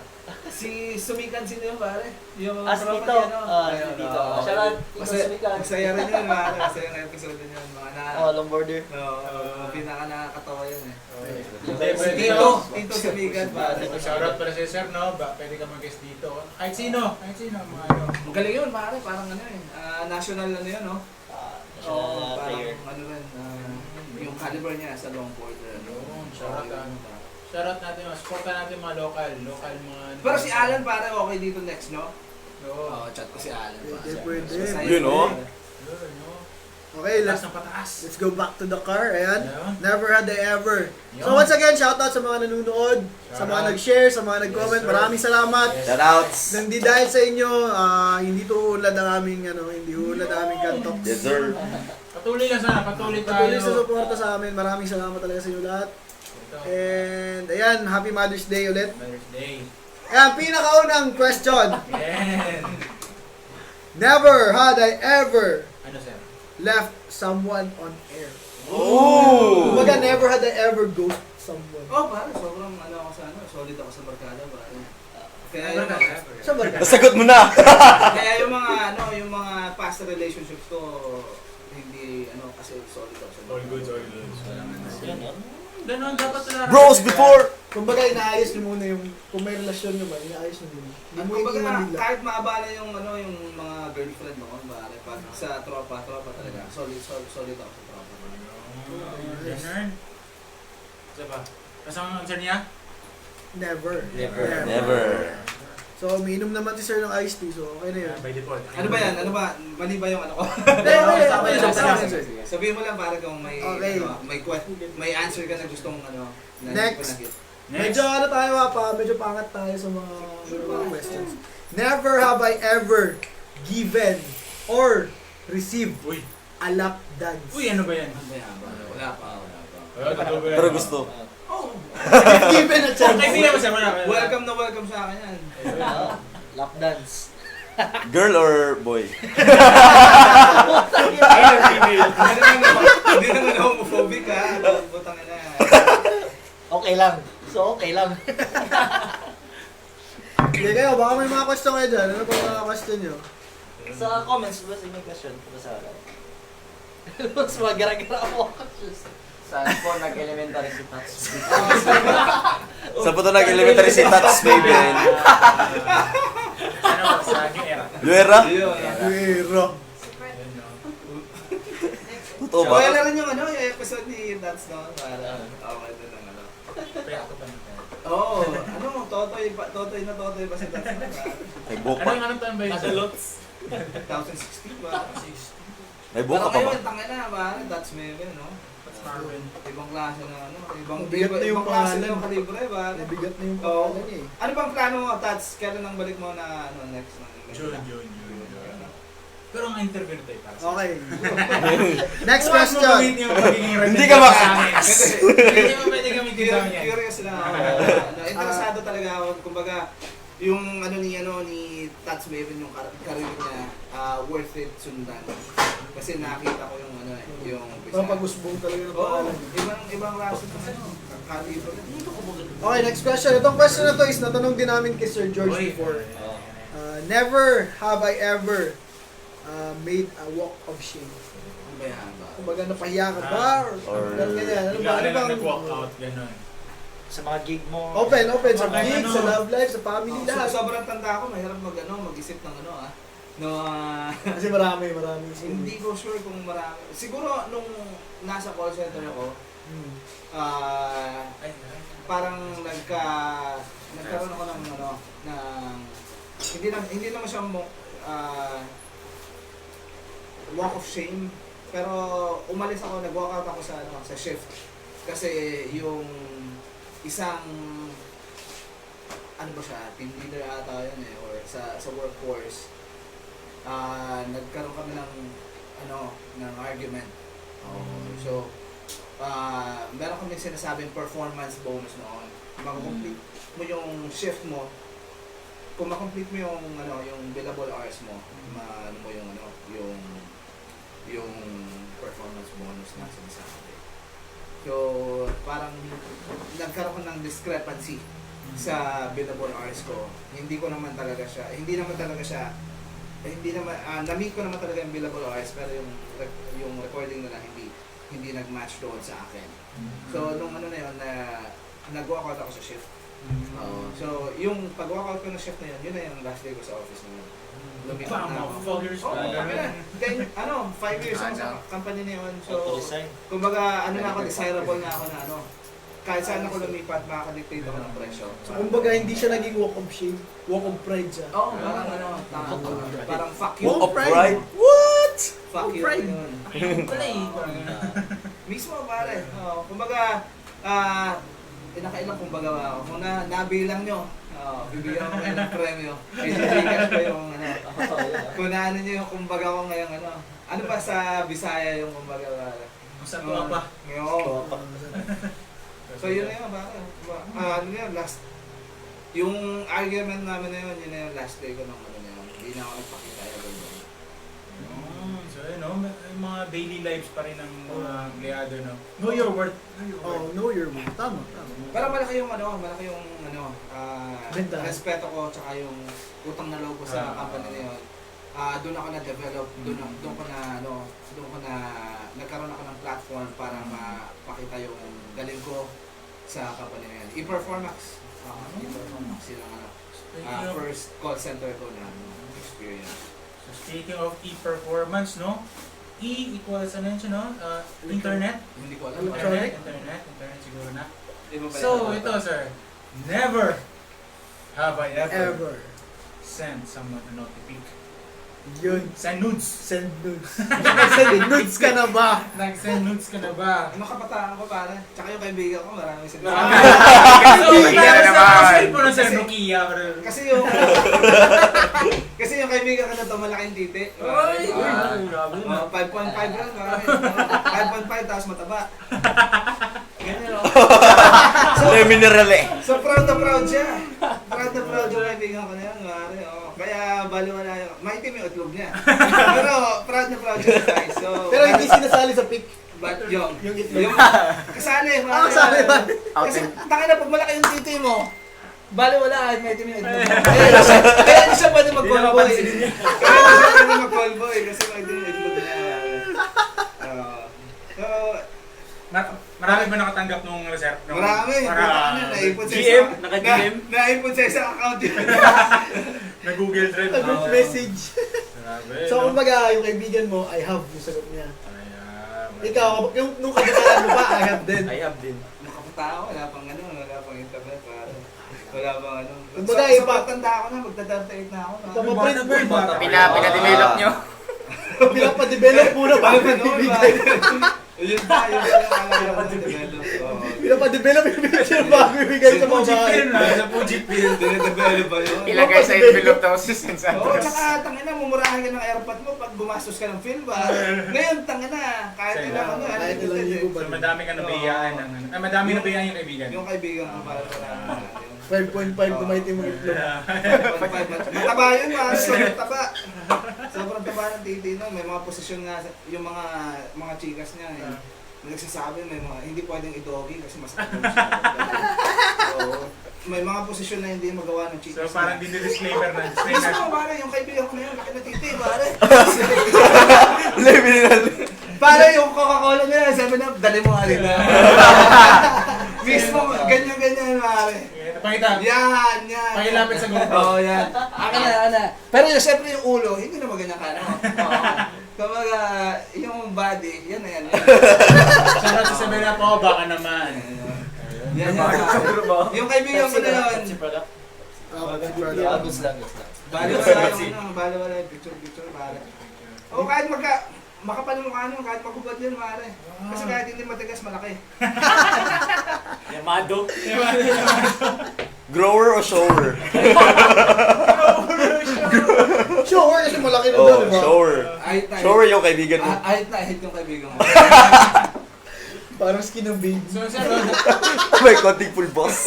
[SPEAKER 3] si Sumikan, sino yun, pare? Yung
[SPEAKER 6] Ah, si
[SPEAKER 3] tropa
[SPEAKER 6] Tito.
[SPEAKER 3] niya, no?
[SPEAKER 6] Ah, si
[SPEAKER 3] Ayun,
[SPEAKER 6] Tito.
[SPEAKER 3] oo.
[SPEAKER 6] Shoutout, Tito
[SPEAKER 3] Masaya-
[SPEAKER 6] Sumikan.
[SPEAKER 3] Masaya rin yun, pare. Masaya ng episode din yun. Mga na...
[SPEAKER 6] Oh, longboarder.
[SPEAKER 3] Pinaka nakakatawa yun eh.
[SPEAKER 2] Hindi,
[SPEAKER 3] Si
[SPEAKER 2] pwede
[SPEAKER 3] Tito,
[SPEAKER 2] ka.
[SPEAKER 3] Tito Sumikan, pare.
[SPEAKER 2] Shoutout pala si Sir, no? Pwede ka mag-guest dito. Kahit sino, mga ano.
[SPEAKER 3] Magaling yun, pare. Parang ano eh. National ano yun, no? Oo,
[SPEAKER 6] National
[SPEAKER 3] parang
[SPEAKER 6] player.
[SPEAKER 3] ano rin. Yung caliber niya sa longboard.
[SPEAKER 2] Shoutout natin, supportan natin mga local mga...
[SPEAKER 3] Pero si Alan, pare, okay dito next, no?
[SPEAKER 2] Oo.
[SPEAKER 3] Chat ko si Alan.
[SPEAKER 1] Pwede, pwede.
[SPEAKER 3] Masaya
[SPEAKER 5] Yun, oh.
[SPEAKER 2] Yun, no?
[SPEAKER 1] Okay,
[SPEAKER 2] Taas
[SPEAKER 1] let's
[SPEAKER 2] ng pataas.
[SPEAKER 1] go back to the car. Ayan.
[SPEAKER 2] Ayun.
[SPEAKER 1] Never had I ever. So
[SPEAKER 2] Yun.
[SPEAKER 1] once again, shoutout sa mga nanonood, sa mga
[SPEAKER 2] Shoutout.
[SPEAKER 1] nag-share, sa mga nag-comment.
[SPEAKER 2] Yes, sir.
[SPEAKER 1] Maraming salamat.
[SPEAKER 5] Shoutouts.
[SPEAKER 1] Hindi dahil sa inyo, hindi to ulad ang aming hindi ulad ang aming kantok.
[SPEAKER 5] Yes, sir.
[SPEAKER 2] Patuloy lang sana, patuloy tayo.
[SPEAKER 1] Patuloy sa suporta sa amin. Maraming salamat talaga sa inyo lahat.
[SPEAKER 2] Ito,
[SPEAKER 1] And ayan, Happy Mother's Day ulit.
[SPEAKER 2] Mother's Day.
[SPEAKER 1] Ayan, pinakaunang question.
[SPEAKER 2] Yan.
[SPEAKER 1] Never had I ever
[SPEAKER 2] Ano, sir?
[SPEAKER 1] left someone on air.
[SPEAKER 5] Ooh!
[SPEAKER 1] Kumbaga, never had I ever ghost someone.
[SPEAKER 3] Oh, pare, sobrang ano ako sa ano, solid ako sa barkada, pare. Kaya yung,
[SPEAKER 1] Sa barkada.
[SPEAKER 5] Nasagot mo na!
[SPEAKER 3] kaya yung mga ano, yung mga past relationships ko hindi ano kasi solid ako sa
[SPEAKER 2] All
[SPEAKER 3] barkada.
[SPEAKER 2] good, all good.
[SPEAKER 6] Yun, no?
[SPEAKER 2] Ganun, dapat na.
[SPEAKER 5] Bros before!
[SPEAKER 1] Kumbaga, inaayos nyo muna yung, kung may relasyon nyo ba, inaayos nyo muna. Hindi mo
[SPEAKER 3] Kumbaga,
[SPEAKER 1] iniwan nila.
[SPEAKER 3] kahit maabala yung ano, yung mga girlfriend noon, pare, pag sa tropa talaga, solid ako sa tropa.
[SPEAKER 2] Ganun. Isa pa. Kasi ang answer niya?
[SPEAKER 1] Never.
[SPEAKER 5] Never.
[SPEAKER 1] So, umiinom naman si Sir ng iced tea, so okay na yun.
[SPEAKER 2] By default.
[SPEAKER 3] Ano ba yan? Ano ba? Mali ba yung ano ko?
[SPEAKER 1] Hindi, okay,
[SPEAKER 2] Tama
[SPEAKER 1] okay,
[SPEAKER 2] yun,
[SPEAKER 1] okay,
[SPEAKER 2] tama
[SPEAKER 1] okay,
[SPEAKER 2] yun.
[SPEAKER 1] sir.
[SPEAKER 3] Sabihin mo lang para kung may
[SPEAKER 1] Okay.
[SPEAKER 3] ano, may answer ka na gustong ano na
[SPEAKER 1] Next.
[SPEAKER 3] ipinagit.
[SPEAKER 1] Medyo ano tayo medyo pangat tayo sa mga questions. Never have I ever given or received
[SPEAKER 2] Uy.
[SPEAKER 1] a lap dance.
[SPEAKER 2] Uy, ano ba yan?
[SPEAKER 3] Ano ba yan? Wala pa.
[SPEAKER 5] Pero gusto.
[SPEAKER 3] Oh,
[SPEAKER 1] Given a chance.
[SPEAKER 2] Kaibigan mo siya, wala.
[SPEAKER 3] welcome na welcome sa akin yan.
[SPEAKER 6] Lap dance.
[SPEAKER 5] Girl or boy?
[SPEAKER 3] Hindi naman homophobic ha. Butang na.
[SPEAKER 6] Okay lang. So, okay lang.
[SPEAKER 1] Hindi kayo, baka may mga question kayo dyan. Ano pa mga question nyo?
[SPEAKER 6] Sa comments, ba may question? Sa mas magara-gara ako.
[SPEAKER 4] Saan po nag-elementary si Tats?
[SPEAKER 5] Sa puto nag-elementary si Tats, baby.
[SPEAKER 2] Ano ba? Sa new era.
[SPEAKER 5] Luera?
[SPEAKER 1] Pero,
[SPEAKER 5] Totoo
[SPEAKER 3] So,
[SPEAKER 5] ba?
[SPEAKER 3] wala rin yung ano, yung episode ni Dance no? Para okay din ang ano.
[SPEAKER 2] Kaya ako pa nito.
[SPEAKER 3] Oo, ano, totoy na totoy ba si Dance no?
[SPEAKER 5] May
[SPEAKER 2] Ano
[SPEAKER 5] buhok pa.
[SPEAKER 2] yung anong taon ba yun?
[SPEAKER 7] Adults.
[SPEAKER 3] 2016 ba?
[SPEAKER 5] May buhok ka pa ba?
[SPEAKER 3] Ngayon, tangin na, ba? That's Maven, no?
[SPEAKER 2] What's Marvin?
[SPEAKER 3] Ibang klase na ano,
[SPEAKER 1] Bigat na yung
[SPEAKER 3] ibang klase na
[SPEAKER 1] pangalan.
[SPEAKER 3] yung kalibre, ba?
[SPEAKER 1] nabigat na yung
[SPEAKER 3] Oo.
[SPEAKER 1] pangalan niya eh.
[SPEAKER 3] Ano bang plano mo, Tats? Kailan ang balik mo na ano, next na?
[SPEAKER 2] June. Pero ang interview na tayo para sa
[SPEAKER 1] Okay. Next question.
[SPEAKER 5] Hindi ka makakakas.
[SPEAKER 2] Hindi mo pwede kami kinsamin yan.
[SPEAKER 3] Curious na ako. Interesado talaga ako. Kumbaga, yung ano ni Tats Maven, yung career niya, worth it sundan. Kasi nakita ko yung ano yung
[SPEAKER 1] Papagusbong talaga ng
[SPEAKER 3] Oo,
[SPEAKER 1] pangalan.
[SPEAKER 3] ibang klase ng ano, kalibre.
[SPEAKER 1] Okay, next question. Itong question na to is natanong din namin kay Sir George before. Never have I ever made a walk of shame.
[SPEAKER 3] Ano ba yan ba?
[SPEAKER 1] Kumbaga napahiya ka ba? Or ganyan. Ano ba?
[SPEAKER 2] Bigla
[SPEAKER 1] Ano
[SPEAKER 2] na lang
[SPEAKER 1] bang
[SPEAKER 2] nag-walk out, gano'n.
[SPEAKER 6] Sa mga gig mo.
[SPEAKER 1] open sa
[SPEAKER 2] Okay,
[SPEAKER 1] gig,
[SPEAKER 2] ano?
[SPEAKER 1] sa love life, sa family lahat.
[SPEAKER 3] Sobrang tanda ko, mahirap mag-isip ng ano no,
[SPEAKER 1] Kasi marami.
[SPEAKER 3] hindi ko sure kung marami. Siguro nung nasa call center ako,
[SPEAKER 1] Hmm.
[SPEAKER 3] parang nagkaroon ako ng ano, ng hindi naman siya walk of shame, pero umalis ako, nag-walk out ako sa shift kasi yung isang ano ba siya, team leader ata yun or sa workforce, nagkaroon kami ng argument. So meron kami sinasabing performance bonus noon. Mag-complete mo yung shift mo, kung ma-complete mo yung yung billable hours mo, ano mo yung yung performance bonus na sinasabi. So, parang nagkaroon ng discrepancy sa billable hours ko. Hindi naman talaga siya, na-meet ko naman talaga yung billable hours, pero yung recording nila hindi nag-match doon sa akin. So, nung na yun, nag-walkout ako sa shift. So, yung pag-walkout ko ng shift na yun na yung last day ko sa office na yun. Lumipat na ako.
[SPEAKER 2] 4 years
[SPEAKER 3] Oo, kami na. Then, 5 years ako sa company na yun. So, kumbaga, na ako, desirable na ako na kahit saan ako lumipat, makaka-dictate ako ng presyo.
[SPEAKER 1] So, kumbaga, hindi siya naging walk of shame, walk of pride siya.
[SPEAKER 3] Oo, parang fuck you.
[SPEAKER 5] Walk of pride? What?
[SPEAKER 3] Fuck you.
[SPEAKER 1] pride.
[SPEAKER 3] Yun.
[SPEAKER 2] Wala eh.
[SPEAKER 3] Mismo pare. Kumbaga, pinakailang kumbaga ako. Kung nabilang nyo, bibigyan ko kayo ng premyo. I-gcash ko yung kung naano nyo yung kumbaga ko ngayon ano ba sa Bisaya yung kumbaga pare?
[SPEAKER 2] Sa tuwa pa.
[SPEAKER 3] Oo. So yun na yun pare. Last, yung argument namin na yun na yung last day ko ng na yun. Hindi na ako nagpakita yun.
[SPEAKER 2] So may mga daily lives pa rin ng mga empleyado, no? Know your worth.
[SPEAKER 1] Oh, know your worth. Tama.
[SPEAKER 3] Pero malaki yung
[SPEAKER 1] Benta.
[SPEAKER 3] respeto ko tsaka yung utang na loob ko sa company na yun. Doon ako na-develop, doon ko na nagkaroon ako ng platform para mapakita yung galing ko sa company na yun. E-Performax. E-Performax yung first call center ko na experience.
[SPEAKER 2] So speaking of e-performance, no? E equals ano yun siya, no? Internet.
[SPEAKER 3] Hindi ko alam.
[SPEAKER 2] Internet siguro na. So ito sir, never have I ever sent someone a notification.
[SPEAKER 1] Yun.
[SPEAKER 2] Send nudes.
[SPEAKER 1] Send nudes. Send nudes ka na ba?
[SPEAKER 2] Nag-send nudes ka na ba?
[SPEAKER 3] Ano kabataan ko pare? Tsaka yung kaibigan ko marami sila.
[SPEAKER 2] Cellphone na sa Nokia.
[SPEAKER 3] Kasi yung kaibigan ko na ito malaking titi. 5.5 lang. 5.5 tapos mataba. Ganyan o.
[SPEAKER 5] Le mineral eh.
[SPEAKER 3] So proud na proud siya. Proud na proud yung kaibigan ko na yan. Kaya baliwala yun. Maitim yung itlog niya. Pero proud na proud siya guys. So,
[SPEAKER 1] Pero hindi sinasali sa pic.
[SPEAKER 3] But yung
[SPEAKER 1] itlog.
[SPEAKER 3] kasali.
[SPEAKER 1] Kasali ba?
[SPEAKER 3] Kasi taka na pag malaki yung titi mo, baliwala may itim yung itlog mo. Kaya hindi siya pwede mag-call boy. Kaya hindi siya pwede mag-call boy kasi may itim yung itlog niya. So,
[SPEAKER 2] Marami ba nakatanggap nung reserve?
[SPEAKER 3] marami. Naipon sa
[SPEAKER 7] GM?
[SPEAKER 3] isa.
[SPEAKER 7] Naka-GM?
[SPEAKER 3] Naipon sa isang account yun.
[SPEAKER 2] Na Google Drive.
[SPEAKER 1] Group message.
[SPEAKER 2] Grabe,
[SPEAKER 1] So,
[SPEAKER 2] no?
[SPEAKER 1] kumbaga, yung kaibigan mo, I have yung sagot niya.
[SPEAKER 2] Ayan.
[SPEAKER 1] Ikaw, nung kabitaran mo ba, I have din.
[SPEAKER 4] I have din.
[SPEAKER 3] Nakapatao, wala pang internet. Wala pang
[SPEAKER 1] Kumbaga,
[SPEAKER 3] so,
[SPEAKER 1] iba-
[SPEAKER 3] tanda ako na, magda-38 na ako.
[SPEAKER 1] Papaprint mo.
[SPEAKER 4] Pina-develop nyo.
[SPEAKER 1] Pinapadevelop muna bago ibigay.
[SPEAKER 3] Yun ba yung develop.
[SPEAKER 1] Pinapadevelop yung picture bago ibigay sa mga bahay.
[SPEAKER 2] Sa Fujifilm.
[SPEAKER 3] Dinedevelop ba yun?
[SPEAKER 4] Ilagay sa envelope tapos sisensad.
[SPEAKER 3] Oo, tsaka tangina, mumurahan ka ng airpot mo pag gumastos ka ng film ba? Ngayon, tangina, kahit ilang
[SPEAKER 1] Kahit ilang libo ba?
[SPEAKER 2] So madami ka nabiyaan ng ano. Madami nabiyaan yung kaibigan.
[SPEAKER 3] Yung kaibigan ko para wala
[SPEAKER 1] 5.5 kumaitim mo itlog.
[SPEAKER 3] Mataba yun, sobrang taba. Sobrang taba ng titi, no? May mga posisyon nga, yung mga chikas niya, nagsasabi, may mga, hindi pwedeng i-doggy kasi masakit mo siya. So, may mga posisyon na hindi magawa ng chikas.
[SPEAKER 2] So parang dinidisclaimer na.
[SPEAKER 3] Gusto mo, pare, yung kaibigan ko na yun, laki na titi, pare.
[SPEAKER 5] Le mineral.
[SPEAKER 3] Pare, yung Coca-Cola nila, 7-Up, dali mo nga rin. Mismo, ganyan-ganyan, pare.
[SPEAKER 2] Pakita.
[SPEAKER 3] Yan.
[SPEAKER 2] Pakilapit sa GoPro.
[SPEAKER 3] Oo, yan. Ana. Pero yung, siyempre yung ulo, hindi na maganda ka, no? Kumbaga, yung body, yan na yan.
[SPEAKER 2] Sana sa 7-Up ako, baka naman.
[SPEAKER 3] Yan. Yung kaibigan ko na yun, baliwala yung picture, pare. O kahit makapal mo ka kahit magubad yun, pare. Kasi kahit hindi matigas, malaki.
[SPEAKER 7] Yamado.
[SPEAKER 5] Grower o shower?
[SPEAKER 1] Sure, kasi malaki na
[SPEAKER 5] Oh,
[SPEAKER 1] doon, diba?
[SPEAKER 5] shower. Shower yung kaibigan mo.
[SPEAKER 3] Ahit na ahit yung kaibigan mo.
[SPEAKER 1] Parang skin ng baby.
[SPEAKER 2] So sir,
[SPEAKER 5] May konting full boss.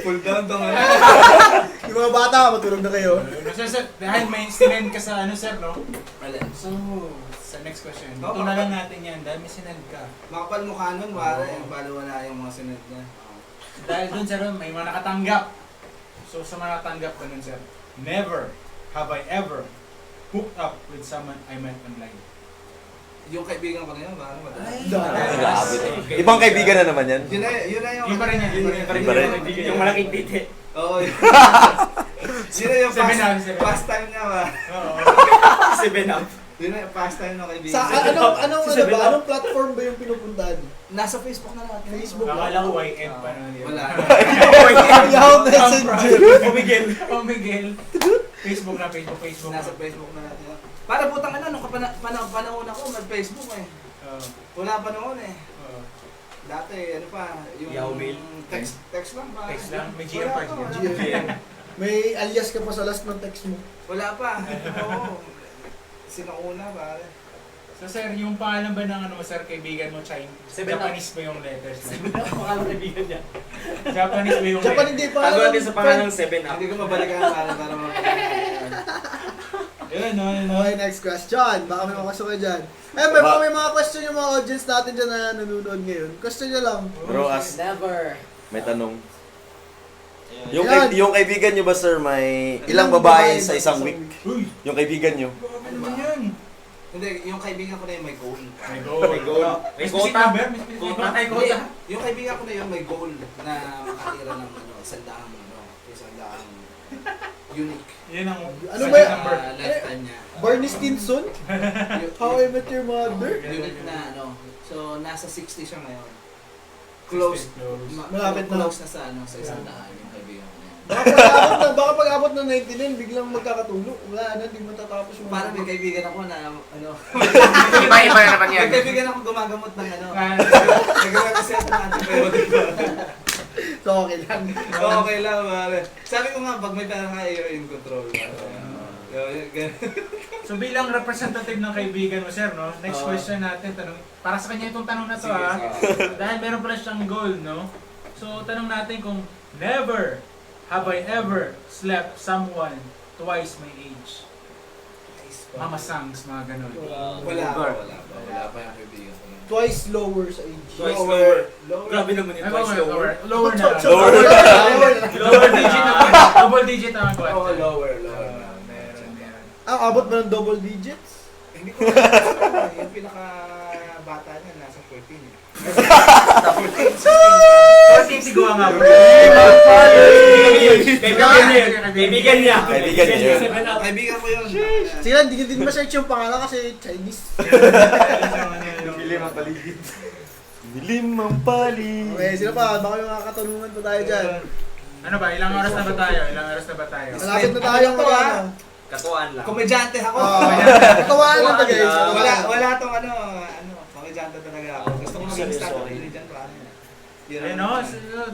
[SPEAKER 3] Pull down to nga.
[SPEAKER 1] Yung Yung mga bata, matulog na kayo.
[SPEAKER 2] Sir, dahil may sinend ka sa ano sir, no?
[SPEAKER 3] Alin?
[SPEAKER 2] So, sa next question.
[SPEAKER 3] Oh,
[SPEAKER 2] Ito na lang natin yan, dahil may sinend ka.
[SPEAKER 3] Makapal mukha nun, pare. Balo wala yung mga sinad niya.
[SPEAKER 2] Dahil dun sir, may mga nakatanggap. So sa mga nakatanggap ko nun sir, never have I ever hooked up with someone I met online.
[SPEAKER 3] Yung kaibigan ko na yun, pare.
[SPEAKER 5] Grabe to. Ibang kaibigan na naman yan.
[SPEAKER 3] Yun na yung...
[SPEAKER 2] Yun pa rin yan, yun pa rin.
[SPEAKER 5] Iba rin.
[SPEAKER 7] Yung malaking titi.
[SPEAKER 3] Oo. Yun na yung
[SPEAKER 2] Seven up, seven up.
[SPEAKER 3] pastime niya ba?
[SPEAKER 2] Oo.
[SPEAKER 7] 7-up.
[SPEAKER 3] Yun na yung pastime ng kaibigan.
[SPEAKER 1] Sa anong platform ba yung pinupuntahan?
[SPEAKER 3] Nasa Facebook na lahat.
[SPEAKER 1] Facebook.
[SPEAKER 2] Akala ko YN pa na yun.
[SPEAKER 3] Wala.
[SPEAKER 1] Yahoo Messenger.
[SPEAKER 2] Oh Miguel. Facebook na, Facebook.
[SPEAKER 3] Nasa Facebook na lahat. Para putang ina, nung panahon ako, mag-Facebook eh. Wala pa noon eh. Dati, ano pa, yung
[SPEAKER 7] Yahoo Mail.
[SPEAKER 3] text lang pa.
[SPEAKER 2] Text lang, may GM pa.
[SPEAKER 1] GM. May alias ka pa sa last ng text mo.
[SPEAKER 3] Wala pa. Oo. Sinauna, pare.
[SPEAKER 2] So sir, yung pangalan ba ng ano sir, kaibigan mo, Chinese?
[SPEAKER 7] Seven up.
[SPEAKER 2] Japanese ba yung letters?
[SPEAKER 7] 7-up. Pangalan kaibigan niya.
[SPEAKER 2] Japanese ba yung
[SPEAKER 1] Japan hindi pa
[SPEAKER 7] Tago natin sa pangalan ng 7-up.
[SPEAKER 3] Hindi ko mabalikan para mabalikan.
[SPEAKER 2] Yun, no, yun.
[SPEAKER 1] Okay, next question. Baka may mga question kayo dyan. Baka may mga question yung mga audience natin dyan na nanonood ngayon. Question nyo lang.
[SPEAKER 5] Bro, as
[SPEAKER 6] Never.
[SPEAKER 5] may tanong.
[SPEAKER 1] Yan.
[SPEAKER 5] Yung kaibigan nyo ba, sir, may ilang babae sa isang week?
[SPEAKER 2] Uy,
[SPEAKER 5] Yung kaibigan nyo?
[SPEAKER 2] grabe naman yan.
[SPEAKER 3] Hindi, yung kaibigan ko na yun may goal.
[SPEAKER 2] May goal.
[SPEAKER 7] May
[SPEAKER 2] specific
[SPEAKER 7] quota.
[SPEAKER 2] number? May specific
[SPEAKER 7] Quota.
[SPEAKER 2] number?
[SPEAKER 7] May
[SPEAKER 3] Hindi,
[SPEAKER 7] quota.
[SPEAKER 3] yung kaibigan ko na yun may goal na makatira ng isang unique.
[SPEAKER 2] Yan ang
[SPEAKER 1] Ano ba
[SPEAKER 2] specific
[SPEAKER 1] yan?
[SPEAKER 2] number.
[SPEAKER 3] Lifetime niya.
[SPEAKER 1] Barney Stinson? How I Met Your Mother?
[SPEAKER 3] Unique na So, nasa 60 siya ngayon. Close.
[SPEAKER 1] Malapit na.
[SPEAKER 3] Close na sa sa isang daan yung kaibigan ko na yan.
[SPEAKER 1] Baka pag-abot ng 99, biglang magkakatulog. Wala na, di matatapos yung
[SPEAKER 3] Parang may kaibigan ako na
[SPEAKER 4] Iba-iba na naman yan.
[SPEAKER 3] may kaibigan ako gumagamot ng
[SPEAKER 2] Ah,
[SPEAKER 3] nag-represent ng antibiotic.
[SPEAKER 1] So, okay lang.
[SPEAKER 3] Okay lang, pare. Sabi ko nga, pag may pera ka, you're in control.
[SPEAKER 2] So bilang representative ng kaibigan mo sir, no? Next question natin, tanong. Para sa kanya itong tanong na to ha. Dahil meron pala siyang goal, no? So tanong natin kung never have I ever slept someone twice my age. Mama Sangs, mga ganun.
[SPEAKER 3] Wala pa yung kaibigan ko.
[SPEAKER 1] Twice lower sa age.
[SPEAKER 7] Twice lower. Grabe naman yung
[SPEAKER 2] Ay,
[SPEAKER 7] twice lower.
[SPEAKER 2] Lower na.
[SPEAKER 5] Lower.
[SPEAKER 2] Lower digit naman. Double digit naman ko.
[SPEAKER 3] Oo, lower.
[SPEAKER 2] Meron.
[SPEAKER 1] Abot ba ng double digits?
[SPEAKER 3] Hindi ko alam. Yung pinaka-bata niya, nasa 14 eh.
[SPEAKER 2] 14 siguro nga bro.
[SPEAKER 7] Kaibigan niya yun. Kaibigan niya.
[SPEAKER 5] Kaibigan niya yun.
[SPEAKER 7] 7-up.
[SPEAKER 3] Kaibigan ko yun.
[SPEAKER 1] Sila, hindi din ma-search yung pangalan kasi Chinese.
[SPEAKER 5] Bilim ang paligid. Bilim ang paligid.
[SPEAKER 1] Okay, sila pa. Baka may mga katanungan pa tayo dyan.
[SPEAKER 2] Ano ba? Ilang oras na ba tayo?
[SPEAKER 1] Malapit na tayo
[SPEAKER 3] Ano to,
[SPEAKER 1] mag
[SPEAKER 3] ah?
[SPEAKER 1] ano.
[SPEAKER 7] Katuwaan lang.
[SPEAKER 3] Komedyante ako.
[SPEAKER 1] Katawaan lang to guys.
[SPEAKER 3] Wala tong komedyante talaga ako. Gusto ko maging stand-up comedian pa.
[SPEAKER 2] Ayun no,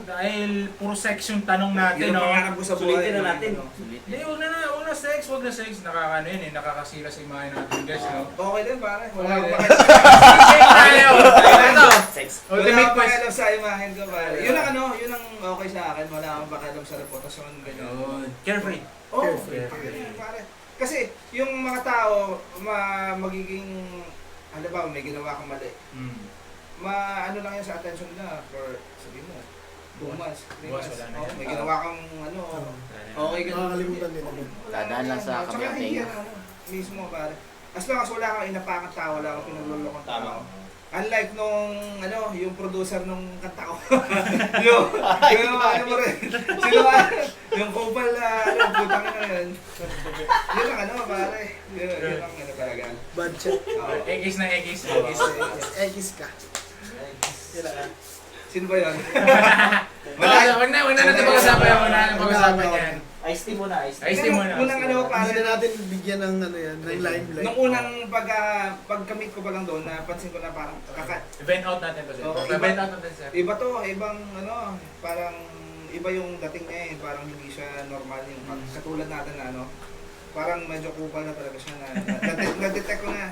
[SPEAKER 2] dahil puro sex yung tanong natin,
[SPEAKER 3] Yun ang
[SPEAKER 2] no?
[SPEAKER 3] pangarap ko sa buhay.
[SPEAKER 7] Sulitin na natin.
[SPEAKER 2] Hindi, huwag na sex, nakakano yun eh, nakakasira sa imahe natin guys, no?
[SPEAKER 3] Okay din pare. Wala
[SPEAKER 2] Okay
[SPEAKER 3] akong
[SPEAKER 2] din.
[SPEAKER 3] pakialam.
[SPEAKER 2] Ito,
[SPEAKER 7] Sex.
[SPEAKER 3] Wala
[SPEAKER 2] ultimate
[SPEAKER 3] akong
[SPEAKER 2] question.
[SPEAKER 3] pakialam sa imahen ko pare. Yun ang okay sa akin. Wala akong pakialam sa reputasyon. Ganyan.
[SPEAKER 2] Carefree.
[SPEAKER 3] Oh,
[SPEAKER 1] Carefree.
[SPEAKER 3] pare. Kasi yung mga tao, magiging, ano ba, may ginawa kang mali. Ano lang yan sa attention nila for, sabihin mo, 2 months, 3
[SPEAKER 2] Buwas,
[SPEAKER 3] months.
[SPEAKER 2] wala na
[SPEAKER 3] Oh,
[SPEAKER 2] yan.
[SPEAKER 3] may ginawa kang, okay ka
[SPEAKER 1] Nakakalimutan din ako.
[SPEAKER 4] Dadaan lang sa
[SPEAKER 3] Tsaka
[SPEAKER 4] kabilang
[SPEAKER 3] hindi
[SPEAKER 4] tenga.
[SPEAKER 3] yan, mismo pare. As long as wala kang inapakang tao, wala kang pinagulokong tao. Unlike nung, yung producer nung kanta ko. yung yung kupal na, putang na yun. Yun ang pare. Yun ang talaga.
[SPEAKER 1] Budget.
[SPEAKER 2] Egis na egis.
[SPEAKER 1] Egis ka.
[SPEAKER 3] Sino ba yun?
[SPEAKER 2] Wag na natin pag-usapan yan, wag na natin pag-usapan yan.
[SPEAKER 6] Ice tea muna, ice tea.
[SPEAKER 2] Ice tea muna.
[SPEAKER 3] Unang
[SPEAKER 1] Hindi
[SPEAKER 3] pare.
[SPEAKER 1] na natin bigyan ng ng limelight.
[SPEAKER 3] Nung unang pagkamit ko pa lang doon, napansin ko na parang
[SPEAKER 2] Event out natin to, sir.
[SPEAKER 3] Oo,
[SPEAKER 2] Event out natin, sir.
[SPEAKER 3] iba to, ibang parang iba yung dating niya eh, parang hindi siya normal yung katulad natin na parang medyo kupal na talaga siya na-detect ko na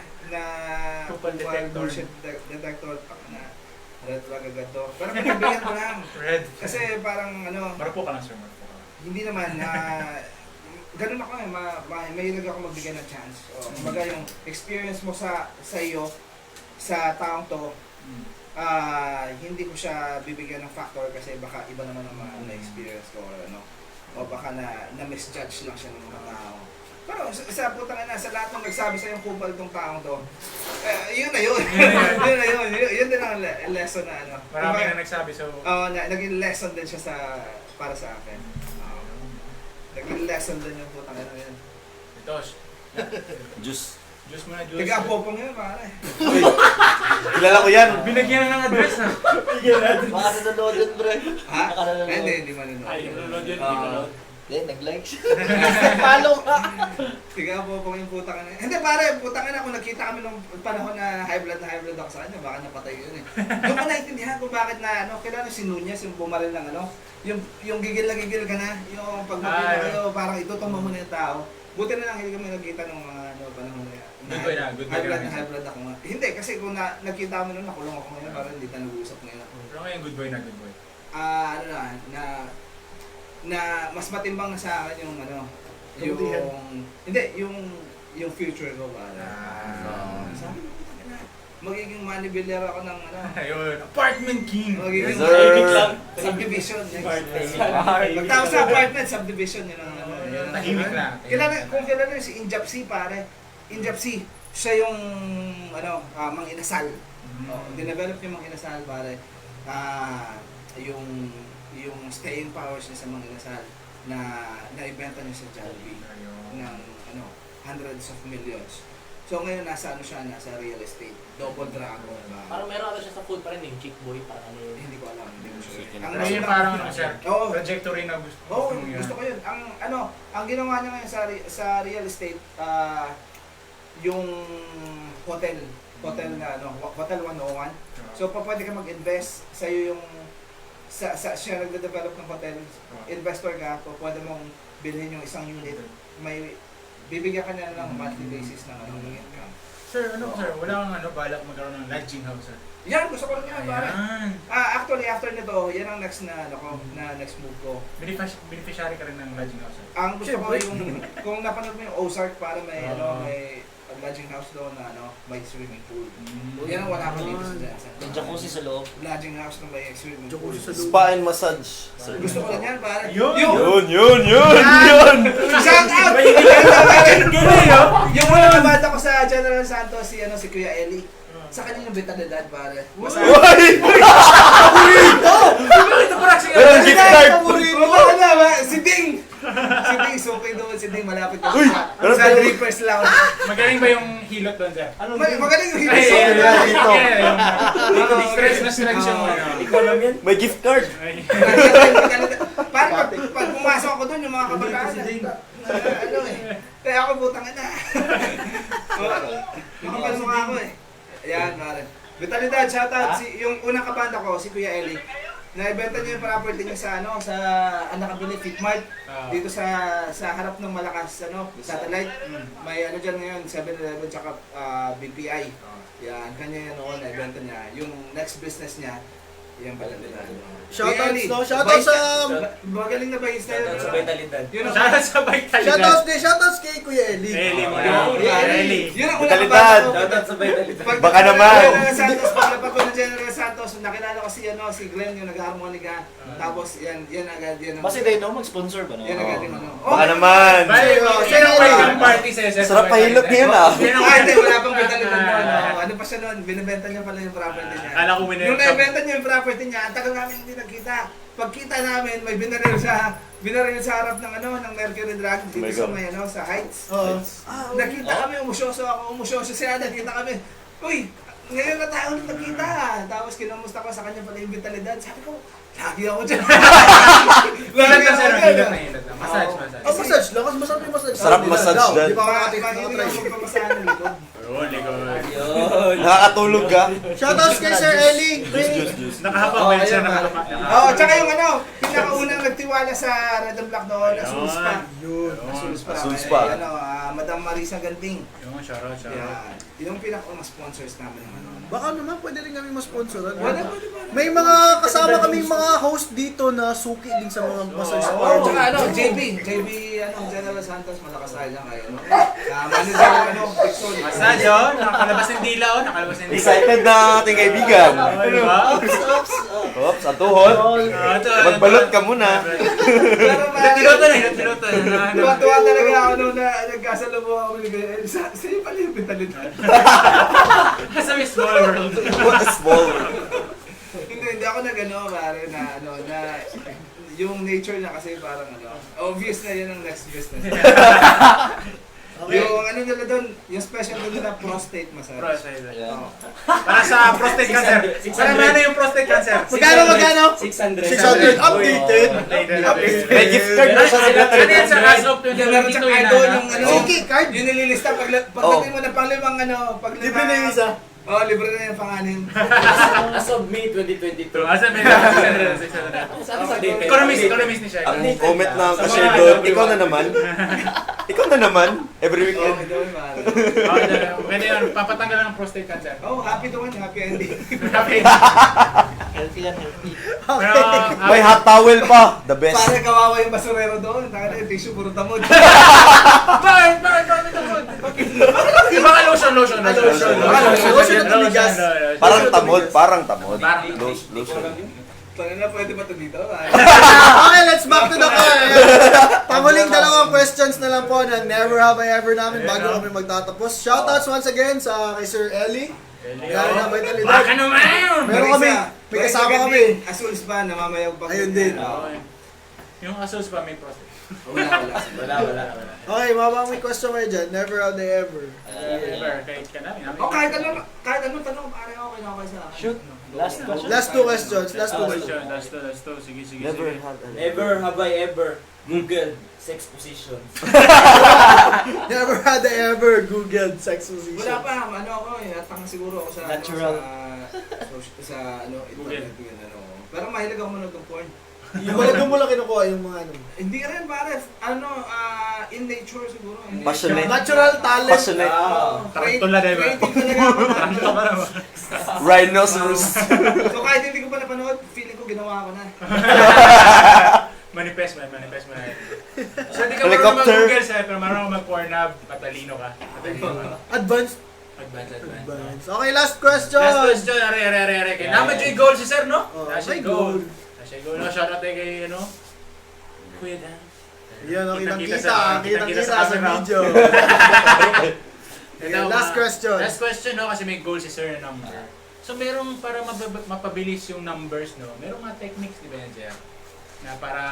[SPEAKER 2] Kupal detector.
[SPEAKER 3] bullshit detector na red flag agad to. Pero kaibigan ko lang.
[SPEAKER 2] Red.
[SPEAKER 3] Kasi parang
[SPEAKER 2] Marupok ka lang, sir. Marupok ka lang.
[SPEAKER 8] hindi naman, ganun ako mahilig ako magbigay ng chance. O, kumbaga yung experience mo sa iyo, sa taong to, hindi ko siya bibigyan ng factor kasi baka iba naman ang mga na-experience ko or ano. O baka na-misjudge lang siya ng mga tao. Pero sa putang ina, sa lahat ng nagsabi sa yung kupal tong taong to, yun na yun. Yun na yun. Yun din ang lesson na ano.
[SPEAKER 2] Marami na nagsabi, so...
[SPEAKER 8] naging lesson din siya para sa akin. Naging lesson din yung putang ina yun.
[SPEAKER 2] Ito,
[SPEAKER 5] Juice.
[SPEAKER 2] juice mo na, juice.
[SPEAKER 8] Tiga-popong yun, pare.
[SPEAKER 5] Uy, kilala ko yan.
[SPEAKER 2] Binagyan na ng address na.
[SPEAKER 6] Baka nanonood yun, bro.
[SPEAKER 8] Ha?
[SPEAKER 6] Baka nanonood.
[SPEAKER 8] Hindi manunod.
[SPEAKER 2] Ay, nanonood yun, hindi nanonood.
[SPEAKER 6] Hindi, nag-like siya. Follow ka.
[SPEAKER 8] Tiga-popong yung putang ina. Hindi pare, putang ina, kung nakita kami nung panahon na high blood ako sa kanya, baka napatay yun eh. Doon ko naintindihan kung bakit na kilala si Nunez, yung bumaril ng yung gigil na gigil ka na, yung pag makita kayo, parang itutumba mo na yung tao. Buti na lang hindi kami nagkita ng mga panahon na yan.
[SPEAKER 2] Good boy na.
[SPEAKER 8] High blood ako nga. Hindi, kasi kung nakita mo nun, nakulong ako ngayon, parang hindi na nag-uusap ngayon.
[SPEAKER 2] Pero ngayon, good boy na, good boy.
[SPEAKER 8] Na mas matimbang na sa akin yung yung future ko ba. Sabi ko, magiging money builder ako ng
[SPEAKER 2] Ayun, apartment king.
[SPEAKER 8] magiging
[SPEAKER 5] Yes, sir.
[SPEAKER 8] subdivision. Pagtapos sa apartment, subdivision yun ang
[SPEAKER 2] Tahimik na.
[SPEAKER 8] Kung kilala niyo si Injapsi, pare. Injapsi, siya yung Mang Inasal. Dinevelop niya Mang Inasal, pare. Yung staying powers niya sa Mang Inasal na naibenta niya sa Jollibee ng hundreds of millions. So ngayon nasa nasa real estate. Double Dragon ba?
[SPEAKER 6] Parang meron siya sa food pa rin, yung chick boy. Parang ano yun.
[SPEAKER 8] Hindi ko alam, hindi ko sure.
[SPEAKER 2] Ayun, parang sir,
[SPEAKER 8] Oo.
[SPEAKER 2] trajectory na gusto
[SPEAKER 8] Oo,
[SPEAKER 2] mong yan.
[SPEAKER 8] gusto ko yun. Ang ginawa niya ngayon sa real estate, yung hotel na Hotel 101. So pwede ka mag-invest sa yung siya nagde-develop ng hotel. Investor ka, pwede mong bilhin yung isang unit. May bibigyan ka niya ng monthly basis ng income.
[SPEAKER 2] Sir, wala kang balak magkaroon ng lodging house, sir?
[SPEAKER 8] Yan, gusto ko rin yan, pare.
[SPEAKER 2] Ayan.
[SPEAKER 8] Actually, after nito, yan ang next next move ko.
[SPEAKER 2] Beneficiary ka rin ng lodging house, sir?
[SPEAKER 8] Ang gusto ko yung, kung napanood mo yung Ozark, para may lodging house doon na may swimming pool. Yan ang wala ko dito sa Jansen.
[SPEAKER 6] Yung jacuzzi sa loob.
[SPEAKER 8] Lodging house na may swimming pool.
[SPEAKER 5] Spa and massage.
[SPEAKER 8] Gusto ko rin yan, pare.
[SPEAKER 2] Yun!
[SPEAKER 5] Yun!
[SPEAKER 8] Shout out! Yung una kabata ko sa General Santos, si Kuya Eli. Sa kanya yung vitalidad, pare.
[SPEAKER 5] Pero gift card!
[SPEAKER 8] Si Ding! Si Ding, so okay doon. Si Ding, malapit ko
[SPEAKER 5] Uy!
[SPEAKER 8] sa Drippers Lounge.
[SPEAKER 2] Magaling ba yung hilot doon, sir?
[SPEAKER 8] Magaling yung
[SPEAKER 2] Ay,
[SPEAKER 8] hilis.
[SPEAKER 5] dito.
[SPEAKER 2] Stress na stress yung
[SPEAKER 7] Ikaw lang yan.
[SPEAKER 5] May gift card.
[SPEAKER 8] Parang pag pumasok ako doon, yung mga kabataan. Kaya ako butang na. Makapalmukha ako eh. Ayan, pare. Vitalidad, shoutout. Yung unang kabanda ko, si Kuya Eli. Naibenta niya yung property niya sa nakabili Fitmart. Dito sa harap ng Malakas satellite. May dyan ngayon, 7-Eleven tsaka BPI. Yan, kanya yan naibenta niya. Yung next business niya, yan pala nila.
[SPEAKER 1] Shoutouts, no? Shoutouts sa...
[SPEAKER 8] Magaling na ba yung style?
[SPEAKER 7] Sa vitalidad.
[SPEAKER 1] Shoutouts kay Kuya Eli.
[SPEAKER 2] Eli mo
[SPEAKER 8] Eli. Yun ang unang
[SPEAKER 5] Vitalidad.
[SPEAKER 8] kabanda ko.
[SPEAKER 7] Shoutout sa vitalidad.
[SPEAKER 5] Baka naman.
[SPEAKER 8] General Santos, paglapag ko ng General Santos, nakilala ko si Glenn yung nag-harmonica. Tapos yan agad yan.
[SPEAKER 6] Basta tayo mag-sponsor ba?
[SPEAKER 8] Yan agad yung
[SPEAKER 5] Baka naman.
[SPEAKER 2] Sino ang welcome party sa SF?
[SPEAKER 5] Sarap pahilot niya yun, ah.
[SPEAKER 8] Hindi, wala pang vitalidad noon. Ano pa siya noon? Binibenta niya pala yung property niya.
[SPEAKER 2] Kala ko winner.
[SPEAKER 8] Yung naibenta niya yung property niya, ang tagal namin hindi nagkita. Pagkita namin, may binaril sa harap ng Mercury Drag dito sa may sa Heights. Nakita kami, umusyoso siya, nakita kami. Uy, ngayon na tayo ulit nagkita. Tapos kinumusta ko sa kanya pala yung vitalidad. Sabi ko, lagi ako dyan.
[SPEAKER 2] Hilot na sir, hilot na. Massage.
[SPEAKER 1] Massage lang. Kasi masarap yung massage.
[SPEAKER 5] Sarap massage dyan.
[SPEAKER 1] Di ba makakatik na
[SPEAKER 8] Hindi
[SPEAKER 1] try?
[SPEAKER 8] ako magpamasahan ng likod.
[SPEAKER 2] Oo, likod.
[SPEAKER 5] Nakakatulog ka.
[SPEAKER 1] Shoutouts kay Sir Eli.
[SPEAKER 5] Juice.
[SPEAKER 2] Nakahapag ba siya?
[SPEAKER 8] Tsaka yung pinakaunang nagtiwala naniniwala sa Red and Black doon, Azul Spa.
[SPEAKER 1] Yun.
[SPEAKER 8] Azul Spa.
[SPEAKER 5] Azul Spa.
[SPEAKER 8] May, Madam Marisa Ganding.
[SPEAKER 2] Yung shoutout.
[SPEAKER 8] Yan. Yung pinakaunang sponsors namin ng ano.
[SPEAKER 1] Baka naman pwede rin kami ma-sponsoran.
[SPEAKER 8] Pwede.
[SPEAKER 1] May mga kasama kaming mga host dito na suki din sa mga massage
[SPEAKER 8] Oh,
[SPEAKER 1] parlor.
[SPEAKER 8] tsaka JB, General Santos, malakas tayo lang kayo. Manager, Pixel.
[SPEAKER 2] Massage, nakalabas ng dila, nakalabas ng dila.
[SPEAKER 5] Excited na ating kaibigan.
[SPEAKER 2] Diba?
[SPEAKER 5] Oops, ang tuhod. Magbalot ka muna.
[SPEAKER 8] Pero
[SPEAKER 2] Piloto na.
[SPEAKER 8] tuwa talaga ako nung nagkasalubong ako ni Gaya. Sa'yo pala yung Vitalin.
[SPEAKER 2] Sa may small world.
[SPEAKER 5] What a small world.
[SPEAKER 8] Hindi ako pare, na yung nature niya kasi parang obvious na yun ang next business. Yung nila doon, yung special nila prostate massage. Oo.
[SPEAKER 2] Para sa prostate cancer. Para ano yung prostate cancer?
[SPEAKER 1] Magkano?
[SPEAKER 7] 600.
[SPEAKER 1] 600 updated.
[SPEAKER 5] May gift card na siya sa
[SPEAKER 2] Ano yan sa as of
[SPEAKER 8] Meron
[SPEAKER 2] 2022
[SPEAKER 8] siyang
[SPEAKER 2] yun
[SPEAKER 8] idol
[SPEAKER 2] na?
[SPEAKER 8] yung
[SPEAKER 1] Suki card.
[SPEAKER 8] yung nililista pagdating mo ng panglimang
[SPEAKER 1] Libre na yung isa.
[SPEAKER 8] Oo, libre na yung panganin.
[SPEAKER 7] As of May 2022.
[SPEAKER 2] Asa may 600. Economist ni siya.
[SPEAKER 5] Ang comment na ka-share doon, ikaw na naman, every weekend.
[SPEAKER 8] Oo, doon pare.
[SPEAKER 2] Pwede yun, papatanggal ng prostate cancer.
[SPEAKER 8] Oh, happy doon, happy ending.
[SPEAKER 6] Healthy and healthy.
[SPEAKER 2] Pero,
[SPEAKER 5] May hot towel pa, the best.
[SPEAKER 8] Pare kawawa yung basurero doon. Taka na yung tissue, puro tamod.
[SPEAKER 2] bakit ako? Iba ka lotion.
[SPEAKER 1] Lotion na tumigas.
[SPEAKER 5] Parang tamod. Lotion.
[SPEAKER 8] Paano na pwede ba ito dito?
[SPEAKER 1] Okay, let's back to the car. Panguling dalawang questions na lang po na never have I ever namin bago kami magtatapos. Shoutouts once again sa kay Sir Ellie. Gano'n na vitalidad.
[SPEAKER 2] Baka naman!
[SPEAKER 1] Meron kami, may kasama kami.
[SPEAKER 8] Azul Spa, namamayag pa.
[SPEAKER 1] Ayun din.
[SPEAKER 2] Yung asos pa may prostate.
[SPEAKER 7] Wala.
[SPEAKER 1] Okay, mabang may question kayo dyan. Never have they ever.
[SPEAKER 2] Kahit ka na.
[SPEAKER 8] O kahit anong tanong, pare, okay na sa akin.
[SPEAKER 6] Shoot. Last question.
[SPEAKER 1] Last two questions. Last two.
[SPEAKER 2] Last two. Sige.
[SPEAKER 7] Never have I ever Googled sex positions.
[SPEAKER 1] Never had I ever Googled sex position.
[SPEAKER 8] Wala pa, ako atang siguro ako sa
[SPEAKER 6] Natural.
[SPEAKER 8] sa
[SPEAKER 2] Google.
[SPEAKER 8] internet Pero mahilig ako manood ng porn.
[SPEAKER 1] Doon mo lang kinukuha yung mga ano.
[SPEAKER 8] Hindi rin pare, in nature siguro.
[SPEAKER 5] Passionate.
[SPEAKER 1] Natural talent.
[SPEAKER 5] Passionate.
[SPEAKER 2] Tarantula, diba?
[SPEAKER 8] Creative talaga ako.
[SPEAKER 5] Rhinoceros.
[SPEAKER 8] So kahit hindi ko pa napanood, feeling ko ginawa ko na.
[SPEAKER 2] Manifest mo na. So hindi ka marunong
[SPEAKER 5] Helicopter.
[SPEAKER 2] mag-Google sir, pero marunong mag-Pornhub, matalino ka.
[SPEAKER 1] Advanced.
[SPEAKER 2] Advance.
[SPEAKER 1] Okay, last question.
[SPEAKER 2] Last question, are. Kay Namajoy Goal si sir, no?
[SPEAKER 1] Oh,
[SPEAKER 2] Namajoy
[SPEAKER 1] may goal.
[SPEAKER 2] Goal. No, shoutout kay, Kuya Dan.
[SPEAKER 1] Yan,
[SPEAKER 2] Kitang-kita
[SPEAKER 1] kitang-kita
[SPEAKER 2] sa
[SPEAKER 1] sa
[SPEAKER 2] camera.
[SPEAKER 1] video.
[SPEAKER 2] Ito,
[SPEAKER 1] Last question.
[SPEAKER 2] Last question, no? Kasi may goal si sir na number. So, merong para mapabilis yung numbers, no? Merong mga techniques, di ba yan, sir? Na para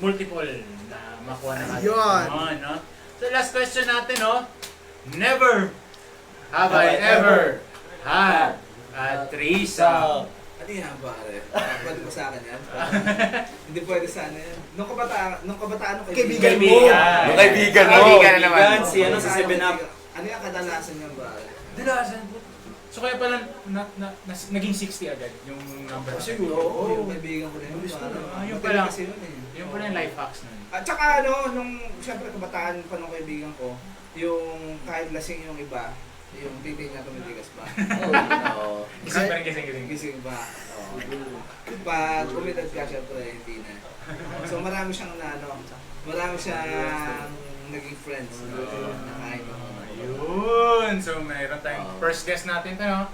[SPEAKER 2] multiple na makuha na natin.
[SPEAKER 1] Yun.
[SPEAKER 2] No? So, last question natin, no? Never have I ever had a threesome.
[SPEAKER 8] Ano yan pare? Pwede ba sa akin yan? Hindi pwede sana yan. Nung kabataan ko
[SPEAKER 1] Kaibigan mo.
[SPEAKER 5] Yung kaibigan mo.
[SPEAKER 4] Kaibigan na naman.
[SPEAKER 7] Si ano sa 7-Up.
[SPEAKER 8] Ano yung kadalasan yan pare?
[SPEAKER 2] Dilasan po. So kaya pala naging 60 agad yung number.
[SPEAKER 8] Siguro, oo. Yung kaibigan ko na yun.
[SPEAKER 2] Yung pala.
[SPEAKER 8] Kasi yun eh.
[SPEAKER 2] Yung pala yung life hacks nun.
[SPEAKER 8] At saka nung siyempre kabataan pa nung kaibigan ko, yung kahit lasing yung iba, yung titig na tumitigas pa.
[SPEAKER 6] Oo.
[SPEAKER 2] Gising pa rin, gising.
[SPEAKER 8] Gising pa. Oo. Pag umidad ka, syempre, hindi na. So marami siyang marami siyang naging friends. Nakain ko.
[SPEAKER 2] Ayun! So mayroon tayong first guest natin ito, no?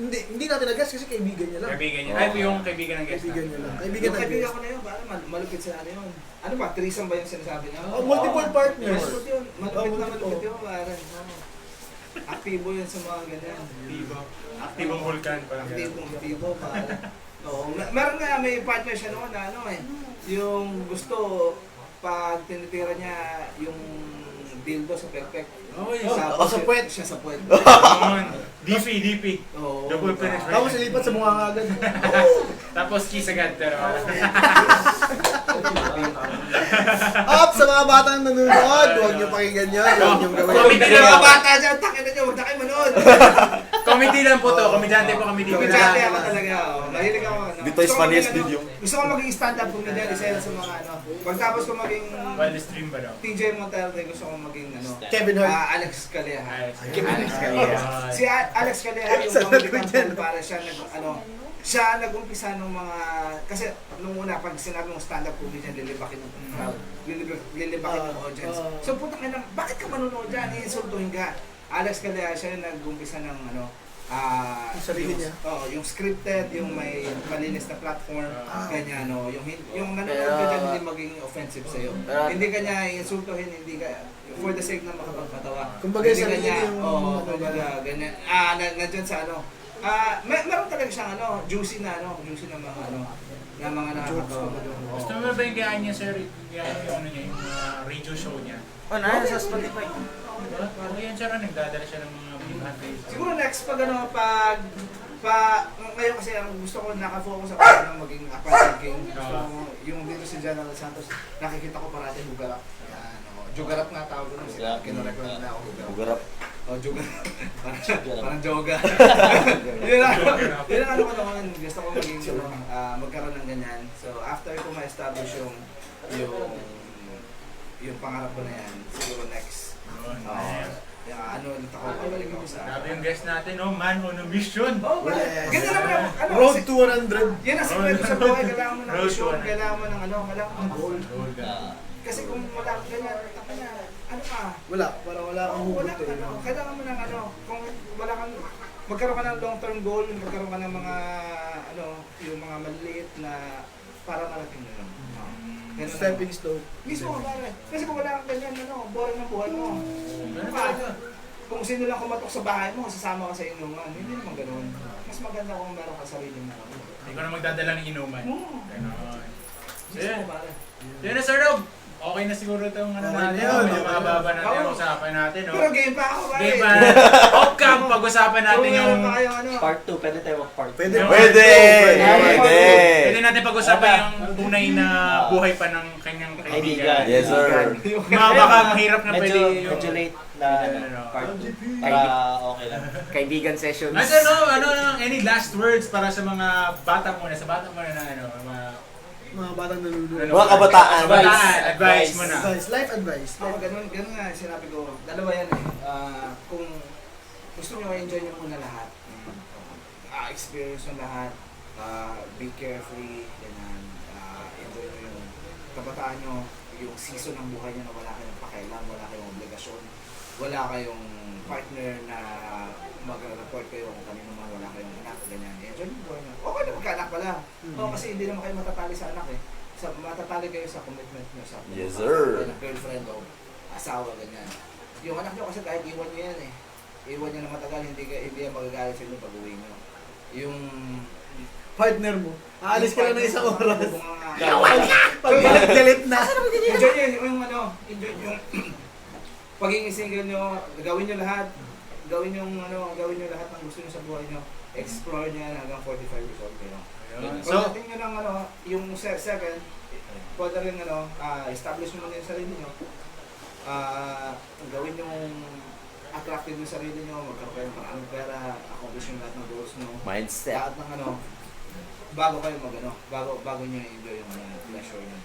[SPEAKER 1] Hindi natin nag-guess kasi kaibigan niya lang.
[SPEAKER 2] Kaibigan niya. Ay, yung kaibigan ng guest
[SPEAKER 1] Kaibigan niya
[SPEAKER 2] natin.
[SPEAKER 1] lang.
[SPEAKER 8] Yung
[SPEAKER 1] Kaibigan
[SPEAKER 8] kaibigan
[SPEAKER 1] nag-guess.
[SPEAKER 8] ko na yun, parang malupit sa ano yun. Ano ba, threesome ba yung sinasabi niya?
[SPEAKER 1] Oh, multiple partners.
[SPEAKER 8] Malupit yun. Malupit na
[SPEAKER 1] multiple.
[SPEAKER 8] malupit yun, parang. Aktibo yun sa mga ganyan.
[SPEAKER 2] Aktibong vulkan. Parang
[SPEAKER 8] Aktibo, parang. Oo, meron nga, may partner siya noon na yung gusto, pag tinitira niya yung dildo sa pekpek.
[SPEAKER 1] sa puwet.
[SPEAKER 8] Siya sa puwet.
[SPEAKER 2] DP.
[SPEAKER 8] Oo.
[SPEAKER 2] Double penetration.
[SPEAKER 1] Tapos ilipat sa mukha agad.
[SPEAKER 2] Tapos kiss agad. Pero
[SPEAKER 1] Up sa mga batang nanonood, huwag niyo pakinggan yan. Huwag niyo gawin.
[SPEAKER 2] Comment
[SPEAKER 8] Hindi
[SPEAKER 2] nyo
[SPEAKER 8] mga
[SPEAKER 2] lang.
[SPEAKER 8] bata dyan, takin na nyo, huwag na kayo manood.
[SPEAKER 2] Comedy lang po to, komedyante po kami dito.
[SPEAKER 8] Komedyante ako talaga. Mahilig ako.
[SPEAKER 5] Dito is funniest video.
[SPEAKER 8] Gusto ko maging stand-up comedian. Isa yan sa mga ano. Pagtapos ko maging
[SPEAKER 2] Well, stream ba daw?
[SPEAKER 8] TJ Monterde, gusto ko maging ano.
[SPEAKER 1] Kevin Hart.
[SPEAKER 8] Alex Calleja.
[SPEAKER 2] Alex Calleja.
[SPEAKER 8] Si Alex Calleja yung American fool, para siya siya nag-umpisa ng mga, kasi nung una pag sinabi mong stand-up comedian, lilibakin ng crowd, lilibakin ng audience. So putang ina, bakit ka manonood dyan? Iinsultuhin ka. Alex Calleja siya yung nag-umpisa ng ano,
[SPEAKER 1] Yung sarili niya.
[SPEAKER 8] yung scripted, yung may malinis na platform, kanya no, yung nanonood ka dyan, hindi maging offensive sa'yo. Hindi ka niya iinsultuhin, hindi ka, for the sake na makapagpatawa.
[SPEAKER 1] Kumbaga
[SPEAKER 8] Hindi
[SPEAKER 1] sarili
[SPEAKER 8] ka niya,
[SPEAKER 1] yung-
[SPEAKER 8] kumbaga ganyan. Nandyan sa ano, meron talaga siyang ano, juicy na mga ano, na mga nakakatawa.
[SPEAKER 2] Gusto mo ba yung gayaan niya, sir? Gayaan yung ano niya, yung radio show niya?
[SPEAKER 4] Oh, na sa Spotify.
[SPEAKER 2] Diba? Okay yan, sir. Nagdadala siya ng mga big
[SPEAKER 8] Siguro next pag ano, ngayon kasi ang gusto ko nakafocus ako sa maging appointed king. So, yung dito si General Santos, nakikita ko parati bugarap. Jugarap nga tawag ko nung kinorecord na ako bugarap.
[SPEAKER 5] Bugarap.
[SPEAKER 8] Oh, jugarap. Parang joga. Yun ang ano ko naman, gusto ko maging magkaroon ng ganyan. So after ko ma-establish yung pangarap ko na yan, siguro next. Ano ulit ako, babalik ako sa...
[SPEAKER 2] Sabi yung guest natin, no? Man on a mission.
[SPEAKER 8] Oh, ganyan naman ako. Ano,
[SPEAKER 1] Road to 100.
[SPEAKER 8] yan ang sikreto sa buhay, kailangan mo ng
[SPEAKER 2] Road to
[SPEAKER 8] vision,
[SPEAKER 2] 100.
[SPEAKER 8] kailangan mo ng ano, kailangan mo ng goal.
[SPEAKER 2] Gold ka.
[SPEAKER 8] Kasi kung wala kang ganyan, ano ka?
[SPEAKER 1] Wala, parang wala kang
[SPEAKER 8] Wala
[SPEAKER 1] hugot
[SPEAKER 8] kang ano, kailangan mo ng ano, kung wala kang, magkaroon ka ng long-term goal, magkaroon ka ng mga, ano, yung mga maliliit na para marating na lang. Ganun
[SPEAKER 1] Stepping stone.
[SPEAKER 8] Mismo, pare. Kasi kung wala kang ganyan, ano, boring ang buhay mo.
[SPEAKER 2] Ganun
[SPEAKER 8] Pa,
[SPEAKER 2] talaga.
[SPEAKER 8] kung sino lang kumatok sa bahay mo, sasama ka sa inuman. Hindi naman ganun. Mas maganda kung meron ka sarili mo.
[SPEAKER 2] Hindi ko na magdadala ng inuman.
[SPEAKER 8] Oo.
[SPEAKER 2] Ganon.
[SPEAKER 8] Mismo, pare.
[SPEAKER 2] Yun na, Sir Rob. Okay na siguro itong ano
[SPEAKER 1] Okay
[SPEAKER 2] natin.
[SPEAKER 1] na yun.
[SPEAKER 2] Yung mga baba natin,
[SPEAKER 8] Oo.
[SPEAKER 2] yung usapan natin, no?
[SPEAKER 8] Pero game pa ako, pare.
[SPEAKER 2] Game pa. Off-cam, pag-usapan natin
[SPEAKER 8] Kung
[SPEAKER 2] yung...
[SPEAKER 8] meron pa kayong ano.
[SPEAKER 7] Part 2, pwede tayo mag-part 2.
[SPEAKER 1] Pwede.
[SPEAKER 5] Pwede! Pwede!
[SPEAKER 2] Pwede natin pag-usapan yung tunay na buhay pa ng kanyang kaibigan.
[SPEAKER 5] Yes, sir.
[SPEAKER 2] Baka mahirap na pwede yung...
[SPEAKER 7] Medyo late na part 2. Para okay lang.
[SPEAKER 4] Kaibigan sessions.
[SPEAKER 2] Ano, any last words para sa mga bata muna, sa bata muna na ano,
[SPEAKER 1] Mga batang nalulunod.
[SPEAKER 5] Mga kabataan.
[SPEAKER 2] Advice mo na.
[SPEAKER 1] Advice, life advice.
[SPEAKER 8] Ako, ganun nga, sinabi ko, dalawa yan eh. Kung gusto nyo, enjoy nyo muna lahat. Experience nyo lahat. Be carefree. Ganyan. Enjoy nyo yung kabataan nyo, yung season ng buhay nyo na wala kayong pakailan, wala kayong obligasyon, wala kayong partner na mag-report kayo kung kanino man, wala kayong anak, ganyan. Enjoy yung buhay nyo. Okay na magkaanak pala. Kasi hindi naman kayo matatali sa anak eh. Matatali kayo sa commitment nyo sa
[SPEAKER 5] Yes, sir.
[SPEAKER 8] girlfriend o asawa, ganyan. Yung anak nyo kasi kahit iwan nyo yan eh. Iwan nyo na matagal, hindi yan magagalit sa inyo pag uwi nyo. Yung...
[SPEAKER 1] Partner mo. Aalis ka lang ng isang oras.
[SPEAKER 8] Mga-
[SPEAKER 1] Pag galit na.
[SPEAKER 8] Enjoy nyo yung ano, enjoy yung pagiging single nyo, gawin nyo lahat. Gawin nyo lahat ng gusto nyo sa buhay nyo. Explore nyo yan hanggang 45 years old kayo.
[SPEAKER 2] So,
[SPEAKER 8] Pagdating nyo ng ano, yung second, pwede rin ano, establish nyo muna yung sarili nyo. Gawin yung attractive yung sarili nyo, magkaroon kayo ng maraming pera, accomplish yung lahat ng goals nyo.
[SPEAKER 5] Mindset.
[SPEAKER 8] Lahat ng ano, bago kayo mag ano, bago nyo enjoy yung pleasure nyo.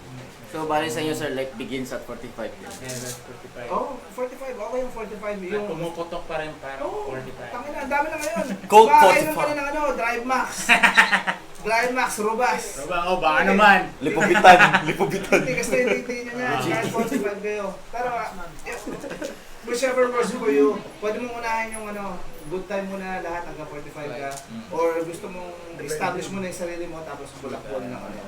[SPEAKER 4] So, bali sa inyo, sir, life begins at 45 years.
[SPEAKER 8] Oh, 45, okay yung 45 yung...
[SPEAKER 2] Pumuputok pa rin para
[SPEAKER 8] Oo,
[SPEAKER 2] 45.
[SPEAKER 8] tangin na, ang dami na ngayon.
[SPEAKER 5] Colt
[SPEAKER 8] Kailan
[SPEAKER 5] 45.
[SPEAKER 8] ka na ng ano, Drive Max. Drive Max, Robas.
[SPEAKER 2] Baka naman.
[SPEAKER 5] Lipubitan. Lipubitan.
[SPEAKER 8] Tigas na yung tingin nyo niya, kahit 45 kayo. Pero, whichever works for you, pwede mong unahin yung ano, good time muna lahat hanggang 45 ka. Or gusto mong establish mo na yung sarili mo, tapos bulak-bulak na ano.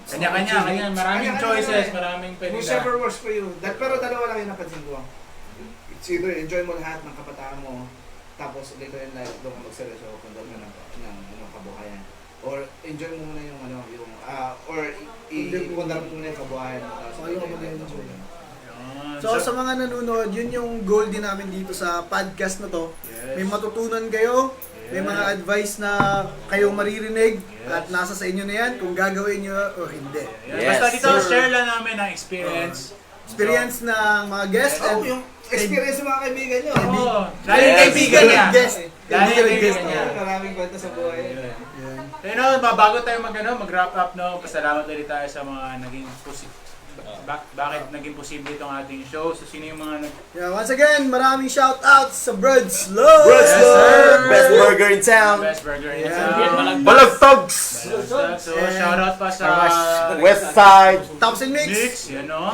[SPEAKER 2] Kanya-kanya. Maraming choices, maraming pwede
[SPEAKER 8] Whichever works for you. Pero dalawa lang yung napansin ko. It's either enjoy mo lahat ng kabataan mo, tapos later in life, doon ka magseryoso kung doon ka ng kabuhayan. Or enjoy mo muna yung ano, yung, or i-pundar mo muna yung kabuhayan mo. Tapos
[SPEAKER 1] Ayaw
[SPEAKER 8] later
[SPEAKER 1] mo
[SPEAKER 8] in life,
[SPEAKER 1] din.
[SPEAKER 8] enjoy mo.
[SPEAKER 1] So sa mga nanonood, yun yung goal din namin dito sa podcast na to.
[SPEAKER 2] Yes.
[SPEAKER 1] May matutunan kayo, may mga advice na kayo maririnig at nasa sa inyo na yan kung gagawin nyo o hindi.
[SPEAKER 5] Yes,
[SPEAKER 2] Basta dito,
[SPEAKER 1] sir.
[SPEAKER 2] share lang namin ang experience.
[SPEAKER 1] Experience ng mga guests
[SPEAKER 8] Oh,
[SPEAKER 1] and
[SPEAKER 8] yung experience ng mga kaibigan nyo.
[SPEAKER 2] Oo. Lalo yung kaibigan niya.
[SPEAKER 1] guest.
[SPEAKER 2] Dahil
[SPEAKER 1] Hindi ka
[SPEAKER 2] kaibigan
[SPEAKER 1] nag-guest,
[SPEAKER 2] niya.
[SPEAKER 8] Maraming kwento sa buhay.
[SPEAKER 2] Ayun, no, bago tayo mag-wrap up, no, pasalamat ulit tayo sa mga naging bakit naging posible itong ating show. So, sino yung mga
[SPEAKER 1] Yeah, once again, maraming shout-outs sa Brods Love!
[SPEAKER 5] Brods
[SPEAKER 2] Yes,
[SPEAKER 5] Love!
[SPEAKER 2] sir.
[SPEAKER 5] Best burger in town!
[SPEAKER 2] best burger in
[SPEAKER 1] Yeah.
[SPEAKER 2] town?
[SPEAKER 5] Balagtogs!
[SPEAKER 2] So, shoutout pa sa
[SPEAKER 5] West Side!
[SPEAKER 1] Tops and Mix!
[SPEAKER 2] Mix, yan, no?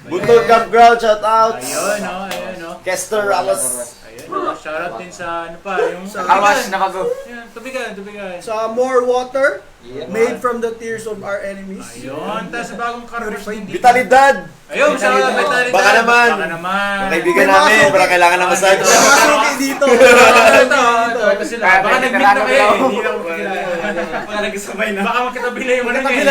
[SPEAKER 5] Buntod Campground, shoutouts!
[SPEAKER 2] Ayun, no? Ayun, no?
[SPEAKER 5] Kester Ramos!
[SPEAKER 2] Ayun, no? Shoutout din sa, ano pa, yung...
[SPEAKER 4] Awas na bago.
[SPEAKER 2] Yan, tubigan.
[SPEAKER 1] Sa More Water, made from the tears of our enemies.
[SPEAKER 2] Ayun, tapos sa bagong karpas din dito.
[SPEAKER 5] Vitalidad!
[SPEAKER 2] Ayun, sa Vitalidad.
[SPEAKER 5] Baka naman.
[SPEAKER 2] Baka naman.
[SPEAKER 5] Ang kaibigan namin, para kailangan ng massage.
[SPEAKER 1] May mga suki dito!
[SPEAKER 2] Ito sila. Baka nag-meet na kayo. Hindi lang
[SPEAKER 7] Baka nagkasabay na.
[SPEAKER 2] Baka magkatabila yung ano eh.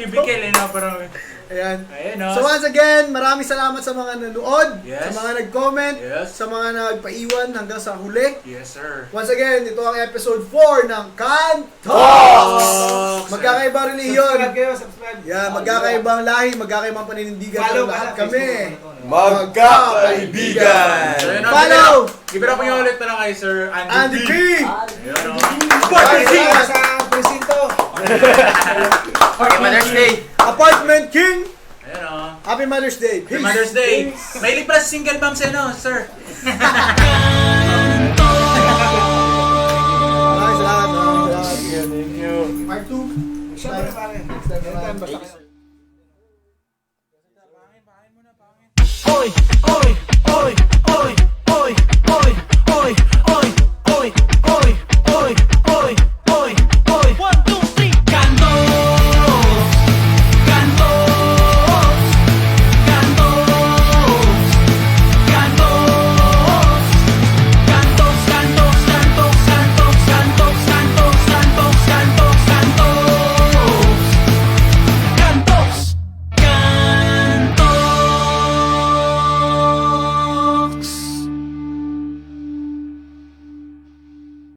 [SPEAKER 2] Cubicle eh, no? Parang...
[SPEAKER 1] Ayan.
[SPEAKER 2] Ayun, no?
[SPEAKER 1] So once again, maraming salamat sa mga nanood,
[SPEAKER 2] Yes.
[SPEAKER 1] sa mga nag-comment,
[SPEAKER 2] Yes.
[SPEAKER 1] sa mga nagpaiwan hanggang sa huli.
[SPEAKER 2] Yes, sir.
[SPEAKER 1] Once again, ito ang episode 4 ng Can Talks!
[SPEAKER 2] Talks!
[SPEAKER 1] Magkakaibang reliyon.
[SPEAKER 8] Subscribe kayo, subscribe.
[SPEAKER 1] Yan, magkakaibang lahi, magkakaibang paninindigan ng lahat kami.
[SPEAKER 5] Magkakaibigan!
[SPEAKER 2] So, yun, no?
[SPEAKER 1] Follow!
[SPEAKER 2] Give it up yung ulit na lang kay Sir
[SPEAKER 1] Andy
[SPEAKER 2] Andy
[SPEAKER 1] P!
[SPEAKER 2] P. Ayun, no?
[SPEAKER 8] Bye sa presinto.
[SPEAKER 4] Okay, Mother's Day.
[SPEAKER 1] Apartment King!
[SPEAKER 2] Ayun, no?
[SPEAKER 1] Happy Mother's Day!
[SPEAKER 2] Happy Mother's Day. May libre sa single moms eh, no, sir?
[SPEAKER 1] Maraming salamat.
[SPEAKER 2] Thank you.
[SPEAKER 1] Part 2.
[SPEAKER 8] Siyempre pare.
[SPEAKER 1] Next time naman.
[SPEAKER 8] Basta kayo.
[SPEAKER 2] Hoy!